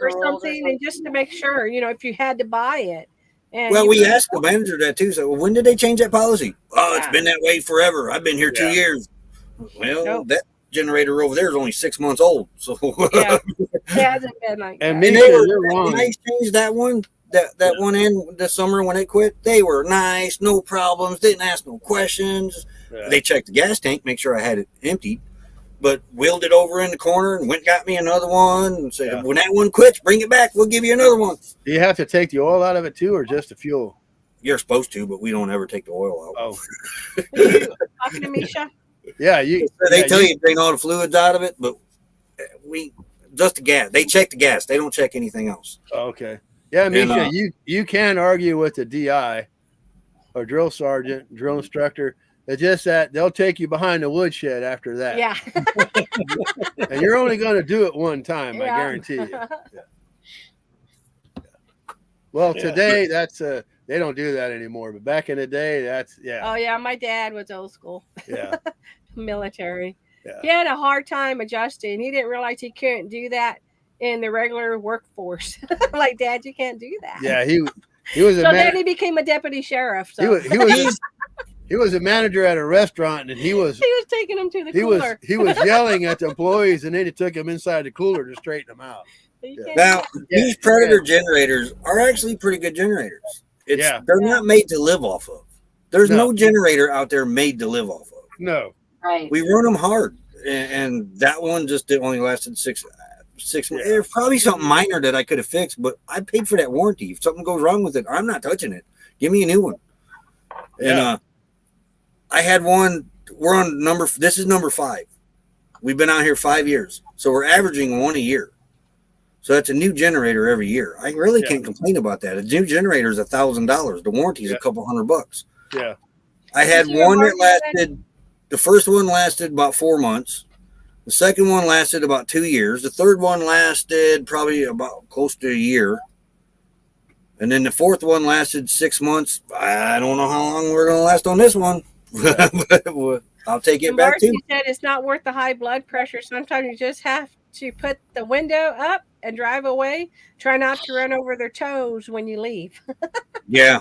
or something, and just to make sure, if you had to buy it. And we asked the manager that too. So, when did they change that policy? "Oh, it's been that way forever. I've been here 2 years." Well, that generator over there is only 6 months old. So it hasn't been like and that. You're wrong. When I changed that one, that one in the summer when it quit, they were nice, no problems, didn't ask no questions. They checked the gas tank, make sure I had it emptied. but wheeled it over in the corner and went got me another one and said, when that one quits, bring it back. We'll give you another one. Do you have to take the oil out of it too, or just the fuel? You're supposed to, but we don't ever take the oil out. Oh, You talking to Misha? yeah. They tell you to drain all the fluids out of it, but we just the gas. They check the gas. They don't check anything else. Okay. Yeah, Misha, you can argue with the DI or drill sergeant, drill instructor. It's just that they'll take you behind the woodshed after that. Yeah. And you're only going to do it one time, I guarantee you. Yeah. Well, today that's they don't do that anymore, but back in the day, that's Oh yeah, my dad was old school. Yeah. Military. Yeah. He had a hard time adjusting. He didn't realize he couldn't do that in the regular workforce. Like, Dad, you can't do that. Yeah, he was then he became a deputy sheriff. So he was a manager at a restaurant, and he was taking him to the cooler. He was yelling at the employees, and then he took him inside the cooler to straighten them out. Now, these Predator generators are actually pretty good generators. They're not made to live off of. There's no generator out there made to live off of. No. Right. We run them hard, and that one just only lasted six months. There's probably something minor that I could have fixed, but I paid for that warranty. If something goes wrong with it, I'm not touching it. Give me a new one. And I had one. We're on this is number 5. We've been out here 5 years, so we're averaging one a year. So that's a new generator every year. I really can't complain about that. A new generator is $1,000. The warranty is a couple $100. Yeah. I had one that lasted. The first one lasted about 4 months. The second one lasted about 2 years. The third one lasted probably about close to a year. And then the fourth one lasted 6 months. I don't know how long we're going to last on this one. But I'll take it back too. You said it's not worth the high blood pressure. Sometimes you just have to put the window up and drive away. Try not to run over their toes when you leave. Yeah.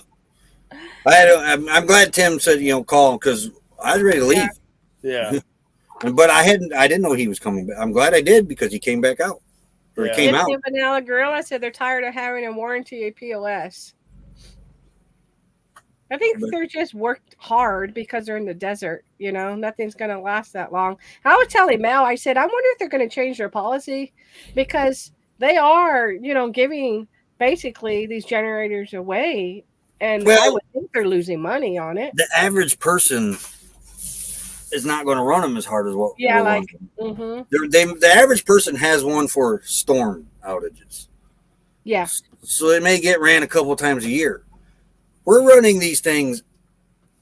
I'm glad Tim said, call, because I was ready to leave. Yeah. But I didn't know he was coming back. I'm glad I did, because he came back out. Or he came out. Vanilla Gorilla said they're tired of having a warranty a POS. I think they're just worked hard because they're in the desert. Nothing's going to last that long. I was telling Mel, I said, I wonder if they're going to change their policy, because they are, giving basically these generators away. And I would think they're losing money on it. The average person is not going to run them as hard as what. Yeah, the average person has one for storm outages. Yeah. So they may get ran a couple times a year. We're running these things.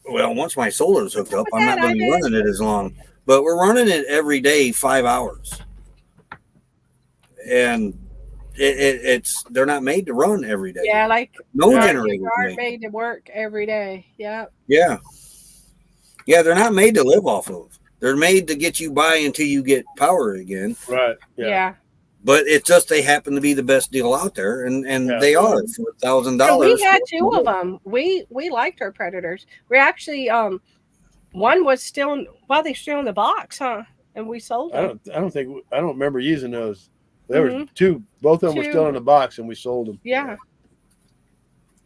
Well, once my solar is hooked up, I'm not going to be running it as long. But we're running it every day, 5 hours. And they're not made to run every day. Yeah, no generators aren't made to work every day. Yeah. Yeah. Yeah, they're not made to live off of. They're made to get you by until you get power again. Right. Yeah. But it's just they happen to be the best deal out there, and they are for $1,000. We had 2 of them. We liked our Predators. We actually one was still they're still in the box, huh? And we sold them. I don't remember using those. There were 2. Both of them were still in the box, and we sold them. Yeah.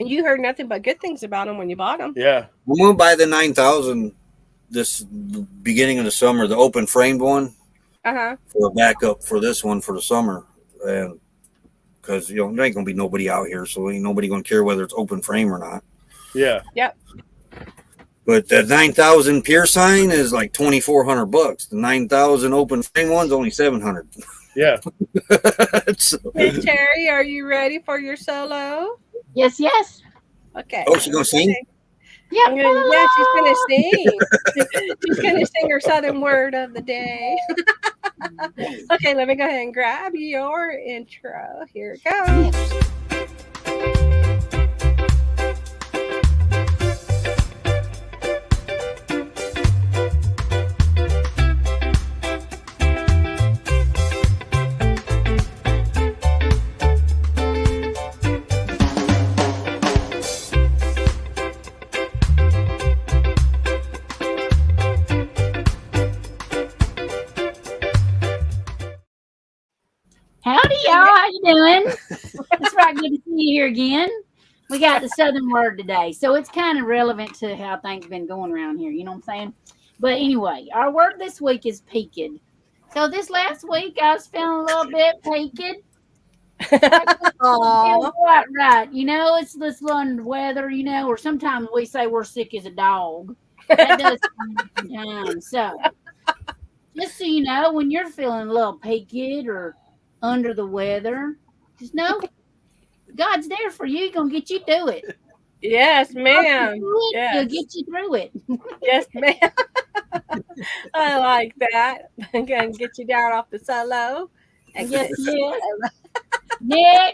And you heard nothing but good things about them when you bought them. Yeah. I'm going to buy the 9,000 this beginning of the summer, the open framed one. For a backup for this one for the summer, and because there ain't gonna be nobody out here, so ain't nobody gonna care whether it's open frame or not. Yeah. Yep. But the 9,000 pure sign is like $2,400. The 9,000 open frame one's only $700. Yeah. Hey, Terry, are you ready for your solo? Yes. Okay. Oh, she's gonna sing? Yeah. Yeah, she's gonna sing. She's gonna sing her Southern word of the day. Okay, let me go ahead and grab your intro. Here it goes. Howdy, y'all. How you doing? It's right good to see you here again. We got the Southern word today, so it's kind of relevant to how things have been going around here. You know what I'm saying? But anyway, our word this week is peaked. So this last week, I was feeling a little bit peaked. Aw. Quite right. You know, it's this one weather, you know, or sometimes we say we're sick as a dog. That does sometimes. So, just so you know, when you're feeling a little peaked or under the weather, just know God's there for you. He's going to get you through it. Yes, ma'am. He'll Yes. get you through it. Yes, ma'am. I like that. I'm going to get you down off the solo. Yes, yes. Nick.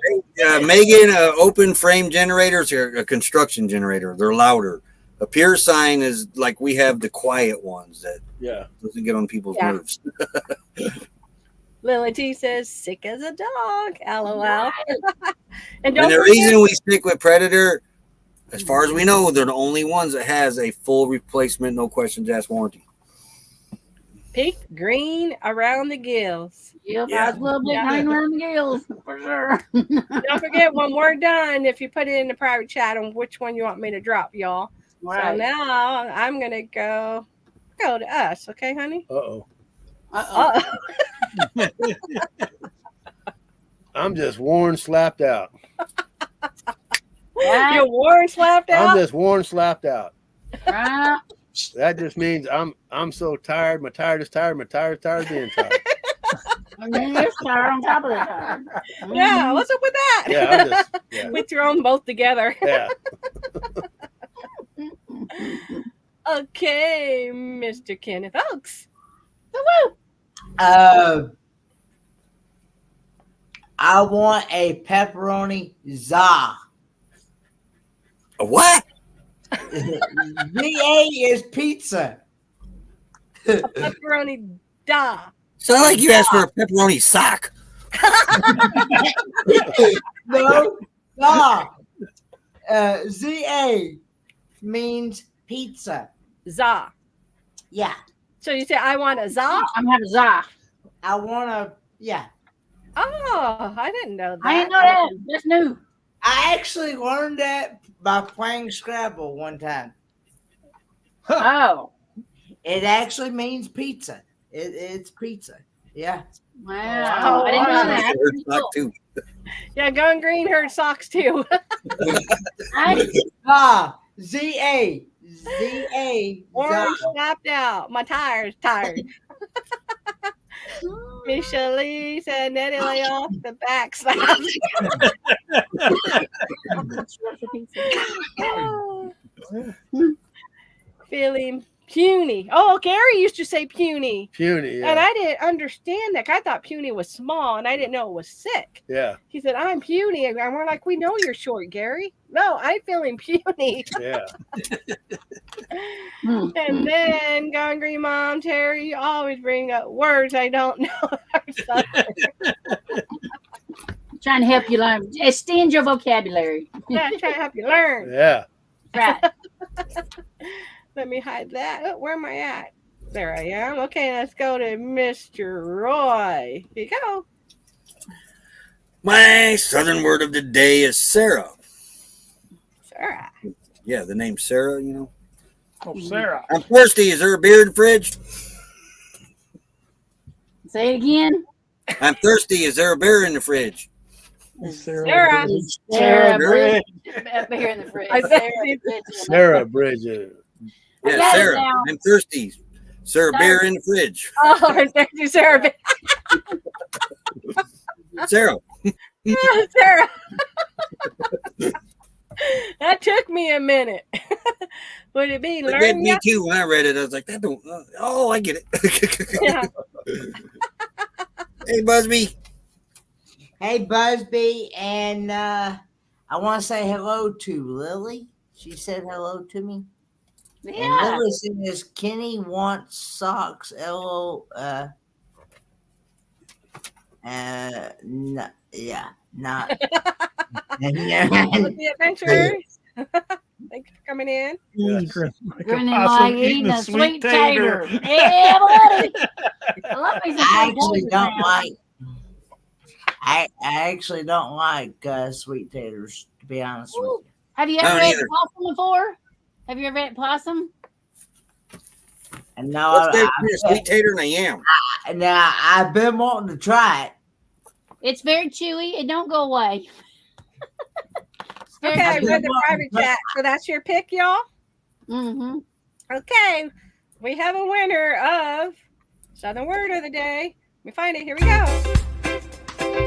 Megan, open frame generators are a construction generator. They're louder. A pure sign is like we have the quiet ones that doesn't get on people's nerves. Lily T says, sick as a dog. LOL. And the reason we stick with Predator, as far as we know, they're the only ones that has a full replacement, no questions asked warranty. Peaked green around the gills. Yep, I was a little bit green around the gills for sure. Don't forget, when we're done, if you put it in the private chat on which one you want me to drop, y'all. Right. So now I'm gonna go to us, okay, honey? I'm just worn, slapped out. You're worn, slapped out? I'm just worn, slapped out. Right. That just means I'm so tired. My tired is tired. My tired is tired of being tired. And then you're tired on top of the tired. Yeah, what's up with that? Yeah, we throw them both together. Yeah. Okay, Mr. Kenneth Oaks. Woo! I want a pepperoni za. A what? VA is pizza. A pepperoni da. Sound like you asked for a pepperoni sock. No, za. ZA means pizza. Za. Yeah. So you say, I want a za? I'm having a za. I want a, yeah. Oh, I didn't know that. I didn't know that. That's new. I actually learned that by playing Scrabble one time. Oh. It actually means pizza. It's pizza. Yeah. Wow. I didn't know that. Cool. Too. Yeah, Going Green heard socks too. ZA. ZA. Orange snapped out. My tire's tired. Misha Lee said, Nettie lay off the back slap. Feeling puny. Oh, Gary used to say puny. Puny, yeah. And I didn't understand that. I thought puny was small, and I didn't know it was sick. Yeah. He said, I'm puny. And we're like, we know you're short, Gary. No, I'm feeling puny. Yeah. And then Gone Green Mom, Terry, you always bring up words I don't know. Trying to help you learn. Extend your vocabulary. Yeah, trying to help you learn. Yeah. Right. Let me hide that. Oh, where am I at? There I am. Okay, let's go to Mr. Roy. Here you go. My southern word of the day is Sarah. Sarah. Yeah, the name Sarah, you know. Oh, Sarah. I'm thirsty. Is there a beer in the fridge? Say it again. I'm thirsty. Is there a beer in the fridge? Sarah. Sarah Bridge. Beer in the fridge. Sarah Bridget. Yeah, got it Sarah. now. I'm thirsty. Is there a beer in the fridge? Oh, thank you, Sarah. Sarah. Sarah. That took me a minute. Would it be It did learning? me too when I read it. I was like, that don't. Oh, I get it. Yeah. Hey, Busby. Hey, Busby. And I want to say hello to Lily. She said hello to me. Yeah. And Lily says, Kenny wants socks. No, yeah, not. With the adventurers. Thanks for coming in. Grinning like eating a sweet tater. Yeah, buddy. I love me some I sweet actually taters don't now. like. I actually don't like sweet taters, to be honest with you. Have you I ever don't had either. possum before? Have you ever had possum? And no, What's that? Sweet tater and a yam. I've been wanting to try it. It's very chewy. It don't go away. Okay, we're in the private chat. So that's your pick, y'all? Mm-hmm. Okay. We have a winner of Southern Word of the Day. Let me find it. Here we go.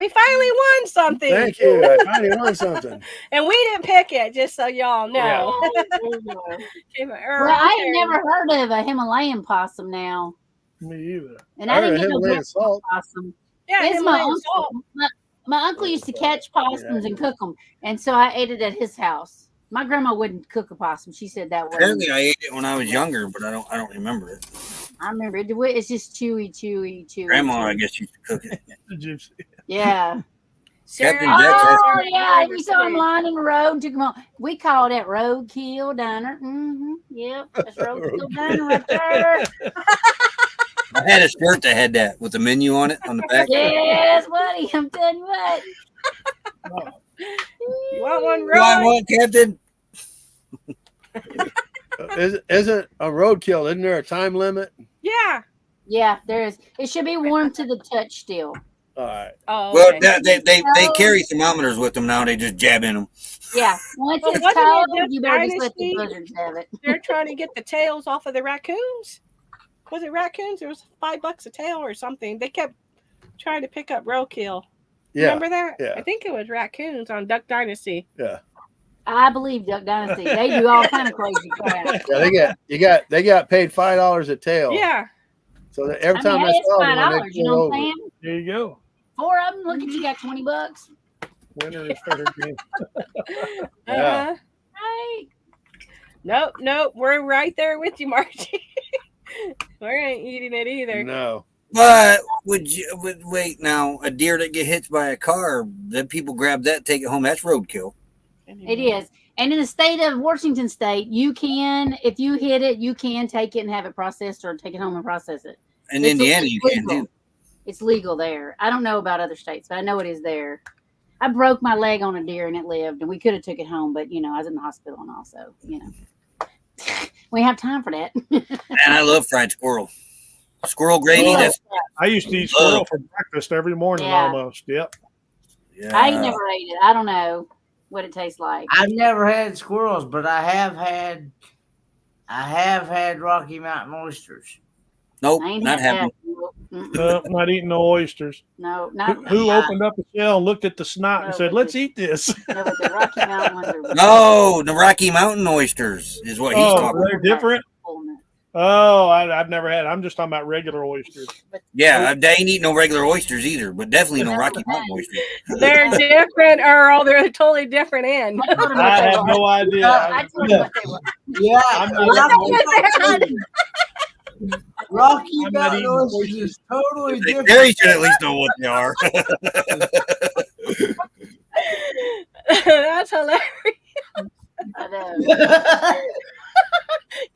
We finally won something. Thank you. I finally won something. And we didn't pick it, just so y'all know. Well, I had never heard of a Himalayan possum now. Me either. And I didn't get no Himalayan salt. possum. Yeah, It's my Himalayan salt. uncle. My uncle used to catch possums and cook them, and so I ate it at his house. My grandma wouldn't cook a possum. She said that way. Apparently, I ate it when I was younger, but I don't remember it. I remember it. It's just chewy. Grandma, I guess, used to cook it. The gypsy. Yeah. Captain Sarah- Jack has- Oh yeah, we saw him lying in the road. Took him on. We call that roadkill diner. Mm-hmm. Yep, that's roadkill diner right there. I had a shirt that had that with the menu on it on the back. Yes, buddy. I'm telling you what. You want one, You want Roy? one, Captain? Isn't a roadkill? Isn't there a time limit? Yeah. Yeah, there is. It should be warm to the touch still. All right. Oh, Well, okay. they carry thermometers with them now. They just jab in them. Yeah. Once Well, it's wasn't it cold, just you better just let the Dynasty? buzzards have it. They're trying to get the tails off of the raccoons. Was it raccoons? It was $5 a tail or something. They kept trying to pick up roadkill. Yeah. Remember that? Yeah. I think it was raccoons on Duck Dynasty. Yeah. I believe Duck Dynasty. They do all kind of crazy crap. Yeah. They got paid $5 a tail. Yeah. So that every I time mean, I hey, it's saw $5. one, they You know pulled what I'm over. saying? There you go. 4 of them. Look at you, got $20. Winner is fair game. Yeah. Uh-huh. Right. Nope. We're right there with you, Margie. We ain't eating it either. No. But wait now? A deer that get hit by a car, then people grab that, take it home. That's roadkill. It is. And in the state of Washington State, you can, if you hit it, you can take it and have it processed or take it home and process it. In It's Indiana, you can legal. too. It's legal there. I don't know about other states, but I know it is there. I broke my leg on a deer and it lived, and we could have took it home, but I was in the hospital and also, we have time for that. And I love fried squirrel. Squirrel gravy. Yeah. That's I used to eat squirrel for breakfast every morning Yeah. almost. Yep. yeah. I never ate it. I don't know what it tastes like. I've never had squirrels, but I have had Rocky Mountain oysters. Nope, I ain't not had happening. that. No, not eating no oysters. No, not Who opened up the shell and looked at the snot and No, said, but "Let's the- eat this"? No, but the Rocky Mountain ones are No, the Rocky Mountain oysters is what he's Oh, talking they're about. different. Oh, I've never had. I'm just talking about regular oysters. Yeah, they ain't eating no regular oysters either, but definitely no Rocky Mountain oysters. They're different, Earl. They're a totally different end. I have no idea. I told you what they were. Yeah, I'm not eating Rocky I'm not Mountain eating oysters oysters. is totally different. Terry should at least know what they are. That's hilarious. I know.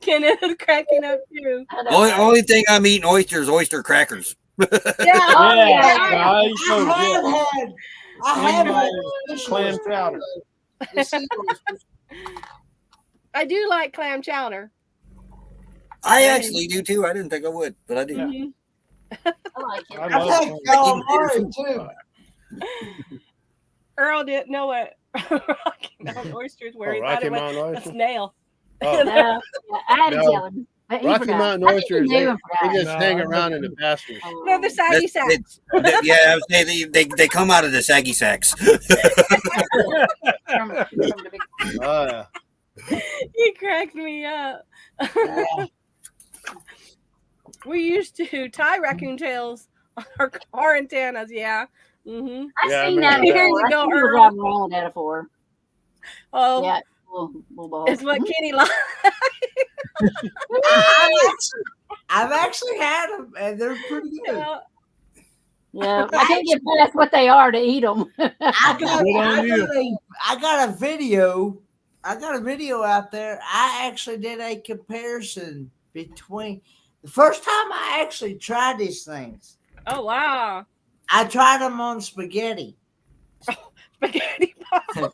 Kenneth is cracking up too. I know. only thing I'm eating oyster crackers. Yeah. Oh, Yeah, yeah. I used to, yeah. I have had fish Clam oysters. chowder. The sea oysters. I do like clam chowder. I actually do too. I didn't think I would, but I do. Yeah. Mhm. I like it. I I've love had clam. calamari too. Earl didn't know what Rocky Mountain oysters were. He thought Rocky it was Mountain a oysters. snail. Oh, No, yeah, I had to No. tell him. But he Rocky forgot. Mountain I think he oysters. knew They and forgot. just No, hang I around in don't- the pastures. Oh. No, the saggy That's- sacks. Yeah, I was saying they come out of the saggy sacks. From the big- Oh, yeah. He cracked me up. We used to tie raccoon tails on our car antennas. Yeah. Mm-hmm. I've Yeah, I seen that remember that. before. Here you go, I think we were Earl. driving around with that before. Oh, Yeah, little ball. it's what Kenny likes. I've actually had them, and they're pretty good. Yeah, I can't get past what they are to eat them. I you. got a video. I got a video out there. I actually did a comparison between the first time I actually tried these things. Oh wow. I tried them on spaghetti. Spaghetti balls.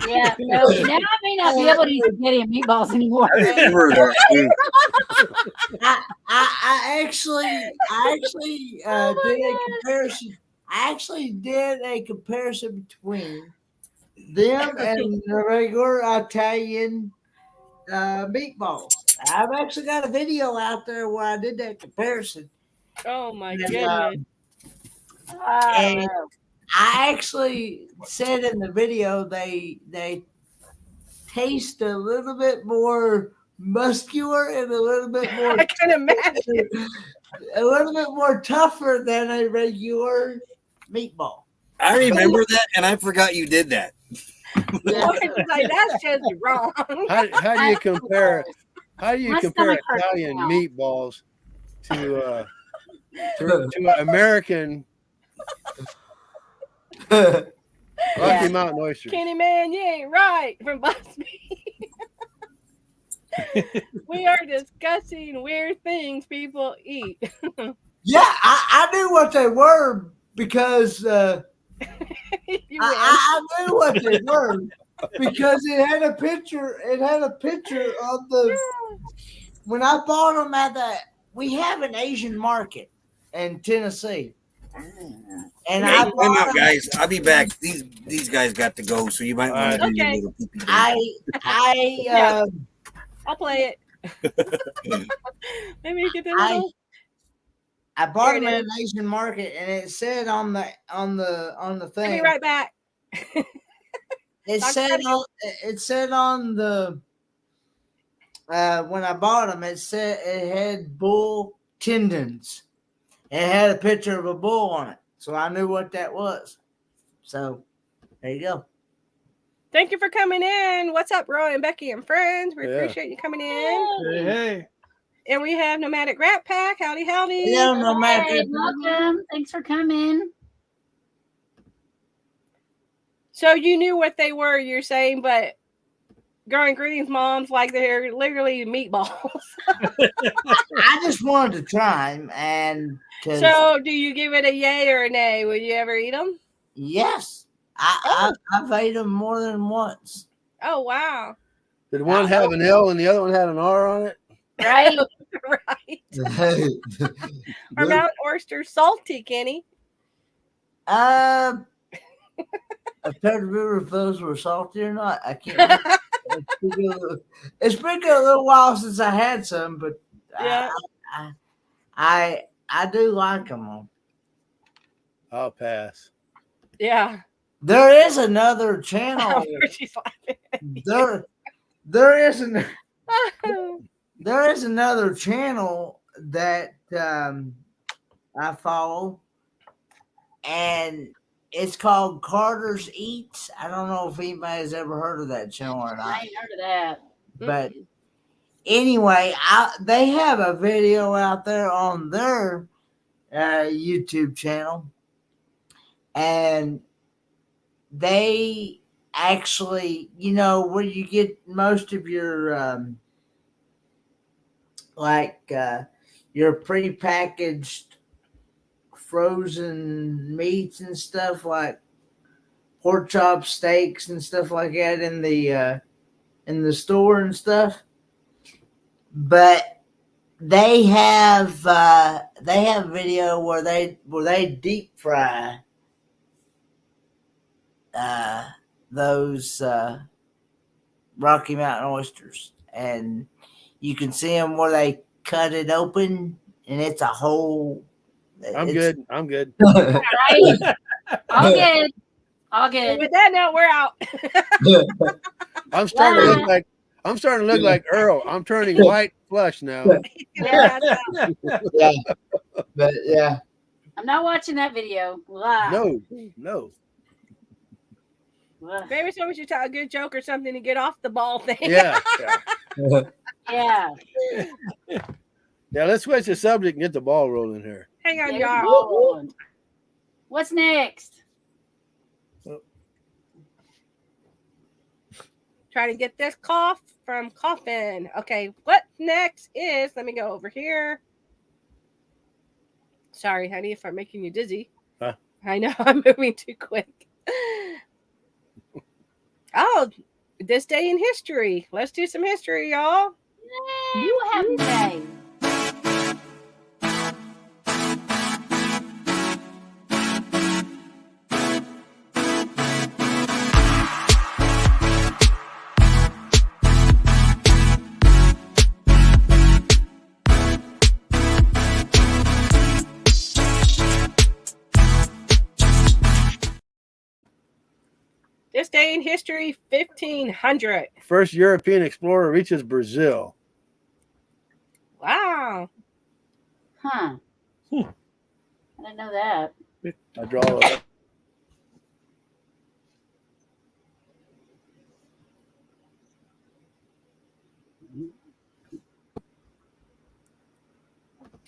Yeah, so now I may not be able to eat spaghetti and meatballs anymore. I remember that too. I actually did a comparison. I actually did a comparison between them and the regular Italian meatballs. I've actually got a video out there where I did that comparison. Oh my And, goodness. and I actually said in the video they taste a little bit more muscular and a little bit more I can imagine. a little bit more tougher than a regular meatball. I remember that, and I forgot you did that. Like, that's just wrong. How do you compare? How do you My compare stomach hurts Italian now. meatballs to American Rocky Mountain oysters? Kenny Man, you ain't right from Busby. We are discussing weird things people eat. Yeah, I knew what they were because You win. I knew what they were because it had a picture. It had a picture of the when I bought them at we have an Asian market in Tennessee, and Hey, I time bought out, them. guys. I'll be back. These guys got to go, so you might want to do your Okay. little pee-pee dance. Yeah. I'll play it. Let me get the little. I bought Here them it at an Asian market, and it said on the thing. I'll be right back. It said on the when I bought them, it said it had bull tendons. It had a picture of a bull on it, so I knew what that was. So there you go. Thank you for coming in. What's up, Roy and Becky and friends? We Yeah. appreciate you coming in. Hey. And we have Nomadic Rat Pack. Howdy, howdy. Yeah, no matter. Hey, welcome. Thanks for coming. So you knew what they were, you're saying, but Growing Greens moms like they're literally meatballs. I just wanted to try them, and So do you give it a yay or a nay? Would you ever eat them? yes, I've ate them more than once. Oh, wow. Did one have an L and the other one had an R on it? Right? Right. Are mountain oysters salty, Kenny? I'm trying to remember if those were salty or not. I can't remember. It's been a little while since I had some, but Yeah. I do like them. I'll pass. Yeah. There is another channel. She's laughing. There is another channel that I follow, and it's called Carter's Eats. I don't know if anybody's ever heard of that channel or not. I ain't heard of that. But anyway, they have a video out there on their YouTube channel, and they actually, where you get most of your your prepackaged frozen meats and stuff, like pork chop steaks and stuff like that in the store and stuff. But they have a video where they deep fry those Rocky Mountain oysters, and you can see them where they cut it open, and it's a whole. I'm good. I'm good. All right. All good. All good. With that note, we're out. I'm starting to look like Earl. I'm turning white flush now. Yeah. Yeah, but yeah. I'm not watching that video. Wow. No. Maybe someone should tell a good joke or something to get off the ball thing. Yeah. Yeah. Yeah, let's switch the subject and get the ball rolling here. Hang on, Yeah, y'all. what's next? Trying to get this cough from coughing. Okay, what next is, let me go over here. Sorry, honey, if I'm making you dizzy. Huh? I know I'm moving too quick. Oh, this day in history. Let's do some history, y'all. Yay, what happened today? This day in history, 1500. First European explorer reaches Brazil. Wow. Huh. I didn't know that. I draw it.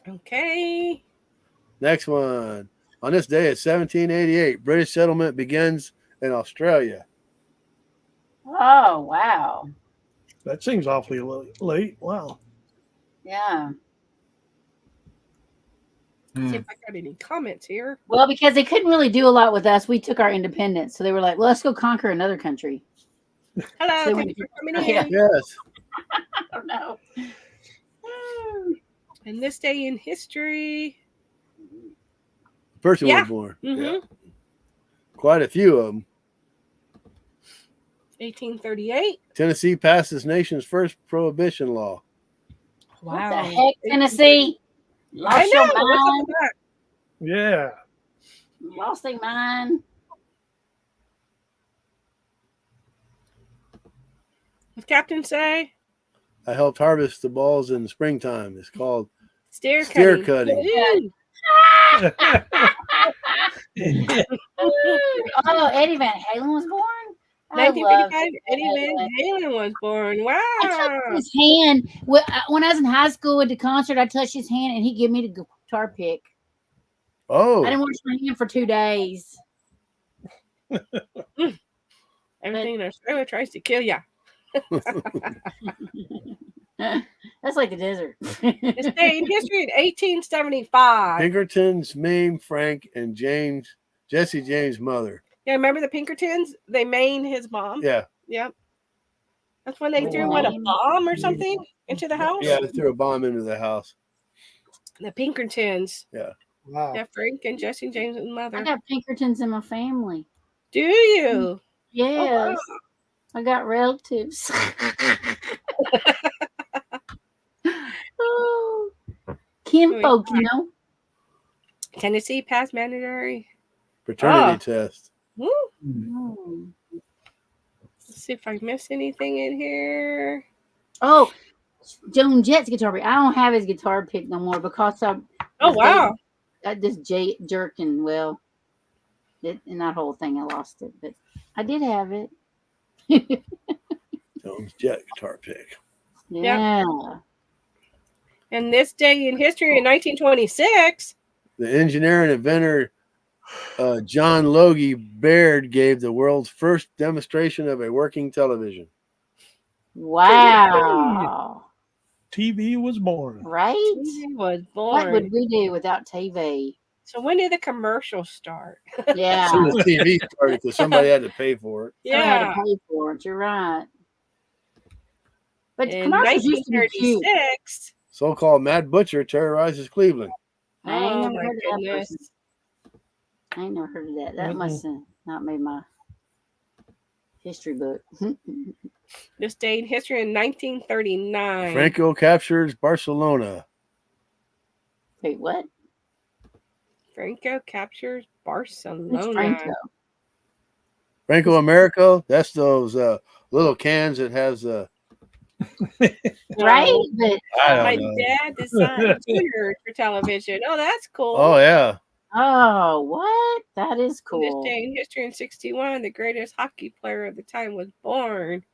Okay. Next one. On this day, in 1788, British settlement begins in Australia. Oh, wow. That seems awfully late. Wow. Yeah. See if I got any comments here. Well, because they couldn't really do a lot with us, we took our independence. So they were like, well, let's go conquer another country. Hello, So thank you for coming Yeah. in. Yes. I don't know. And this day in history. Person Yeah. was born. Mm-hmm. Yeah. Quite a few of them. 1838. Tennessee passed its nation's first prohibition law. What Wow. the heck, Tennessee? I Lost know. your What's up mind? with that? Yeah. Lost their mind? What's Captain say? I helped harvest the balls in the springtime. It's called Steer steer cutting. cutting. Oh, Eddie Van Halen was born? I love 1955, Eddie Van Van Halen was born. I Wow. touched his hand. When I was in high school at the concert, I touched his hand and he gave me the guitar pick. Oh, I didn't wash my hand for 2 days. Everything in Australia tries to kill ya. That's like the desert. This day in history in 1875. Pinkerton's main Frank and Jesse James' mother. Yeah, remember the Pinkertons? They main his mom. Yeah. Yep. That's when they Oh, threw wow. a bomb or something into the house. Yeah, they threw a bomb into the house. The Pinkertons. Wow. Yeah, Frank and Jesse James' I mother. got Pinkertons in my family. Do you? Yes. Oh, I got relatives. Oh, kinfolk, you know. Tennessee passed mandatory. Paternity test. Woo. Oh. Let's see if I missed anything in here. Oh, Joan Jett's guitar pick. I don't have his guitar pick no more because I wow. just jerking. Well, in that whole thing, I lost it, but I did have it. Jones Jet guitar pick. Yeah. And this day in history in 1926. The engineer and inventor John Logie Baird gave the world's first demonstration of a working television. Wow. TV was born. Right? He was born. What would we do without TV? So when did the commercials start? Yeah. As soon as TV started, because somebody had to pay for it. Somebody had Yeah. to pay for it. You're right. But In commercials used to be cute. 1936. So-called Mad Butcher terrorizes Cleveland. I ain't Oh never my heard of that goodness. person. I ain't never heard of that. That Mm-mm. must have not made my history book. This day in history in 1939. Franco captures Barcelona. Wait, what? Franco captures Who's Barcelona. Franco? Franco Americo, that's those little cans that has Right? But My dad designed tuners for television. Oh, that's cool. Oh yeah. oh, what? That is This cool. day in history in 61, the greatest hockey player of the time was born.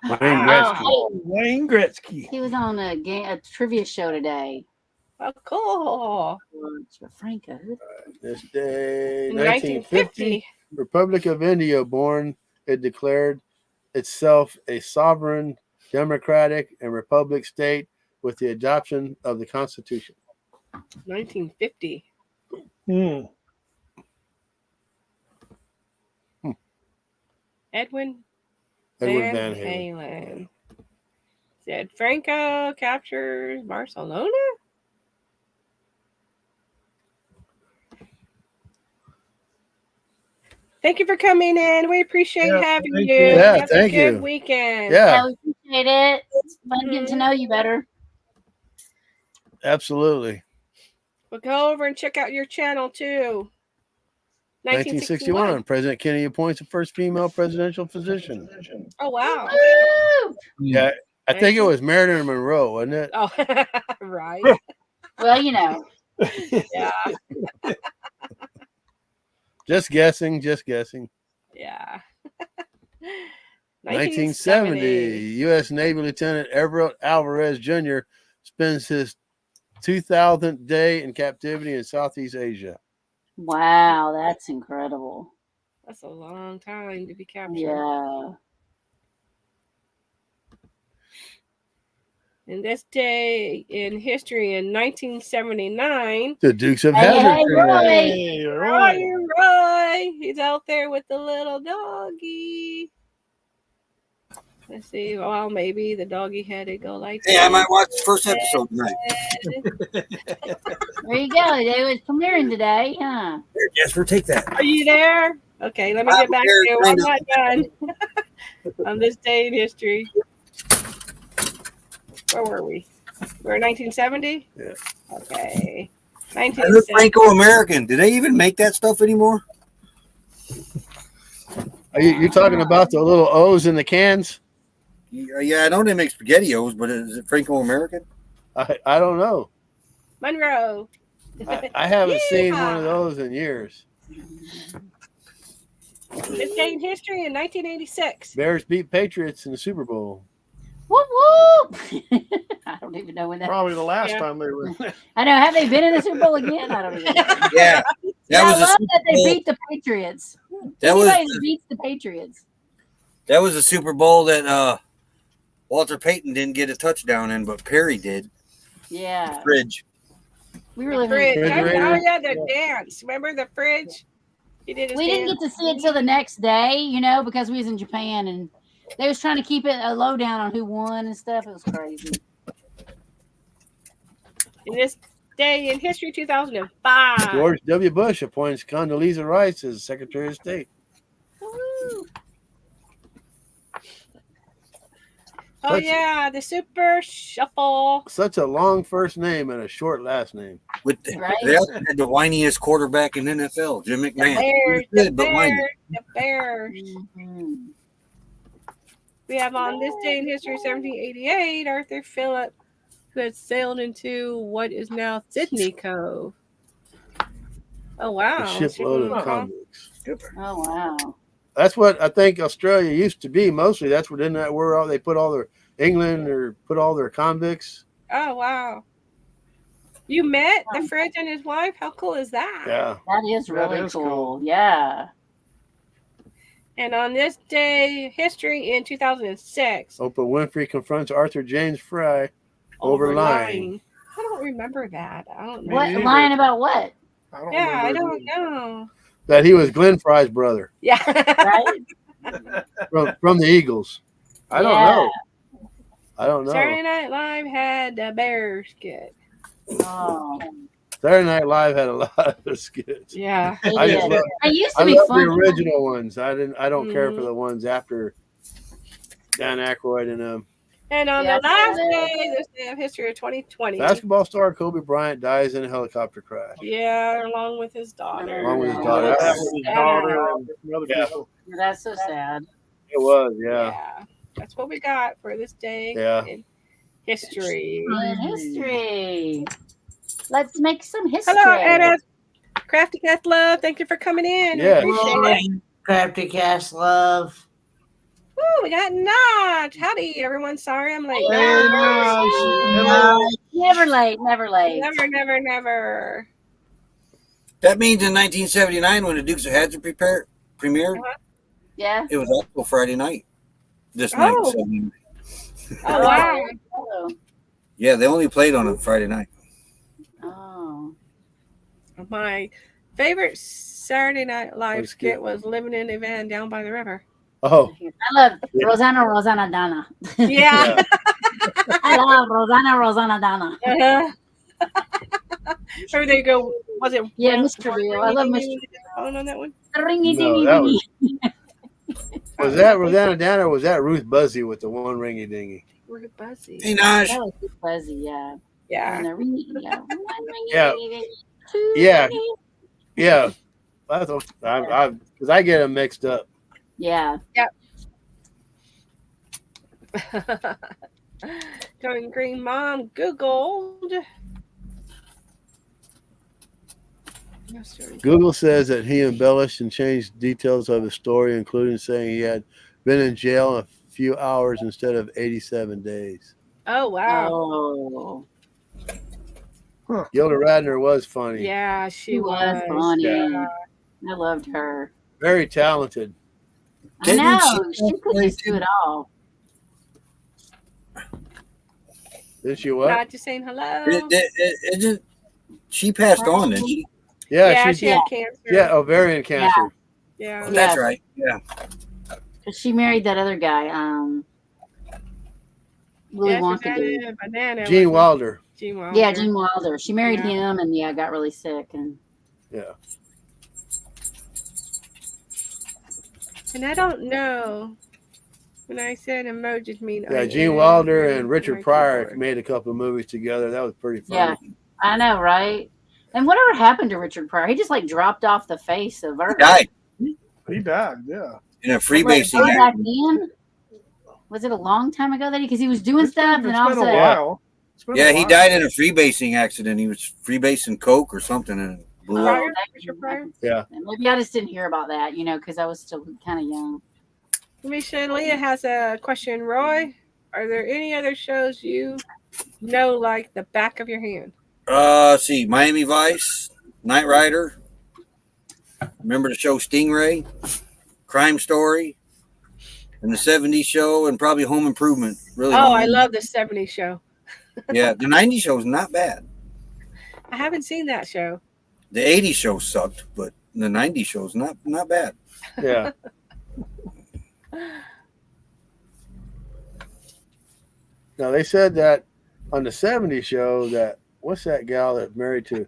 Wayne Oh, Gretzky. hey, Wayne Gretzky. he was on a trivia show today. Oh, cool. Franco. This day, In 1950, Republic of India born. It declared itself a sovereign, democratic, and republic state with the adoption of the Constitution. 1950. Hmm. Edwin Edward Van Van Halen. Halen. Said Franco captures Barcelona? Thank you for coming in. We appreciate Yeah, having thank you. you. Yeah, Have thank a good you. weekend. Yeah, we appreciate it. It's fun getting to know you better. absolutely. We'll go over and check out your channel too. 1961, President Kennedy appoints the first female presidential physician. Oh, wow. Woo! Yeah, I think it was Marilyn Monroe, wasn't it? Oh, right. Well, you know. Yeah. Just guessing, just guessing. Yeah. 1970, U.S. Navy Lieutenant Everett Alvarez Jr. spends his 2000th day in captivity in Southeast Asia. Wow, that's incredible. That's a long time to be captured. Yeah. And this day in history in 1979, The Dukes of Hey, Hazzard. hey, created. Roy. Hey, Roy. Roy, he's out there with the little doggy. Let's see. Well, maybe the doggy had to go like Hey, I might watch the first episode tonight. There you go. It was premiering today, huh? Here, Jasper, take that. Are you there? Okay, let me get back to you. I'm not done. On this day in history. Where were we? We're in 1970? Yeah. Okay. I heard 1970. Franco-American. Do they even make that stuff anymore? Are you talking about the little O's in the cans? Yeah, I know they make SpaghettiOs, but is it Franco-American? I don't know. Monroe. I haven't seen one of Yeehaw. those in years. This day in history in 1986. Bears beat Patriots in the Super Bowl. Whoop whoop! I don't even know when that. Probably the last Yeah. time they were. I know. Have they been in the Super Bowl again? I don't even know. Yeah, that I was a love Super that they Bowl. beat the Patriots. That was Anybody that beats the Patriots. that was a Super Bowl that Walter Payton didn't get a touchdown in, but Perry did. Yeah, Fridge. we were The living. fridge. Refrigerator. Oh, yeah, the dance. Remember the fridge? He did his We didn't dance. get to see it till the next day, you know, because we was in Japan and they was trying to keep it a lowdown on who won and stuff. It was crazy. In this day in history, 2005. George W. Bush appoints Condoleezza Rice as Secretary of State. Woo. Oh, yeah, the Super Shuffle. Such a long first name and a short last name. Right? They also had the whiniest quarterback in NFL, Jim The McMahon. Bears. He was The good, but whiny. Bears. The Bears. Mhm. We have on this day in history, 1788, Arthur Phillip, who had sailed into what is now Sydney Cove. Oh, wow. A shipload of Huh? convicts. Oh wow. That's what I think Australia used to be. Mostly, that's where didn't that where all they put all their England or put all their convicts. Oh, wow. You met the fridge and his wife? How cool is that? Yeah, That is That really is cool. cool. Yeah. And on this day, history in 2006, Oprah Winfrey confronts Arthur James Fry over lying. I don't remember that. I don't know. What neither. lying about what? I don't Yeah, I remember. don't know. That he was Glenn Fry's brother Yeah. Right? from the Eagles. I don't Yeah. know. I don't know. Saturday Night Live had the Bears skit. Oh, Saturday Night Live had a lot of skits. Yeah. they I just did. love- It used I to be love fun. the original ones. I don't care for Mhm. the ones after Dan Aykroyd and them. And on Yeah, the last I day, this day of history of 2020. Basketball star Kobe Bryant dies in a helicopter crash. Yeah, along with his daughter. Along with his Yeah, daughter. that was his daughter and some other Yeah. people. That's so sad. It was, yeah. Yeah. That's what we got for this day Yeah. in history. In history. Let's make some history. Hello, Edith. Crafty Cat Love. Thank you for coming in. We Yeah. appreciate it. Crafty Cast Love. Ooh, we got Notch. Howdy, everyone. Sorry I'm late. Hey, Notch. Notch. Hello. Never late, never late. Never, never, never. That means in 1979, when the Dukes of Hazzard premiered, Yeah. it was also Friday night. This night. Oh. So, Oh, wow. Oh. yeah, they only played on a Friday night. Oh. My favorite Saturday Night Live skit was Living in a Van Down by the River. Oh, I love Rosanna Donna. Yeah. I love Rosanna Donna. Or they go, was it? Yeah, Mr. Beale. I love Mr. On that one? Ringy No, dingy that dingy. was that Rosanna Dana or was that Ruth Buzzy with the one ringy dingy? We're buzzy. Hey, Naj. That was just fuzzy, yeah. Yeah. And the ringy, yeah. Yeah. Yeah. Yeah. I thought because I get them mixed up. Yeah. Going Green Mom Googled. Google says that he embellished and changed details of his story, including saying he had been in jail a few hours instead of 87 days. Oh, wow. Oh. Gilda Radner was funny. Yeah, she She was funny. Yeah. I loved her. Very talented. I know. She could just do it all. Did she what? Not just saying hello. She passed on, didn't she? Yeah, she had cancer. Yeah, ovarian cancer. Yeah. Oh, that's right. Yeah. She married that other guy, Willy Wonka dude. Banana. Gene Wilder. Gene Wilder. Yeah, Gene Wilder. She married him and got really sick and Yeah. And I don't know when I said emojis mean. Yeah, Gene Wilder and Richard Pryor made a couple of movies together. That was pretty funny. Yeah, I know, right? And whatever happened to Richard Pryor? He just like dropped off the face of Earth. He died. He died, yeah. In a freebasing Way back then? Was it a long time ago that because he was doing stuff and all of a sudden? Yeah, he died in a freebasing accident. He was freebasing coke or something and blew up. Richard Pryor? Yeah. Maybe I just didn't hear about that, because I was still kind of young. Misha Leah has a question. Roy, are there any other shows you know like the back of your hand? See, Miami Vice, Knight Rider. Remember the show Stingray, Crime Story, and the '70s show, and probably Home Improvement. Really. Oh, I love the '70s show. Yeah, the '90s show is not bad. I haven't seen that show. The '80s show sucked, but the '90s show is not bad. Yeah. Now they said that on the '70s show that what's that gal that married to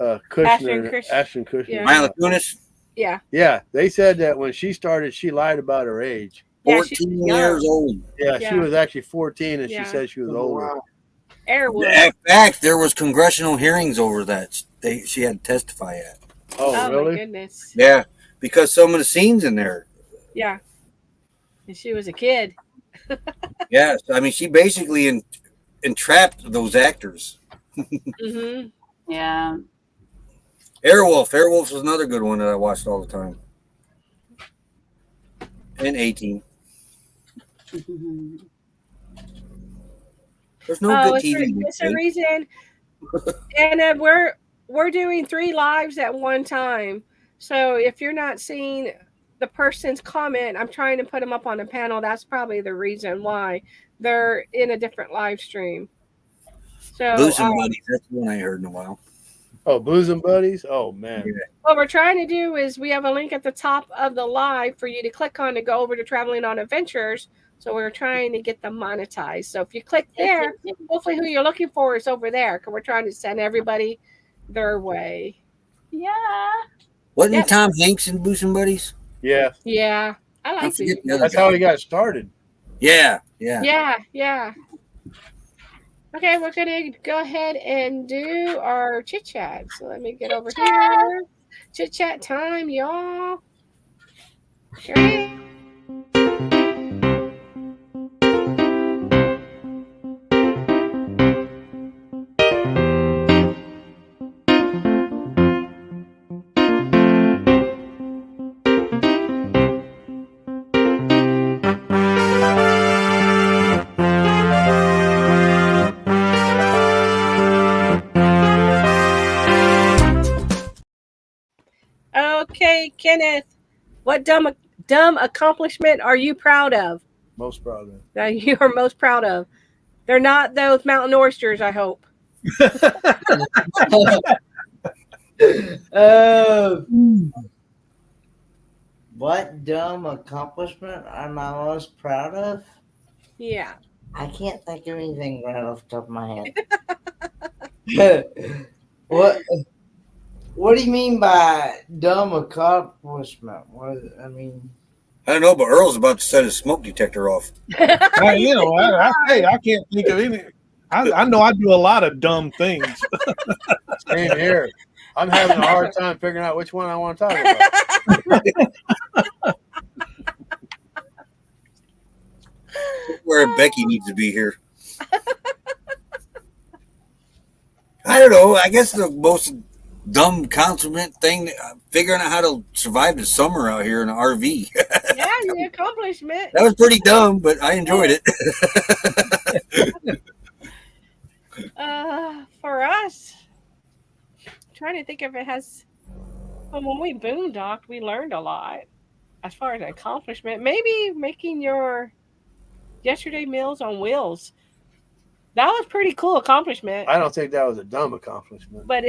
Kushner, Ashton Kushner, Yeah. Mila Kunis. Yeah. Yeah, they said that when she started, she lied about her age. 14 years old. Yeah, Yeah. she was actually 14, and Yeah. she said she was older. Airwood. In fact, there was congressional hearings over that. She had to testify at. Oh, My really? goodness. Yeah, because some of the scenes in there. Yeah. And she was a kid. Yes, I mean she basically entrapped those actors. Mm-hmm. Yeah. Airwolf. Airwolf was another good one that I watched all the time. And 18. There's no good TV. It's a reason. And we're doing 3 lives at one time. So if you're not seeing the person's comment, I'm trying to put them up on the panel. That's probably the reason why they're in a different live stream. So Bosom Buddies. That's one I heard in a while. Oh, Bosom Buddies? Oh, man. Yeah. what we're trying to do is we have a link at the top of the live for you to click on to go over to Traveling on Adventures. So we're trying to get them monetized. So if you click there, hopefully who you're looking for is over there because we're trying to send everybody their way. Yeah. Wasn't Tom Hanks in Bosom Buddies? Yeah. Yeah. I like forget these. the other That's how he got started. Yeah. Yeah. Okay, we're going to go ahead and do our chit chat. So let me get over here. Chit chat time, y'all. Great. Okay, Kenneth, what dumb accomplishment are you proud of? Most proud of. That you are most proud of? They're not those mountain oysters, I hope. What dumb accomplishment am I most proud of? Yeah. I can't think of anything right off the top of my head. What do you mean by dumb accomplishment? I mean, I don't know, but Earl's about to set his smoke detector off. I can't think of any. I know I do a lot of dumb things. Same here. I'm having a hard time figuring out which one I want to talk about. Where Becky needs to be here. I don't know. I guess the most dumb compliment thing, figuring out how to survive the summer out here in an RV. Yeah, the accomplishment. That was pretty dumb, but I enjoyed it. For us, I'm trying to think if it has. Well, when we boondocked, we learned a lot as far as accomplishment. Maybe making your yesterday meals on wheels. That was pretty cool accomplishment. I don't think that was a dumb accomplishment. But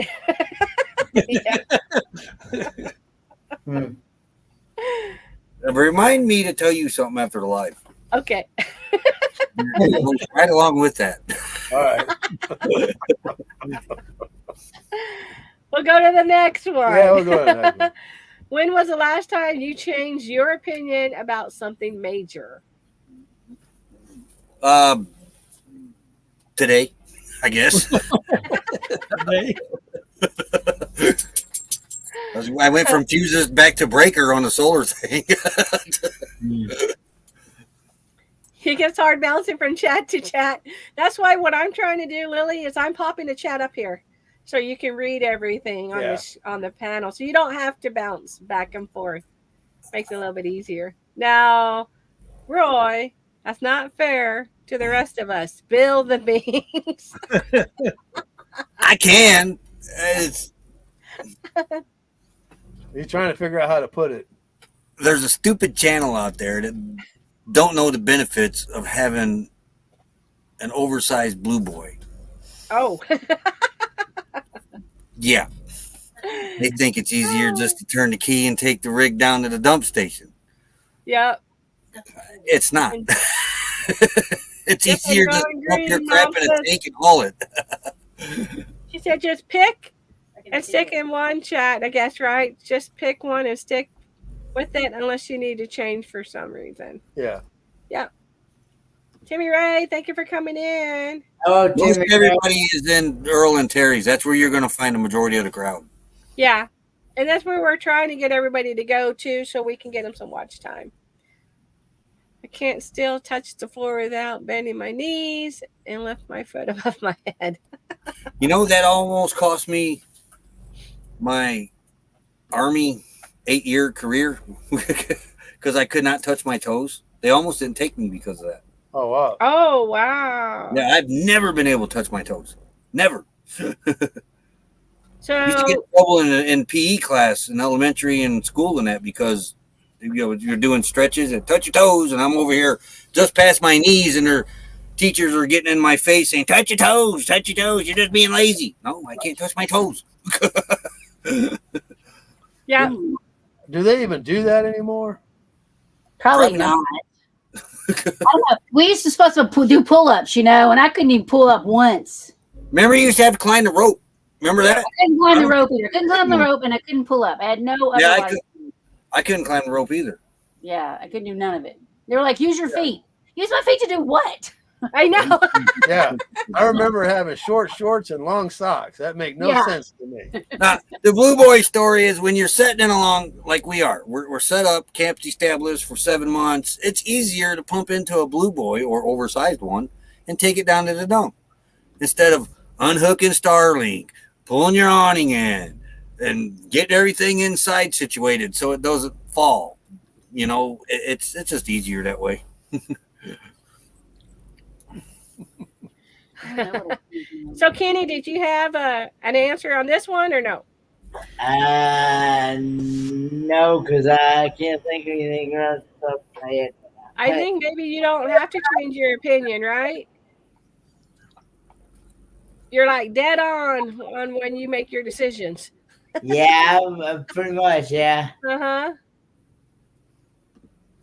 Remind me to tell you something after the live. Okay. Right along with that. All right. We'll go to the next one. Yeah, we'll go to the next one. When was the last time you changed your opinion about something major? Today, I guess. Today? I went from fuses back to breaker on the solar thing. It gets hard bouncing from chat to chat. That's why what I'm trying to do, Lily, is I'm popping the chat up here so you can read everything on on the panel, so you don't have to bounce back and forth. Makes it a little bit easier. Now, Roy, that's not fair to the rest of us. Spill the beans. I can. You're trying to figure out how to put it. There's a stupid channel out there that don't know the benefits of having an oversized blue boy. Oh. Yeah. They think it's easier just to turn the key and take the rig down to the dump station. Yep. It's not. It's easier to dump your crap in a tank and haul it. She said just pick and stick in one chat, I guess, right? Just pick one and stick with it unless you need to change for some reason. Yeah. Yep. Timmy Ray, thank you for coming in. oh, Most Timmy, everybody is in Earl and Terry's. That's where you're going to find the majority of the crowd. Yeah. And that's where we're trying to get everybody to go to so we can get them some watch time. I can't still touch the floor without bending my knees and lift my foot above my head. You know, that almost cost me my Army 8-year career because I could not touch my toes. They almost didn't take me because of that. Oh, wow. Oh, wow. Yeah, I've never been able to touch my toes. Never. So I used to get in trouble in PE class in elementary and school and that because you're doing stretches and touch your toes, and I'm over here just past my knees, and their teachers are getting in my face saying, touch your toes, you're just being lazy. No, I can't touch my toes. yeah. Do they even do that anymore? Probably not. I don't know. We used to supposed to do pull-ups, and I couldn't even pull up once. Remember, you used to have to climb the rope. Remember that? I couldn't climb the rope either. I couldn't climb the rope, and I couldn't pull up. I had no other. Yeah, I couldn't climb the rope either. Yeah, I couldn't do none of it. They were like, use your feet. Use my feet to do what? I know. Yeah. I remember having short shorts and long socks. That make no sense to me. Now, the Blue Boy story is when you're setting in along like we are. We're set up, camped established for 7 months. It's easier to pump into a Blue Boy or oversized one and take it down to the dump instead of unhooking Starlink, pulling your awning in, and getting everything inside situated so it doesn't fall. It's just easier that way. So, Kenny, did you have an answer on this one or no? No, because I can't think of anything else off the top of my head. I think maybe you don't have to change your opinion, right? You're like dead on when you make your decisions. Yeah, pretty much. Yeah. Uh-huh.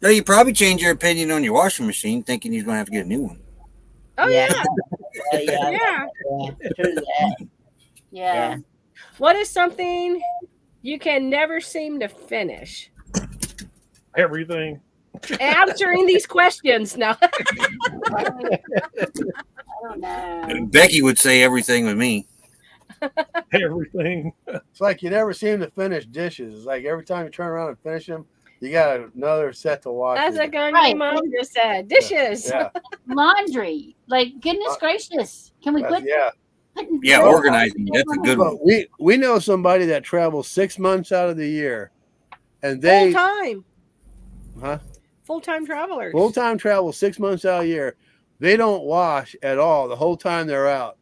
No, you probably change your opinion on your washing machine, thinking you're going to have to get a new one. Oh Yeah. yeah. Yeah. Yeah. True that. Yeah. What is something you can never seem to finish? Everything. Answering these questions now. I don't know. Becky would say everything with me. Everything. It's like you never seem to finish dishes. It's like every time you turn around and finish them, you got another set to wash. That's with a it. good Right. mom just said. Dishes. Yeah, Laundry. Like, goodness gracious. Can we quit? yeah. putting- Yeah, Well, organizing. That's a good one. But we know somebody that travels 6 months out of the year, and Full they time. huh? Full-time travelers. Full time travel 6 months out of the year. They don't wash at all the whole time they're out.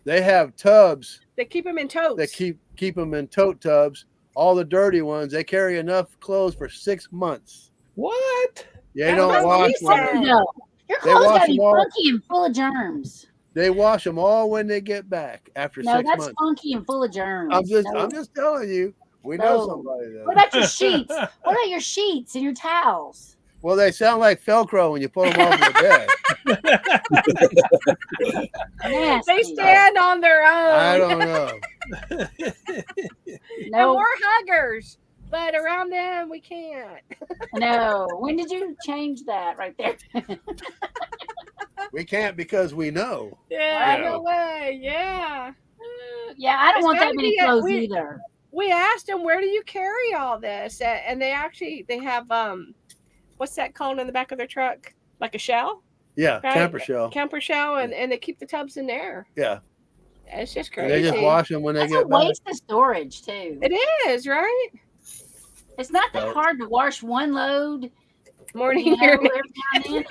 They have tubs They keep them in totes. that keep them in tote tubs. All the dirty ones. They carry enough clothes for 6 months. What? They That's don't what wash he when said. they're- No. Your They clothes wash gotta be them all. funky and full of germs. They wash them all when they get back after No, 6 that's months. funky and full of germs. I'm just telling you. We know No. somebody What that. about your sheets? What about your sheets and your towels? Well, they sound like Velcro when you put them over the bed. Nasty. They stand on their own. I don't know. And No, we're huggers, but around them we can't. no. When did you change that right there? We can't because we know. Yeah, Yeah. no way. Yeah. Yeah, I don't It's want that gotta many be clothes we- either. We asked them, where do you carry all this? And they have what's that called in the back of their truck? Like a shell? Yeah, Right. camper shell. Camper shell, and they keep the tubs in there. Yeah, It's just and crazy. they just wash them when they That's a get back. waste of storage too. It is, right? It's not that No. hard to wash one load. Morning You know, here. every now and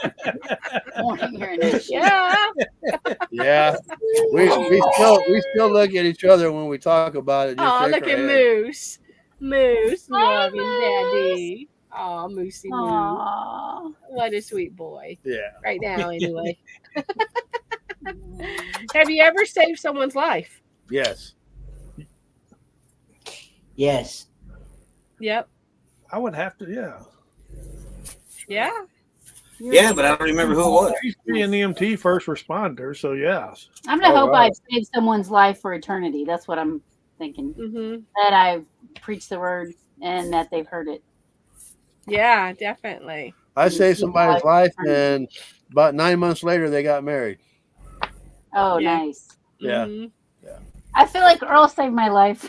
then. Morning urination. Yeah. Yeah, we still look at each other when we talk about it. just Oh, shake look our at head. Moose. Moose, love him, Moose. Daddy. Oh, Moosey Moo. Aw. What a sweet boy. Yeah, Right now, anyway. Have you ever saved someone's life? yes. Yes. Yep. I would have to, yeah. Yeah. Yeah, but I don't remember who it was. I used to be an EMT first responder, so yes. I'm gonna Oh, hope wow. I've saved someone's life for eternity. That's what I'm thinking. Mm-hmm. That I've preached the word and that they've heard it. Yeah, definitely. I saved somebody's life, and about 9 months later, they got married. Oh, Yeah. nice. Yeah. Mhm. I feel like Earl saved my life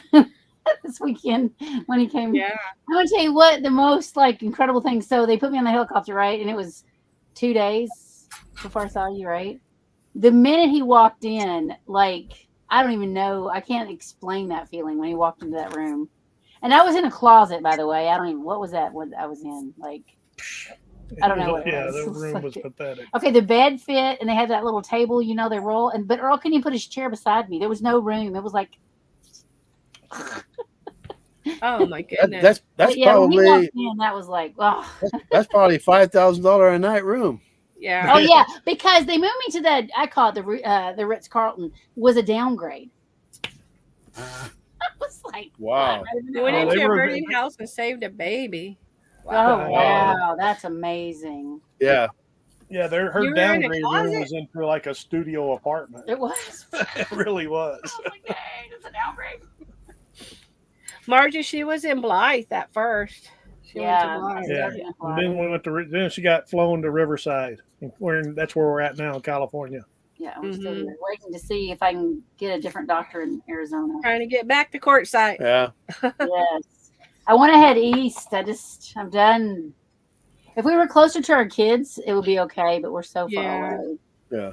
this weekend when he came. Yeah. I'm gonna tell you what the most like incredible thing. So they put me on the helicopter, right? And it was 2 days before I saw you, right? The minute he walked in, like I don't even know, I can't explain that feeling when he walked into that room. And I was in a closet, by the way. I don't even what was that? What I was in? Like I don't know what it Yeah, was. the It was room like was it. pathetic. Okay, the bed fit, and they had that little table, you know, they roll. But Earl couldn't even put his chair beside me. There was no room. It was like, Oh my That, goodness. that's but yeah, when he probably walked in, that was like, oh, that's probably $5,000 a night room. Yeah. oh yeah, because they moved me to the, I call it the Ritz Carlton, was a downgrade. I was like, Wow. You went Oh, into they a were- burning house and saved a baby. oh Wow. wow, that's amazing. Yeah, Yeah, her You were in a downgrade room closet? was into like a studio apartment. It was. It really was. I was like, dang, it's a downgrade. Margie, she was in Blythe at first. She Yeah. went to Yeah. Blythe. And then we went to then she got flown to Riverside. That's where we're at now in California. Yeah, I'm still Mhm. here, waiting to see if I can get a different doctor in Arizona. Trying to get back to courtside. yeah. Yes. I want to head east. I'm done. If we were closer to our kids, it would be okay, but we're so far Yeah. away. Yeah.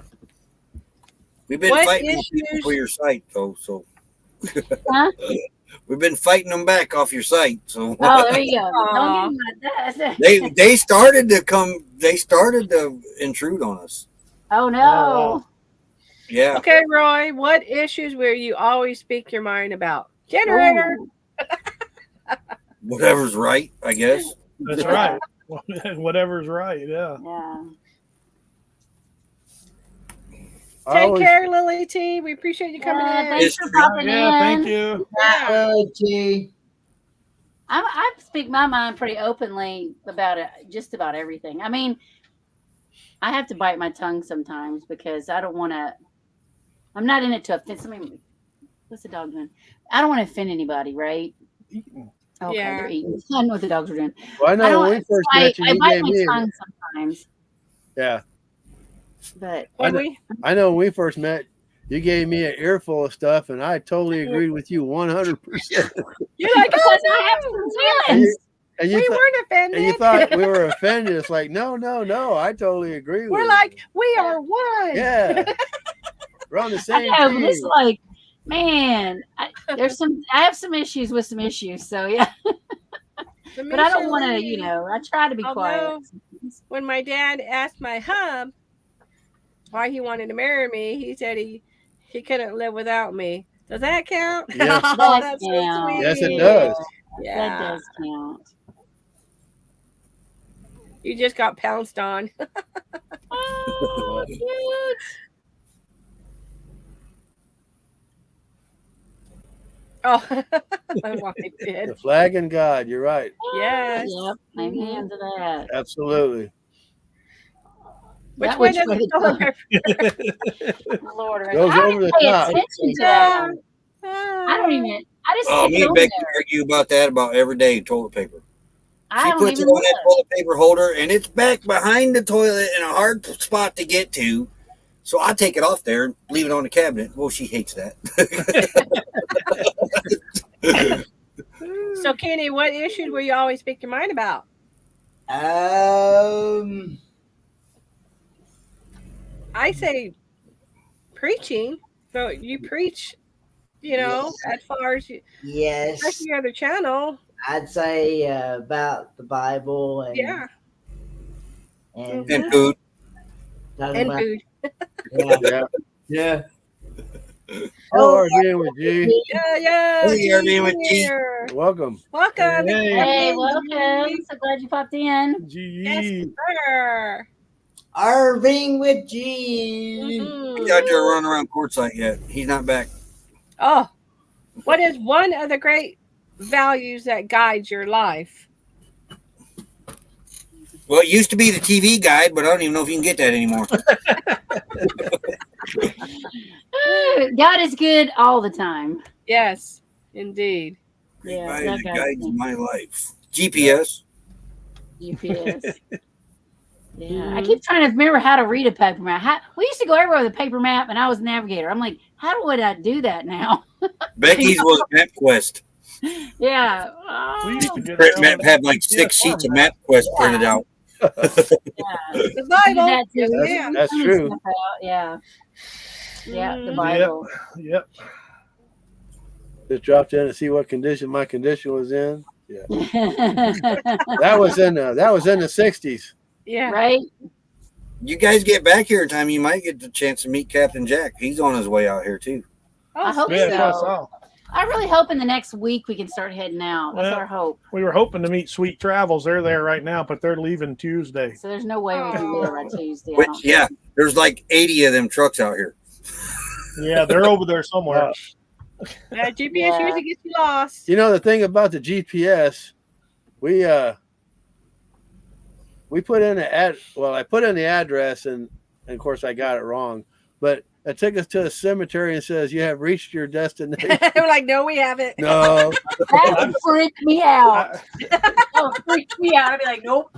We've been What fighting people issues- for your site, though. So Huh? we've been fighting them back off your site. So Oh, there you go. Aw. Don't give me that. they started to come. They started to intrude on us. Oh, no. wow. Yeah. Okay, Roy, what issues will you always speak your mind about? Generator. Ooh. Whatever's right, I guess. That's right. Whatever's right. Yeah. Yeah. I Take always- care, Lily T. We appreciate you coming Yeah, in. thanks for popping Yeah. in. Thank you. Yeah. I speak my mind pretty openly about it, just about everything. I mean, I have to bite my tongue sometimes because I don't want to. I'm not in it to offend. What's the dog doing? I don't want to offend anybody, right? Okay, Yeah. they're eating. I know what the dogs are doing. Well, I I know don't. when we first met you, I you bite gave my me. tongue sometimes, Yeah, but When we I know when we first met, you gave me an earful of stuff, and I totally agreed with you 100%. you're like, because oh, I have no, some feelings. And we weren't offended. and you thought we were offended. It's like, no, I totally agree with We're you. like, we are one. Yeah, we're on the I same know, but team. it's like, man, I have some issues with some issues. So yeah, but I don't want to. I try to be quiet. Although, when my dad asked my hub why he wanted to marry me, he said he couldn't live without me. Does that count? Yes. Oh, That that's so counts. sweet. Yes, it does. Yeah. That does count. You just got pounced on. Oh, cute. Oh, my wife did. The flag and God. You're right. Yes. Yep. Amen to that. Absolutely. Which That way which does way it to go? Lord, Goes I over didn't the pay top. attention to that. I don't even. I just Oh, stick me it and over Becky there. argue about that about every day toilet paper. I She don't puts it even on that look. toilet paper holder, and it's back behind the toilet in a hard spot to get to. So I take it off there and leave it on the cabinet. Well, she hates that. So, Kenny, what issues will you always speak your mind about? I say preaching. So you preach, Yes. as far as you, Yes, especially your other channel. I'd say about the Bible and Yeah. and And food. talking And about, food. yeah, Yeah. yeah. Oh, our being with G. Yeah. Hey, you're being with G. here. Welcome. Welcome. Hey. Hey, welcome. So glad you popped in. Yes, Gee. sir. Irving with G. Mhm. He's out there running around courtside yet. He's not back. Oh, what is one of the great values that guides your life? Well, it used to be the TV guide, but I don't even know if you can get that anymore. God is good all the time. Yes, indeed. Yeah, Guide that that guy's guides good. my life. GPS. GPS. Yeah, Mhm. I keep trying to remember how to read a paper map. We used to go everywhere with a paper map, and I was a navigator. I'm like, how would I do that now? Becky's was MapQuest. Yeah. We Oh, used to get Print around map with had like 6 sheets of MapQuest printed out. yeah. The We Bible. did that too. Yes, We ma'am. That's printed true. stuff out. Yeah. Yeah, the Mhm. Bible. Yep. Just dropped in to see what condition my condition was in. Yeah. Right? That was in the 60s. Yeah. You guys get back here in time, you might get the chance to meet Captain Jack. He's on his way out here too. Oh, I hope Yeah, so. that's all. I really hope in the next week we can start heading out. That's Well, our hope. We were hoping to meet Sweet Travels. They're there right now, but they're leaving Tuesday. So there's no way we can be there by Tuesday. I Which, don't yeah, think. there's like 80 of them trucks out here. Yeah, they're over there somewhere. Yeah, GPS Yeah. usually gets you lost. You know the thing about the GPS, we put in I put in the address and of course I got it wrong, but it took us to a cemetery and says you have reached your destination. We're like, no, we haven't. No, That would freak me out. I, That would freak me out. I'd be like, nope.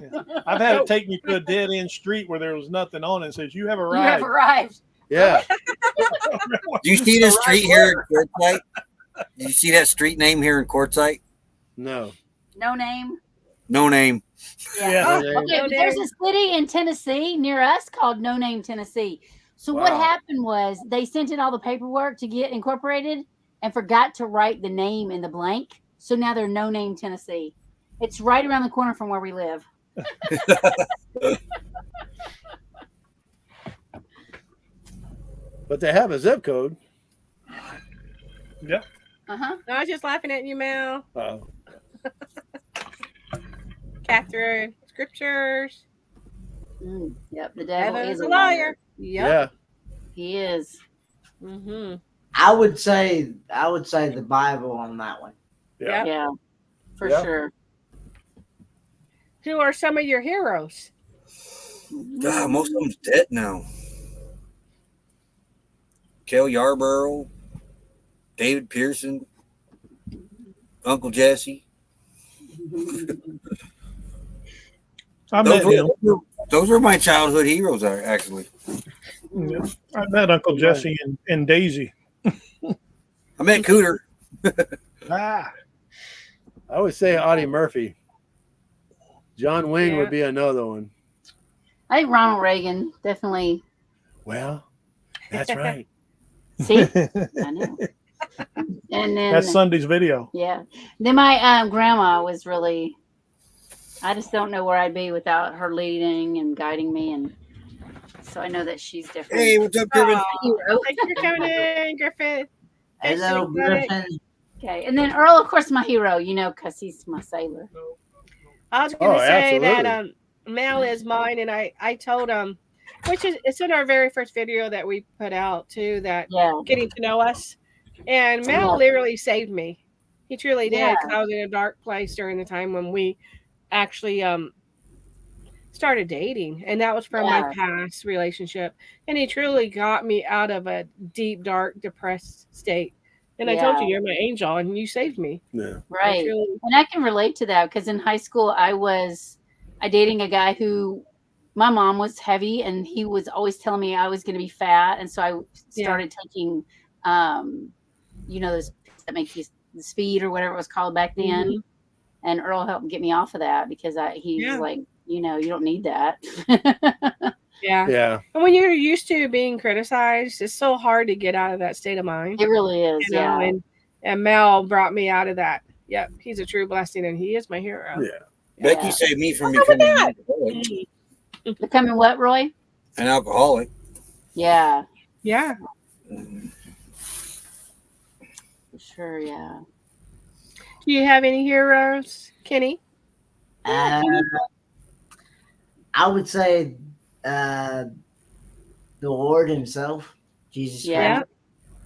I've had it take me to a dead end street where there was nothing on it. It says you have You arrived. have arrived. yeah, Do you see this street here in Quartzsite? Do you see that street name here in Quartzsite? no. No name. No name. Yeah. Oh, No Okay, no but there's name. a city in Tennessee near us called No Name, Tennessee. So what Wow. happened was they sent in all the paperwork to get incorporated and forgot to write the name in the blank. So now they're No Name, Tennessee. It's right around the corner from where we live. But they have a zip code. Yep. Uh-huh. No, I was just laughing at you, Mel. Oh, Catherine, scriptures. Yep, the devil Heaven's is a a liar. liar. Yep. yeah. He is. Mm-hmm. I would say the Bible on that one. Yeah. Yep. Yeah, for Yeah. sure. Who are some of your heroes? God, most of them's dead now. Kel Yarborough, David Pearson, Uncle Jesse. I met him. Those were my childhood heroes, actually. Yeah. I met Uncle Jesse and Daisy. I met Cooter. Ah, I would say Audie Murphy. John Wayne Yeah. would be another one. I think Ronald Reagan definitely. Well, that's right. See, I know. And then that's Sunday's video. yeah, then my grandma was really. I just don't know where I'd be without her leading and guiding me, and so I know that she's different. Hey, what's up, Griffin? Aw, thank you for coming in, Griffin. Thanks, Hello, everybody. Griffin. Okay, and then Earl, of course, my hero. Because he's my sailor. I was going to say that absolutely. Mel is mine, and I told him, which is it's in our very first video that we put out too, that Yeah, getting to know us, and Mel Yeah. literally saved me. He truly did, Yeah. because I was in a dark place during the time when we actually started dating, and that was from my Yeah. past relationship, and he truly got me out of a deep, dark, depressed state. And I told you, you're my angel, and you saved me. Yeah. right. Truly, And I can relate to that because in high school I dating a guy who my mom was heavy and he was always telling me I was going to be fat, and so I started taking those that make you the speed or whatever it was called back then. Mhm. And Earl helped get me off of that because he was like, you don't need that. Yeah. Yeah. And when you're used to being criticized, it's so hard to get out of that state of mind. It really is. You know, Yeah. and Mel brought me out of that. Yep, he's a true blessing, and he is my hero. Yeah. Becky saved me from becoming Becoming what, Roy? an alcoholic. Yeah, Yeah. for sure. Yeah. Do you have any heroes, Kenny? I would say the Lord Himself, Jesus Yeah. Christ.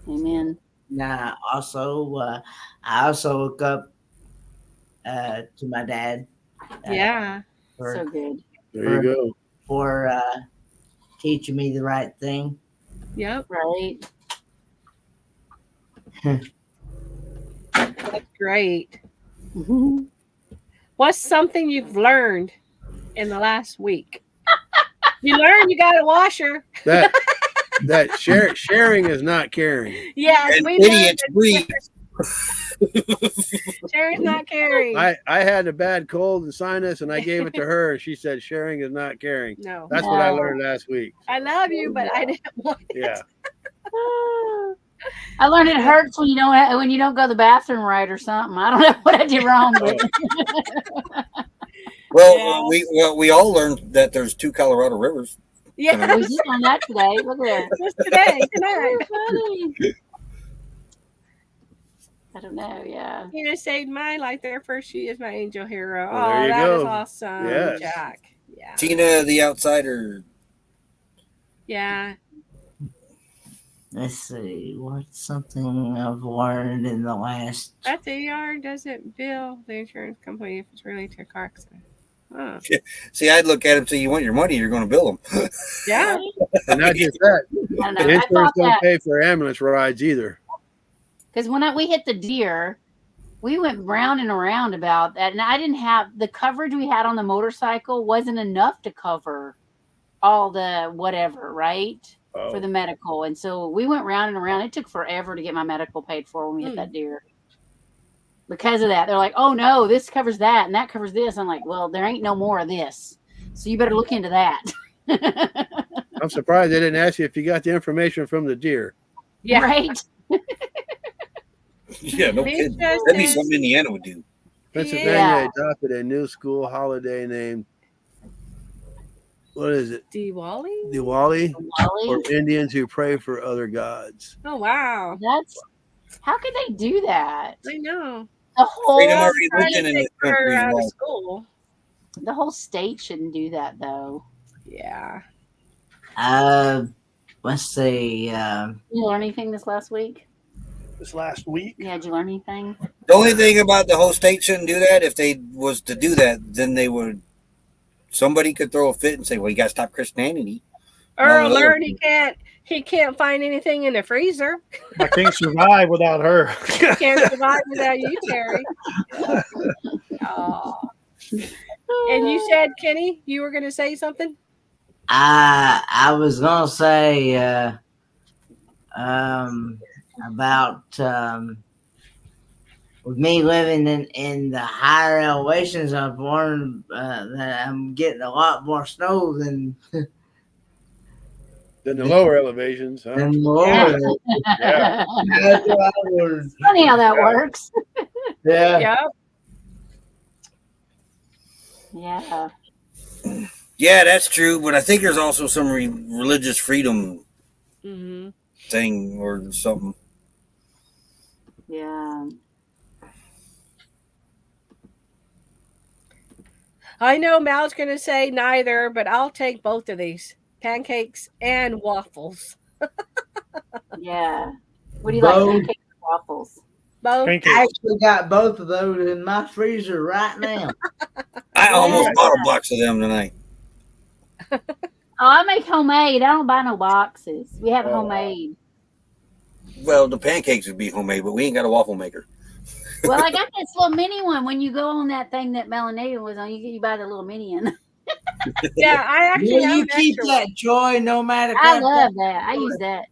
Amen. Now, I also look up to my dad. Yeah. For, So good. There you go. for teaching me the right thing. Yep. Right. That's great. What's something you've learned in the last week? You learned you got a washer. That sharing is not caring. Yes, And we idiots breathe. Sharing's not caring. I had a bad cold and sinus, and I gave it to her, and she said sharing is not caring. No. That's what I No. learned last week. I love you, but I didn't want it. Yeah. I learned it hurts when you don't go to the bathroom right or something. I don't know what I did wrong, but Well, we all learned that there's 2 Colorado rivers. Yeah. we did on that today. Look at Just today, that. tonight. Funny. I don't know. Yeah. Tina saved my life there first. She is my angel hero. Well, there you that go. is awesome, Yes. Jack. Yeah. Tina, the outsider. Yeah. Let's see, what's something I've learned in the last. That's AR doesn't bill the insurance company if it's related to a car accident. Huh. See, I'd look at him and say, you want your money, you're going to bill them. Yeah. And not just that, I don't know. the I insurance thought don't that pay for ambulance rides either. because when we hit the deer, we went round and around about that, and I didn't have the coverage we had on the motorcycle wasn't enough to cover all the whatever, right? Oh. For the medical. And so we went round and around. It took forever to get my medical paid for when we hit that deer. Because of that, they're like, oh no, this covers that and that covers this. I'm like, well, there ain't no more of this. So you better look into that. I'm surprised they didn't ask you if you got the information from the deer. Yeah. Right. Yeah, no Lisa kidding. That'd be says- something Indiana would do. Pennsylvania Yeah. adopted a new school holiday named, what is it? Diwali? Diwali, Wally, for Indians who pray for other gods. Oh, wow. How could they do that? I know. The whole Freedom of Trying to religion in take this country her is out of wrong. school. the whole state shouldn't do that though. Yeah. Let's see. You learn anything this last week? This last week. Yeah, did you learn anything? The only thing about the whole state shouldn't do that, if they was to do that, then they would. Somebody could throw a fit and say, "Well, you got to stop Christianity." Or No, learn he can't find anything in the freezer. I can't survive without her. Can't survive without you, Terry. Oh. And you said, Kenny, you were going to say something? I was gonna say about with me living in the higher elevations. I've learned that I'm getting a lot more snow than Then the lower elevations, huh? the lower. Yeah. That's what I learned. Funny how that works. Yeah. Yep. Yeah. Yeah, that's true, but I think there's also some religious freedom Mm-hmm. thing or something. Yeah. I know Mal's going to say neither, but I'll take both of these. Pancakes and waffles. Yeah. What do you like, Both. pancakes or waffles? Both. I Pancakes. actually got both of those in my freezer right now. I almost bought a box of them tonight. Oh, I make homemade. I don't buy no boxes. We have homemade. Well, the pancakes would be homemade, but we ain't got a waffle maker. Well, I got this little mini one. When you go on that thing that Melanated was on, you buy the little mini one. Yeah, I actually Will have you an keep extra that joy no matter I what? love that. I use that.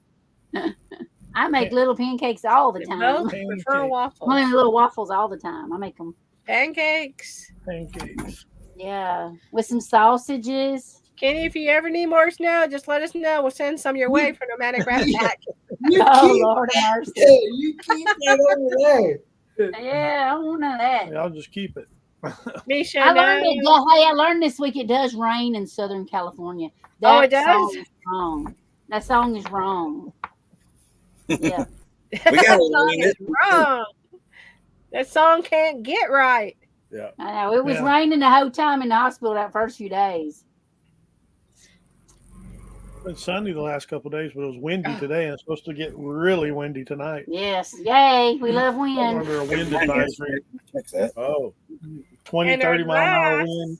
I make little pancakes all the one. time. Both prefer Pancake. waffles. I make little waffles all the time. I make them. Pancakes. Pancakes. Yeah, with some sausages. Kenny, if you ever need more snow, just let us know. We'll send some your way for Nomadic Rat Pack. You Oh keep Lord have mercy. that. You keep that over there. Yeah, I don't want none of that. Yeah, I'll just keep it. Misha, I learned no. it. Yeah, hey, I learned this week it does rain in Southern California. Oh, it That does? song is wrong. That song is wrong. Yeah. We got That a song is wrong. That song can't get right. Yeah. I know. It was Yeah. raining the whole time in the hospital that first few days. It's sunny the last couple of days, but it was windy today, and it's supposed to get really windy tonight. Yes. Yay. We love We're wind. under a wind advisory. Check that. Oh, 20, And our 30 mile an hour glass. wind.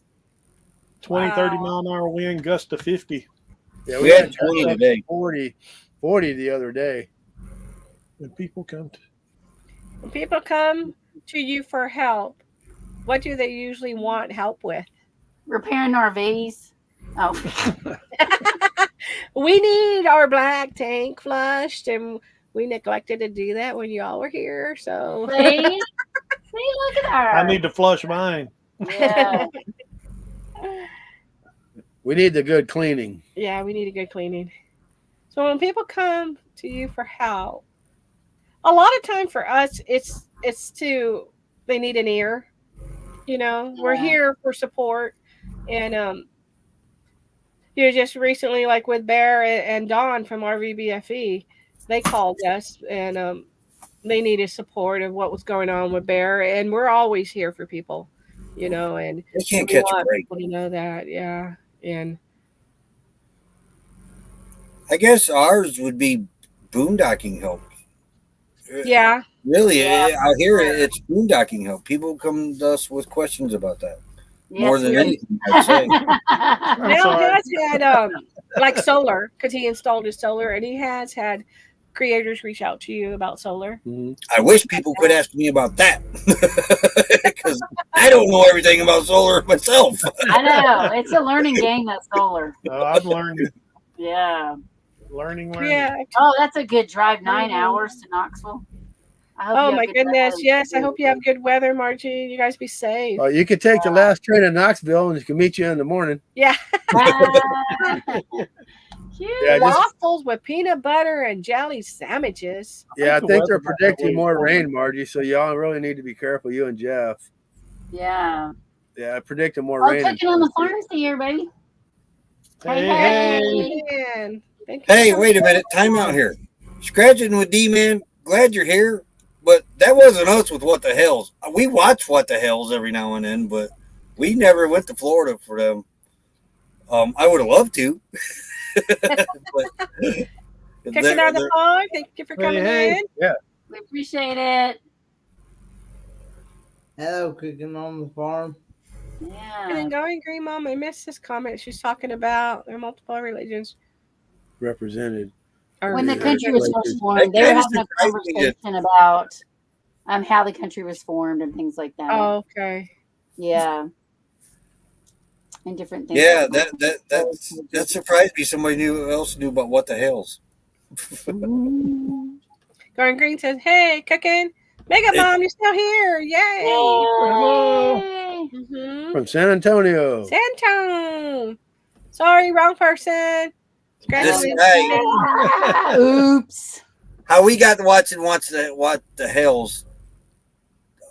20, 30 Wow. mile an hour wind, gust to 50. yeah. We had 20 today. 40 the other day. When people come to, When people come to you for help, what do they usually want help with? Repairing RVs. Oh, We need our black tank flushed, and we neglected to do that when y'all were here. So see? See, look at her. I need to flush mine. Yeah. We need the good cleaning. yeah, we need a good cleaning. So when people come to you for help, a lot of time for us, it's to they need an ear. You know, we're Yeah. here for support, and just recently, like with Bear and Dawn from RVBFE, they called us and they needed support of what was going on with Bear, and we're always here for people, you know, and They can't we catch a want break. people to know that, yeah, and I guess ours would be boondocking help. yeah, Really, Yeah. out here, it's boondocking help. People come to us with questions about that. More Yes, than we- anything, I'd say. Mel sorry. has had like solar because he installed his solar, and he has had creators reach out to you about solar. Mhm. I wish people could ask me about that because I don't know everything about solar myself. I know. It's a learning game, that solar. I've learned Yeah. learning. Yeah. Oh, that's a good drive, 9 hours to Knoxville. I hope Oh you have my good goodness. weather. Yes. I hope you have good weather, Margie. You guys be safe. You could take the last train to Knoxville, and you can meet you in the morning. Yeah. Ah. Cute. Yeah, just- Waffles with peanut butter and jelly sandwiches. Yeah, I the think weather they're might predicting be more warmer. rain, Margie. So y'all really need to be careful, you and Jeff. Yeah. Yeah, predicting more Oh, rain. cooking on the farms here, baby. Hey, Hey. Man, thank you Hey, so wait a much. minute. Time out here. Scratching with D-Man. Glad you're here. But that wasn't us with What the Hells. We watch What the Hells every now and then, but we never went to Florida for them. I would have loved to. But Kicking out the phone. Thank you for coming in. Yeah. We appreciate it. Hello, cooking on the farm. Yeah. And then going green mom, I missed this comment. She's talking about there are multiple religions Represented. When the Yeah. country was first formed, they were having a conversation about how the country was formed and things like that. Oh, okay. Yeah. And different things. Yeah, that surprised me. Somebody else knew about What the Hells. Going green says, "Hey, cooking, Mega Mom, you're still here! Yay!" Mm-hmm. From San Antonio. Santone. Sorry, wrong person. Oops. How we got to watch What the Hells.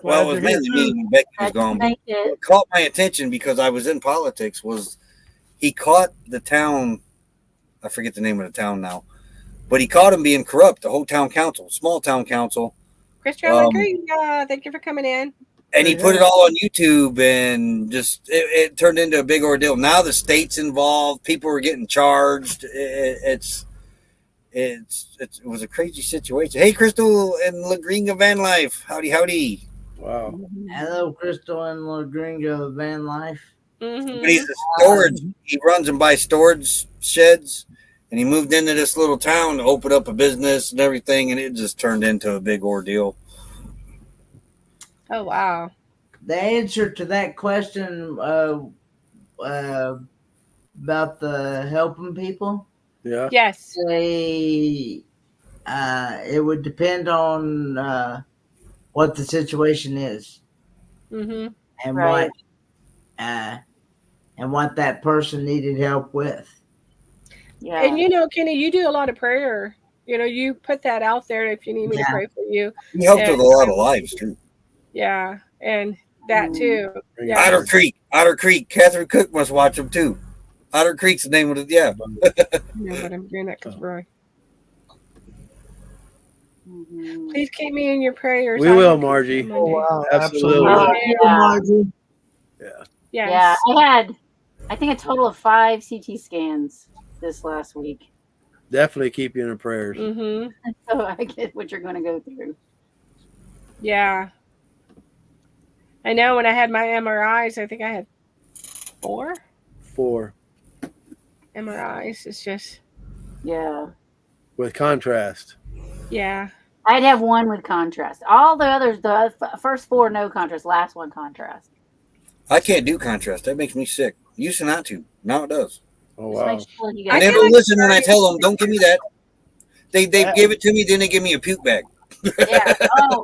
Well, it was mainly me when Becky was gone. But what caught my attention because I was in politics was he caught the town. I forget the name of the town now, but he caught him being corrupt. The whole town council, small town council. Christian Green, thank you for coming in. And he put it all on YouTube, and just it turned into a big ordeal. Now the state's involved. People were getting charged. It was a crazy situation. Hey, Crystal and Lagringa Van Life. Howdy. Wow. Hello, Crystal and Lagringa Van Life. Mm-hmm. But he's a storage. He runs and buys storage sheds, and he moved into this little town to open up a business and everything, and it just turned into a big ordeal. Oh, wow. The answer to that question about the helping people. Yeah. Yes. It would depend on what the situation is, Mm-hmm. and what that person needed help with. Yeah. And Kenny, you do a lot of prayer. You put that out there if you need me to pray for you. He helped with a lot of lives too. Yeah, and that too. Yeah. Otter Creek. Catherine Cook must watch them too. Otter Creek's the name of it. Yeah. No, but I'm doing that because Roy. Mm-hmm. Please keep me in your prayers. We will, Margie. Oh, wow. Absolutely. Margie. Yeah. Yes. Yeah. I had, I think, a total of 5 CT scans this last week. Definitely keep you in the prayers. Mm-hmm. So I get what you're going to go through. Yeah. I know when I had my MRIs, I think I had 4 MRIs. It's just. Yeah. With contrast. Yeah. I'd have 1 with contrast. All the others, the first 4, no contrast. Last 1, contrast. I can't do contrast. That makes me sick. Used to not to. Now it does. Oh, Just wow. make sure you And guys they don't listen when I tell them, don't give me that. They give it to me, then they give me a puke bag. Yeah. Oh,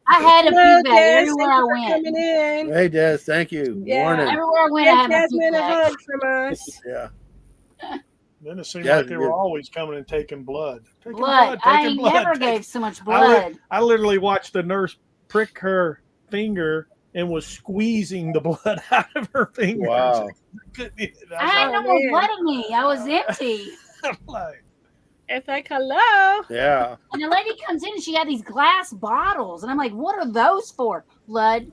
I had a Hello, puke bag Des. everywhere Thank I you for went. coming in. Hey, Des, thank you. Yeah. Morning. Everywhere I went, I had Give my puke Jasmine a bag. hug from us. Yeah. Then it seemed Yeah, like they were yeah. always coming and taking blood. Blood. I never gave so much blood. I literally watched the nurse prick her finger and was squeezing the blood out of her finger. Wow. I had no more blood in me. I was empty. It's like, hello. Yeah. And the lady comes in and she had these glass bottles. And I'm like, what are those for? Blood.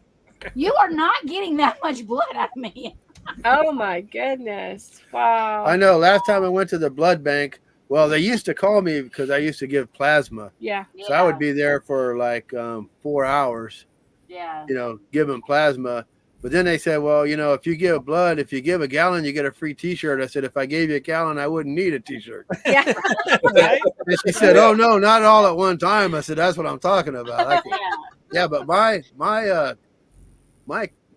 You are not getting that much blood out of me. Oh, my goodness. Wow. I know. Last time I went to the blood bank, well, they used to call me because I used to give plasma. Yeah. So I would be there for like 4 hours, Yeah. giving plasma. But then they said, well, if you give blood, if you give a gallon, you get a free T-shirt. I said, if I gave you a gallon, I wouldn't need a T-shirt. Yeah. Right? And she said, oh, no, not all at one time. I said, that's what I'm talking about. Yeah, but my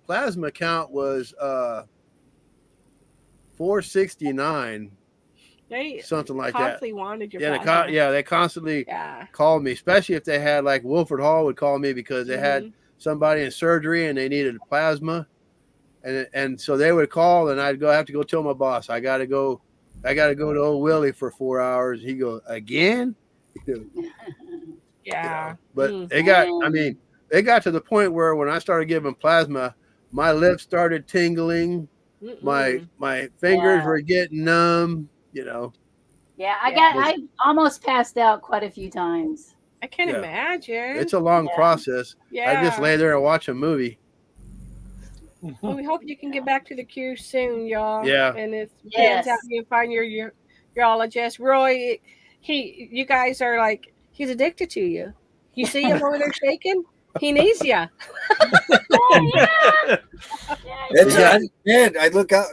plasma count was 469, They something like that. constantly wanted your Yeah, plasma. they constantly Yeah. called me, especially if they had like Wilford Hall would call me because they had somebody in surgery and they needed plasma, and so they would call and I'd have to go tell my boss I gotta go to old Willie for 4 hours. He goes, again? Yeah. But they got to the point where when I started giving plasma, my lips started tingling, my fingers were getting numb. Yeah, I almost passed out quite a few times. I can't Yeah. imagine. It's a long Yeah. process. yeah. I just lay there and watch a movie. Well, we hope you can get back to the queue soon, y'all. Yeah. And it Yes. pans out you find your urologist. Roy, you guys are like, he's addicted to you. You see him over there shaking? He needs you. Oh, yeah. It's, Yeah. I look out.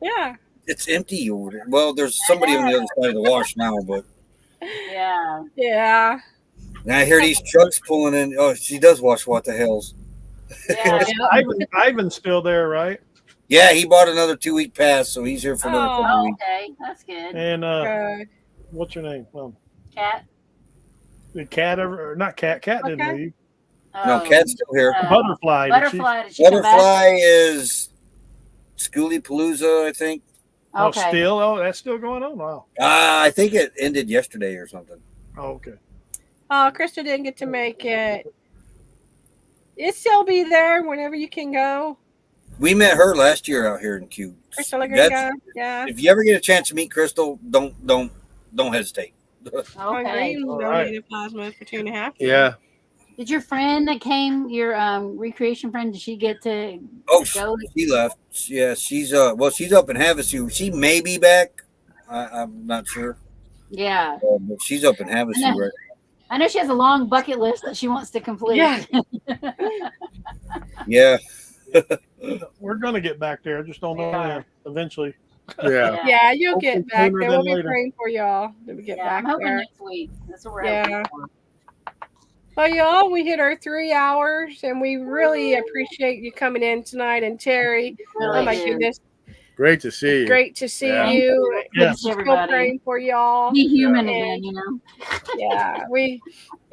Yeah. It's empty over there. Well, there's somebody on the other side of the wash now, but Yeah. Yeah. and I hear these trucks pulling in. Oh, she does wash what the hells. Yeah. Ivan's still there, right? Yeah, he bought another 2-week pass, so he's here for another couple Oh, weeks. okay. That's good. And Good. what's her name? Cat. Did Cat ever? Or not Cat. Cat didn't Okay. leave. No, Cat's still here. Butterfly. Butterfly. Did she come back? Butterfly is Schoolie Palooza, I think. Okay. That's still going on. Wow. I think it ended yesterday or something. Oh, okay. Oh, Krista didn't get to make it. It'll still be there whenever you can go. We met her last year out here in Q. Crystal Lagringa. Yeah. If you ever get a chance to meet Crystal, don't hesitate. Okay. You All right. donated plasma for 2.5 years. Yeah. Did your friend that came, your recreation friend, did she get to Oh, go? she left. Yeah, she's up in Havasu. She may be back. I'm not sure. Yeah. But she's up in Havasu right I know she has a long bucket list that she wants to complete. Yeah. now. Yeah. We're gonna get back there. I just don't know when. Eventually. Yeah. Yeah, you'll Hopefully get back sooner there. than We'll be later. praying for y'all that we get Yeah, back I'm hoping there. next week. That's what we're Yeah. hoping for. Well, y'all, we hit our 3 hours, and we really appreciate you coming in tonight. And Terry, Really oh my do. goodness, Great to see you. great to see Yeah. you. Yes. Still Everybody. praying for y'all. Be human And, again, you know. yeah, we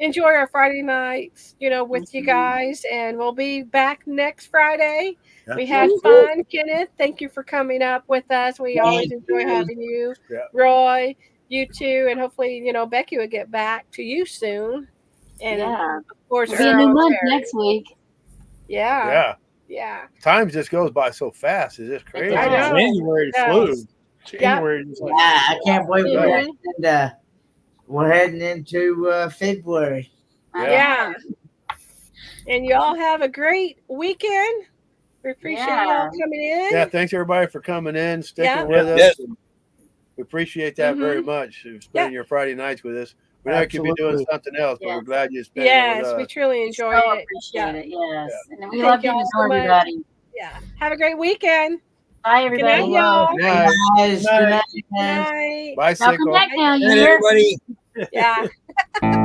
enjoy our Friday nights, with you guys, and we'll be back next Friday. Yeah. We had fun, Kenneth. Thank you for coming up with us. We always enjoy having you, Yeah. Roy, you too, and hopefully, Becky will get back to you soon. And Yeah. of course, It'll be a Earl new and month Terry. next week. Yeah, Yeah. Time just goes by so fast. It's just crazy. I know. January Yeah. flew. January is like, I can't believe Mhm. we're heading into February. Yeah. And y'all have a great weekend. We appreciate y'all coming in. Yeah. Thanks everybody for coming in, sticking Yeah. with us. Yes. We appreciate that very Mhm. much. Spending your Friday nights with us. We know you could be Absolutely. doing something else, but we're Yes. glad you spent it Yes, with we us. truly We enjoy so it. appreciate it. Yes. And then we Thank love y'all getting to so know much. everybody. Yeah. Have a great weekend. Bye, Good night, everybody. y'all. Good night. Guys, Good night. good night. Good night. Bye, Y'all come Sickle. back now. You Good night, hear? everybody. Yeah.